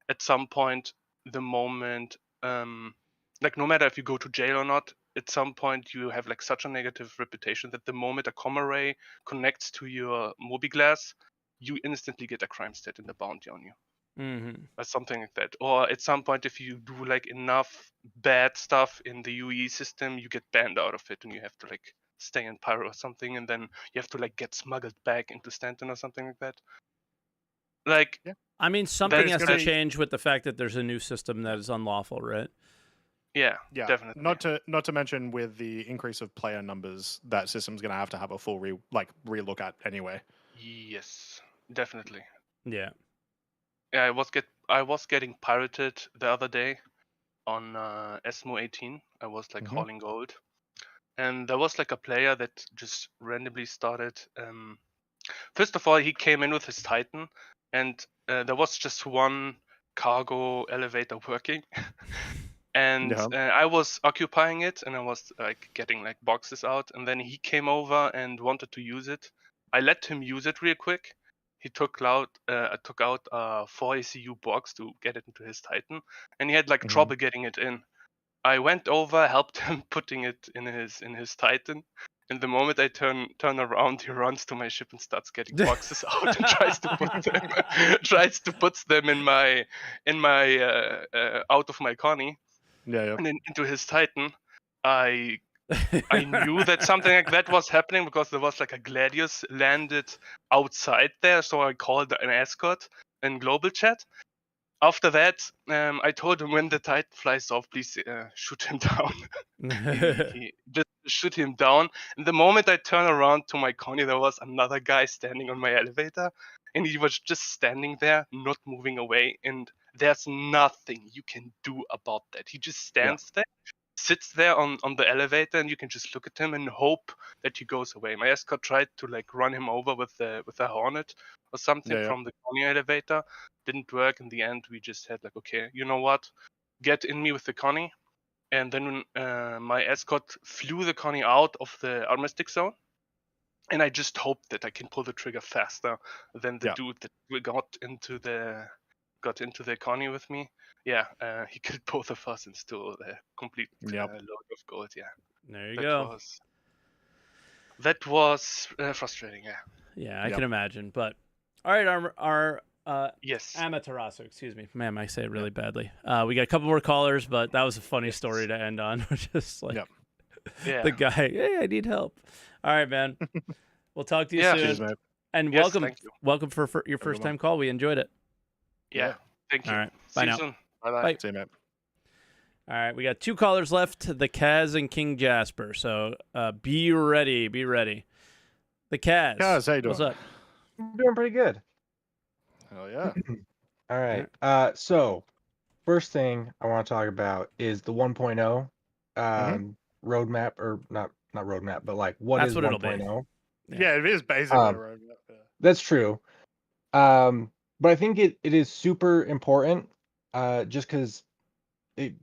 at some point, the moment, like no matter if you go to jail or not, at some point you have like such a negative reputation that the moment a comma ray connects to your MobiGlass, you instantly get a crime stat in the bounty on you. Mm-hmm. Or something like that. Or at some point, if you do like enough bad stuff in the UE system, you get banned out of it and you have to like stay in Pyro or something, and then you have to like get smuggled back into Stanton or something like that. Like, I mean, something has to change with the fact that there's a new system that is unlawful, right? Yeah, definitely. Not to mention with the increase of player numbers, that system's going to have a full relook at anyway. Yes, definitely. Yeah. Yeah, I was getting pirated the other day on ESMO 18. I was like hauling gold, and there was like a player that just randomly started. First of all, he came in with his Titan, and there was just one cargo elevator working. And I was occupying it, and I was like getting like boxes out, and then he came over and wanted to use it. I let him use it real quick. He took out a 4 ACU box to get it into his Titan, and he had like trouble getting it in. I went over, helped him putting it in his Titan, and the moment I turn around, he runs to my ship and starts getting boxes out and tries to put them in my out of my Connie. And then into his Titan. I knew that something like that was happening because there was like a Gladius landed outside there, so I called an escort in global chat. After that, I told him when the Titan flies off, please shoot him down. he just shoot him down. And the moment I turn around to my Connie, there was another guy standing on my elevator, and he was just standing there, not moving away. And there's nothing you can do about that. He just stands there, sits there on the elevator, and you can just look at him and hope that he goes away. My escort tried to like run him over with a Hornet or something from the Connie elevator. Didn't work. In the end, we just had like, okay, you know what? Get in me with the Connie. And then my escort flew the Connie out of the armistice zone. And I just hoped that I can pull the trigger faster than the dude that got into the Connie with me. Yeah, he killed both of us and still a complete load of gold. Yeah, there you go. That was frustrating. Yeah. Yeah, I can imagine. But all right, our yes, Amaterasu, excuse me, man, I say it really badly. We got a couple more callers, but that was a funny story to end on. Just like the guy, hey, I need help. All right, man. We'll talk to you soon. Cheers, mate. And welcome for your first time call. We enjoyed it. Yeah. Thank you. All right. Bye now. Soon. Bye. See you, mate. All right. We got 2 callers left, the Kaz and King Jasper. So be ready. Be ready. The Kaz. Kaz, how you doing? What's up? I'm doing pretty good. Hell yeah. All right. So first thing I want to talk about is the 1.0 roadmap, or not roadmap, but like That's is what it'll be. 1.0. Yeah, it is basically a roadmap. Yeah. That's true. But I think it is super important, just because it,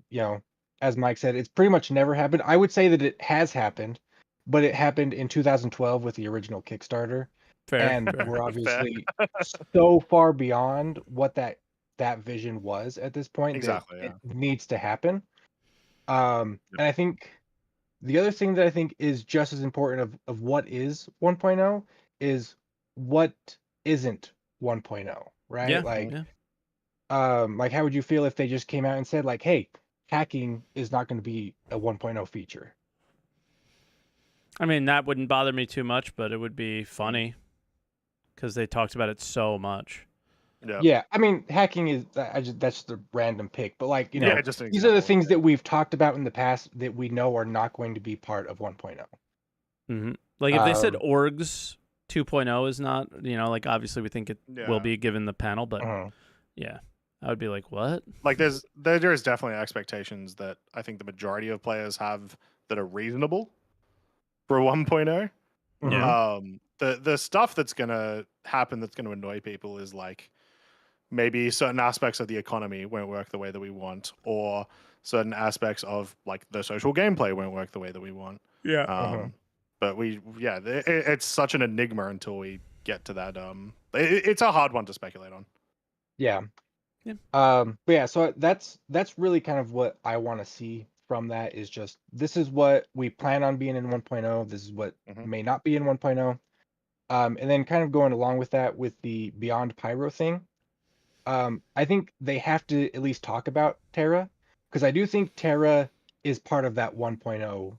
as Mike said, it's pretty much never happened. I would say that it has happened, but it happened in 2012 with the original Kickstarter. Fair. And we're obviously so far beyond what that vision was at this point. Exactly, that it needs to happen. And I think the other thing that I think is just as important of what is 1.0 is what isn't 1.0, right? Yeah. Like, yeah. like how would you feel if they just came out and said like, hey, hacking is not going to be a 1.0 feature? I mean, that wouldn't bother me too much, but it would be funny because they talked about it so much. Yeah, I mean, hacking is that's the random pick, but like, these are the things that we've talked about in the past that we know are not going to be part of 1.0. Mm-hmm. Like if they said orgs 2.0 is not, like obviously we think it will be given the panel, but yeah, I would be like, what? Like there is definitely expectations that I think the majority of players have that are reasonable for 1.0. Yeah. The stuff that's gonna happen that's gonna annoy people is like maybe certain aspects of the economy won't work the way that we want, or certain aspects of like the social gameplay won't work the way that we want. Yeah. But it's such an enigma until we get to that. It's a hard one to speculate on. Yeah. But yeah, so that's really kind of what I want to see from that, is just this is what we plan on being in 1.0. This is what may not be in 1.0. And then kind of going along with that with the Beyond Pyro thing, I think they have to at least talk about Terra, because I do think Terra is part of that 1.0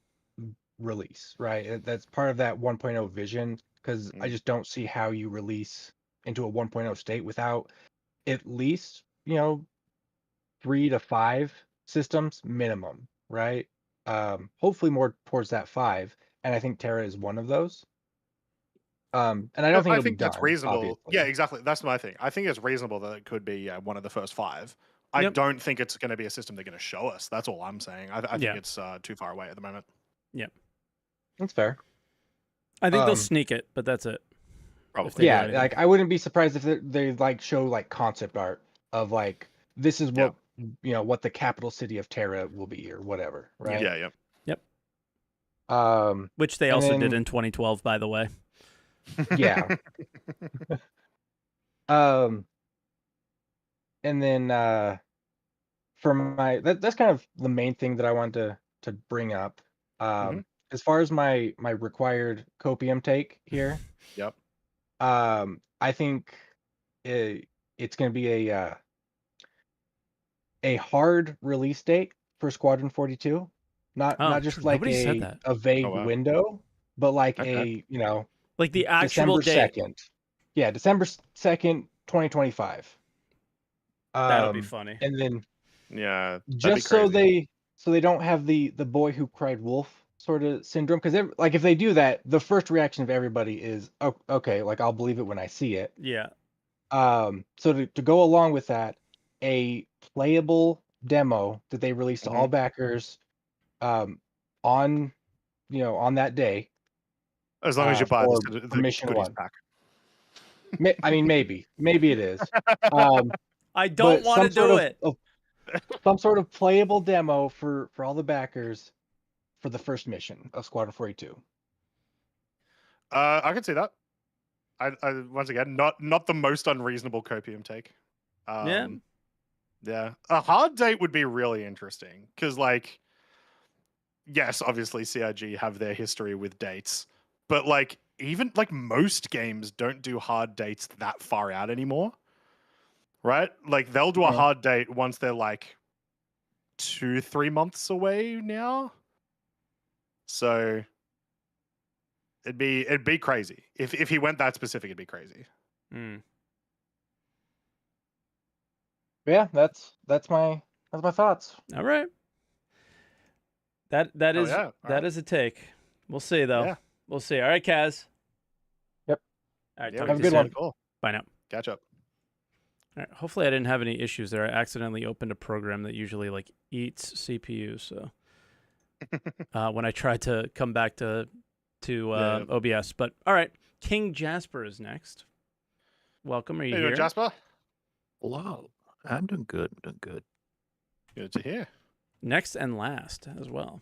release, right? That's part of that 1.0 vision, because I just don't see how you release into a 1.0 state without at least 3 to 5 systems minimum, right? Hopefully more towards that 5, and I think Terra is one of those. And I don't think it'll be done, that's reasonable. obviously. Yeah, exactly. That's my thing. I think it's reasonable that it could be one of the first 5. I don't think it's going to be a system they're going to show us. That's all I'm saying. I think it's too far away at the moment. Yep. That's fair. I think they'll sneak it, but that's it. Probably. Yeah, like I wouldn't be surprised if they like show like concept art of like, this is what what the capital city of Terra will be, or whatever, right? Yeah. Yep. Which they also did in 2012, by the way. Yeah. And then for my that's kind of the main thing that I wanted to bring up. As far as my required copium take here. Yep. I think it's going to be a hard release date for Squadron 42. Not just like a vague window, but like a like the actual December date. 2nd. Yeah, December 2nd, 2025. That'll be funny. And then just so they don't have the boy who cried wolf sort of syndrome, because like if they do that, the first reaction of everybody is, oh, okay, like I'll believe it when I see it. Yeah. So to go along with that, a playable demo that they released to all backers on that day, as long as you buy the mission goodies 1 pack. I mean, maybe it is. I don't want to do it. Some sort of playable demo for all the backers for the first mission of Squadron 42. I can see that. I once again, not the most unreasonable copium take. Yeah. A hard date would be really interesting, because like, yes, obviously CIG have their history with dates, but like even like most games don't do hard dates that far out anymore, right? Like they'll do a hard date once they're like 2-3 months away now. So it'd be crazy if he went that specific. It'd be crazy. Yeah, that's my thoughts. All right. That is a take. We'll see though. Yeah. We'll see. All right, Kaz. Yep. All right. Yeah, Talk have to a you good soon. one. Bye now. Catch up. All right, hopefully I didn't have any issues there. I accidentally opened a program that usually like eats CPU. So when I tried to come back to OBS, but all right, King Jasper is next. Welcome. Are you Hey, here, Jasper? Hello. I'm doing good. Good to hear. Next and last as well.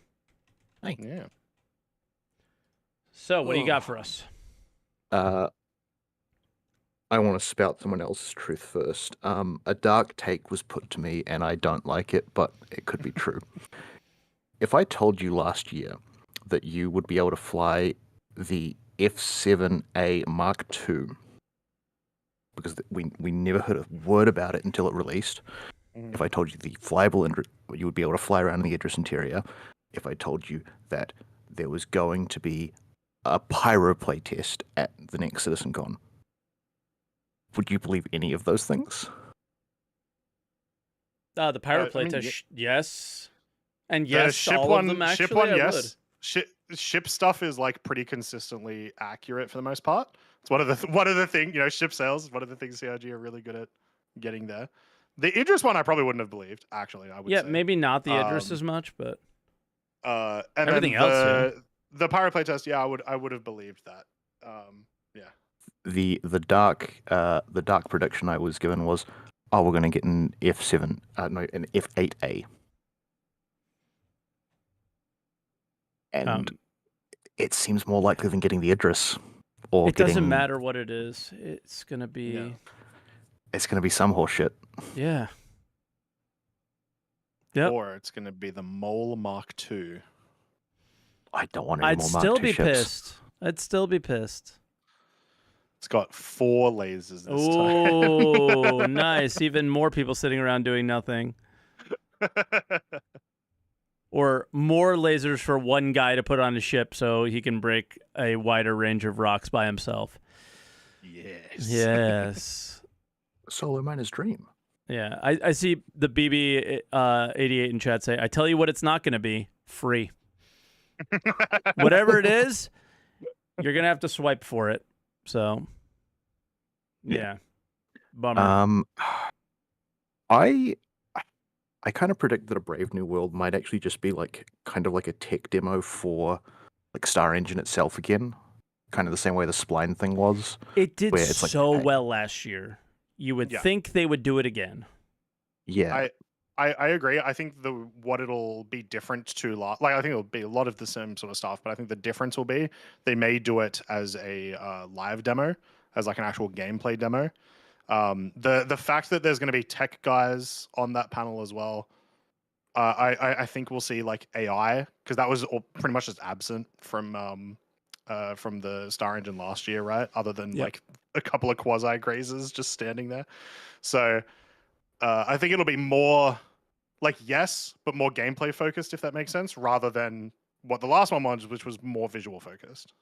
Thanks. Yeah. So what do you got for us? I want to spout someone else's truth first. A dark take was put to me, and I don't like it, but it could be true. If I told you last year that you would be able to fly the F7A Mark II, because we never heard a word about it until it released. If I told you you would be able to fly around the Idris interior. If I told you that there was going to be a pyro play test at the next Citizencon, would you believe any of those things? The pyro play test, yes. And yes, ship all one, of them actually, ship one, I yes. Ship stuff is like pretty consistently accurate for the most part. It's one of the things, ship sales is one of the things CRG are really good at getting there. The Idris one I probably wouldn't have believed, actually, I would say. Yeah, maybe not the Idris as much, but and everything then else, the pyro play test, yeah, I would have believed that. Yeah. The dark prediction I was given was, we're going to get an an F8A. And it seems more likely than getting the Idris. It doesn't matter what it is. It's going to be... Yeah. It's going to be some horse shit. Yeah. Yep. Or it's going to be the Mole Mark II. I don't want any more Mark II ships. Pissed. I'd still be pissed. It's got 4 lasers this time. Oh, nice. Even more people sitting around doing nothing. Or more lasers for one guy to put on a ship so he can break a wider range of rocks by himself. Yes. Solo miner's dream. Yeah. I see the BB88 in chat say, I tell you what it's not going to be. Free. Whatever it is, you're going to have to swipe for it. So, yeah. Bummer. I kind of predict that a Brave New World might actually just be kind of like a tech demo for like Star Engine itself again, kind of the same way the Spline thing was. It did so well last year. You would think they would do it again. Yeah, I agree. I think what it'll be different to I think it'll be a lot of the same sort of stuff, but I think the difference will be they may do it as a live demo, as like an actual gameplay demo. The fact that there's going to be tech guys on that panel as well, I think we'll see like AI, because that was pretty much just absent from the Star Engine last year, right? Other than like a couple of quasi grazers just standing there. So I think it'll be more like but more gameplay focused, if that makes sense, rather than what the last one was, which was more visual focused.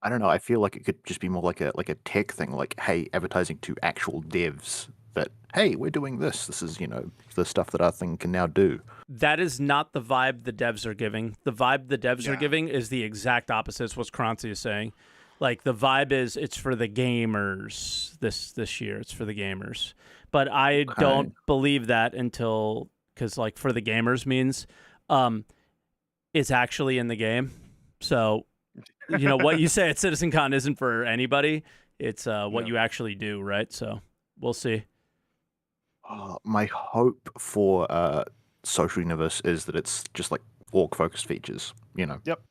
I don't know. I feel like it could just be more like a tech thing, like, hey, advertising to actual devs that, hey, we're doing this. This is, the stuff that our thing can now do. That is not the vibe the devs are giving. The vibe the devs are giving is the exact opposite. It's what Croncy is saying. Like, the vibe is it's for the gamers this year. It's for the gamers. But I don't believe that because, like, for the gamers means it's actually in the game. So... what you say at Citizencon isn't for anybody. It's what you actually do, right? So we'll see. My hope for Social Universe is that it's just like org-focused features, Yep.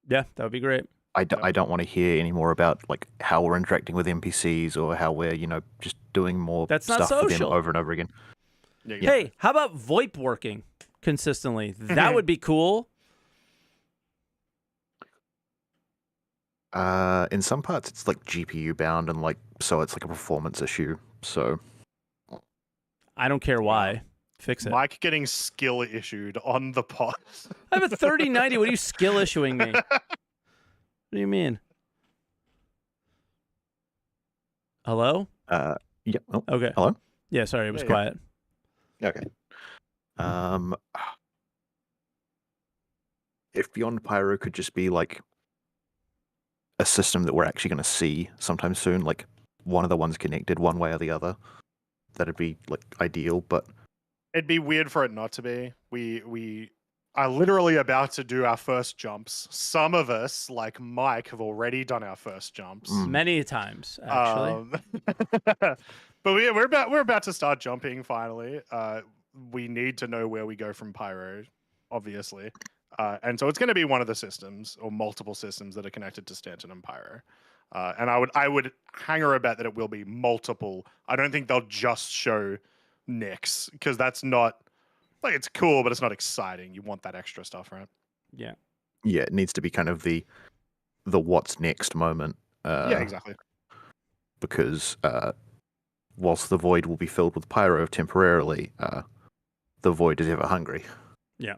Yeah, that would be great. I don't want to hear any more about like how we're interacting with NPCs or how we're, just doing more stuff for them over and over again. Yeah. Hey, how about VoIP working consistently? That would be cool. In some parts it's like GPU bound and so it's like a performance issue. So I don't care why. Fix it. Mike getting skill issued on the pod. I have a 3090. What are you skill issuing me? What do you mean? Hello? Yeah. Oh, okay. Hello? Yeah, sorry, it was quiet. Okay. If Beyond Pyro could just be like a system that we're actually going to see sometime soon, like one of the ones connected one way or the other, that'd be like ideal, but it'd be weird for it not to be. We are literally about to do our first jumps. Some of us, like Mike, have already done our first jumps. Many times, actually. But we're about to start jumping finally. We need to know where we go from Pyro, obviously. And so it's going to be one of the systems or multiple systems that are connected to Stanton and Pyro. And I would hanger a bet that it will be multiple. I don't think they'll just show Nyx, because that's not like, it's cool, but it's not exciting. You want that extra stuff, right? Yeah. Yeah, it needs to be kind of the what's next moment. Yeah, exactly. Because whilst the void will be filled with Pyro temporarily, the void is ever hungry. Yeah.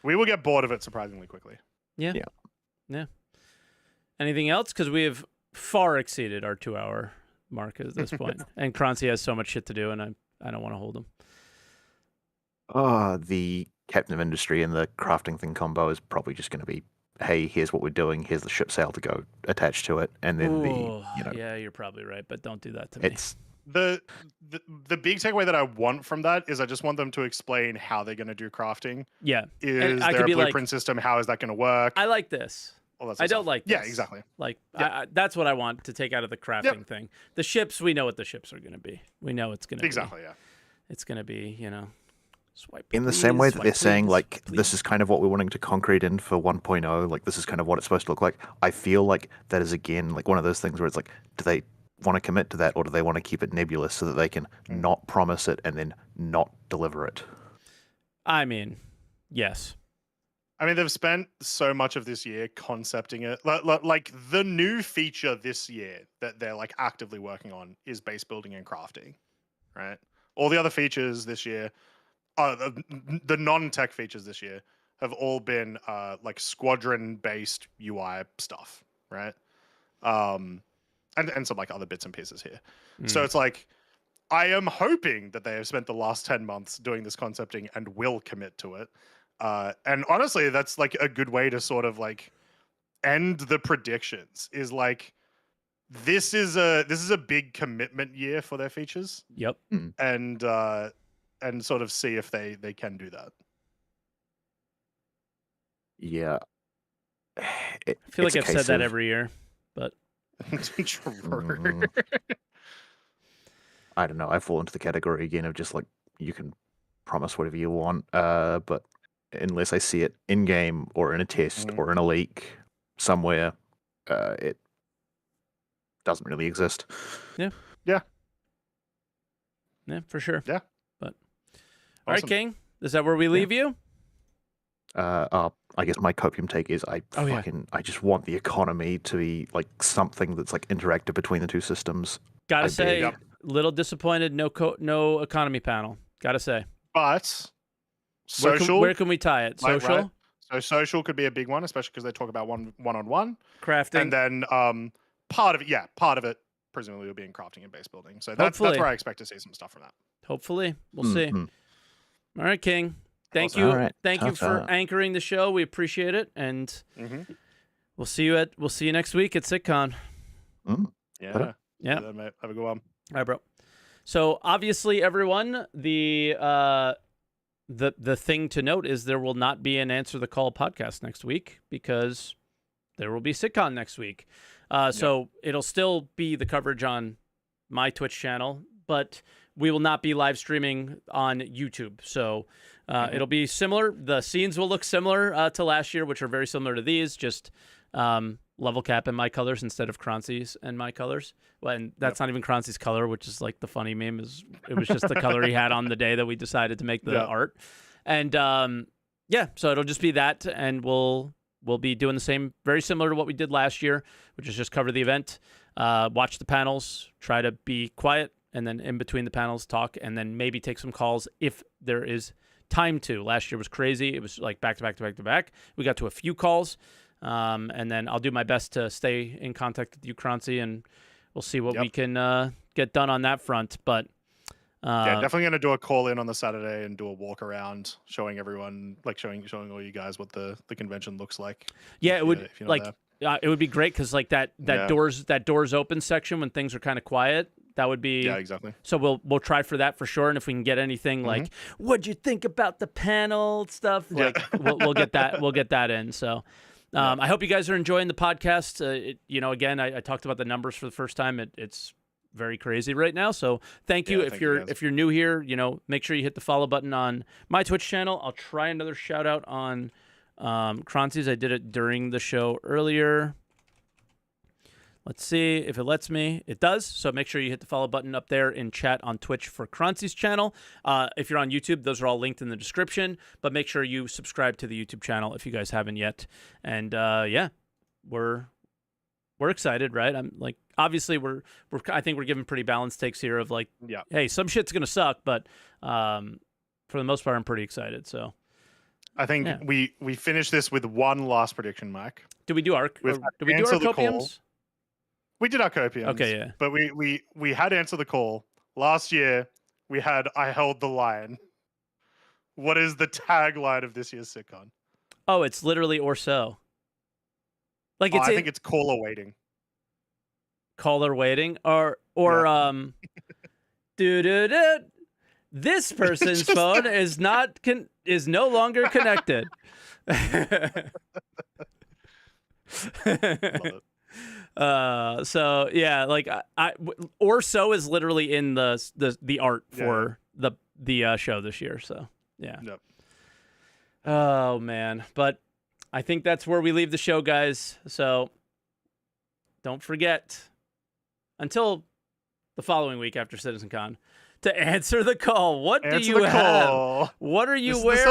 We will get bored of it surprisingly quickly. Yeah. Anything else? Because we have far exceeded our 2-hour mark at this point. And Croncy has so much shit to do, and I don't want to hold him. The Captain of Industry and the crafting thing combo is probably just going to be, hey, here's what we're doing, here's the ship sail to go attached to it, and then Yeah, you're probably right, but don't do that to me. It's The big takeaway that I want from that is I just want them to explain how they're going to do crafting. Yeah. Is I there could a be like, blueprint system? How is that going to work? I like this. All that I stuff. don't like this. Yeah, exactly. Like, that's what I want to take out of the crafting thing. The ships, we know what the ships are going to be. We know it's going to be. Exactly, yeah. It's going to be, swipe. in the same way that they're saying, like, this is kind of what we're wanting to concrete in for 1.0, like, this is kind of what it's supposed to look like. I feel like that is, again, like one of those things where it's like, do they want to commit to that, or do they want to keep it nebulous so that they can not promise it and then not deliver it? I mean, yes. I mean, they've spent so much of this year concepting it. Like the new feature this year that they're like actively working on is base building and crafting, right? All the other features this year, the non-tech features this year have all been like squadron-based UI stuff, right? And some like other bits and pieces here. So it's like, I am hoping that they have spent the last 10 months doing this concepting and will commit to it. And honestly, that's like a good way to sort of like end the predictions, is like, this is a big commitment year for their features. Yep. And sort of see if they can do that. Yeah. I feel like I've said that every year, but I don't know. I fall into the category again of just like, you can promise whatever you want, but unless I see it in game or in a test or in a leak somewhere, it doesn't really exist. Yeah, for sure. Yeah. But all right, King, is that where we leave you? I guess my copium take is I just want the economy to be like something that's like interactive between the two systems. Gotta say, little disappointed. No economy panel. Gotta say. But social. Where can we tie it? Social. Right? So social could be a big one, especially because they talk about one-on-one crafting, and then part of it presumably will be in crafting and base building. So that's where I expect to see some stuff from that. Hopefully, we'll see. All right, King. Thank you. Right. Thank you for anchoring the show. We appreciate it, and we'll see you next week at Sitcon. Yeah. Yeah. Mate. Have a good one. All right, bro. So obviously, everyone, the thing to note is there will not be an Answer the Call podcast next week because there will be Sitcon next week. So it'll still be the coverage on my Twitch channel, but we will not be live streaming on YouTube. So it'll be similar. The scenes will look similar to last year, which are very similar to these, just level cap in my colors instead of Croncy's and my colors. Well, and that's not even Croncy's color, which is like the funny meme. It was just the color he had on the day that we decided to make the art. And so it'll just be that, and we'll be doing the same, very similar to what we did last year, which is just cover the event, watch the panels, try to be quiet, and then in between the panels talk, and then maybe take some calls if there is time to. Last year was crazy. It was like back to back to back to back. We got to a few calls, and then I'll do my best to stay in contact with you, Croncy, and we'll see what we can get done on that front. But definitely going to do a call in on the Saturday and do a walk around, showing everyone, like showing all you guys what the convention looks like. Yeah, it would it would be great because like that doors open section when things are kind of quiet. That would be exactly. So we'll try for that for sure. And if we can get anything like, what'd you think about the panel stuff? Like we'll get that. We'll get that in. So I hope you guys are enjoying the podcast. Again, I talked about the numbers for the first time. It's very crazy right now. So thank you. If you're new here, make sure you hit the follow button on my Twitch channel. I'll try another shout out on Croncy's. I did it during the show earlier. Let's see if it lets me. It does. So make sure you hit the follow button up there in chat on Twitch for Croncy's channel. If you're on YouTube, those are all linked in the description. But make sure you subscribe to the YouTube channel if you guys haven't yet. And we're excited, right? I'm like, obviously I think we're giving pretty balanced takes here of like, hey, some shit's gonna suck, but for the most part, I'm pretty excited. So I think we finished this with one last prediction, Mike. Did we do our copiums? We did our copiums. Okay, yeah. But we had Answer the Call. Last year, we had I Held the Line. What is the tagline of this year's Citcon? Oh, it's literally or so. Like I think it's Caller Waiting. Caller Waiting? Or this person's phone is no longer connected. Love it. So yeah, like or so is literally in the art for the show this year. So yeah. Yep. Oh man, but I think that's where we leave the show, guys. So don't forget until the following week after Citizencon to answer the call. What do you have? What are you wearing?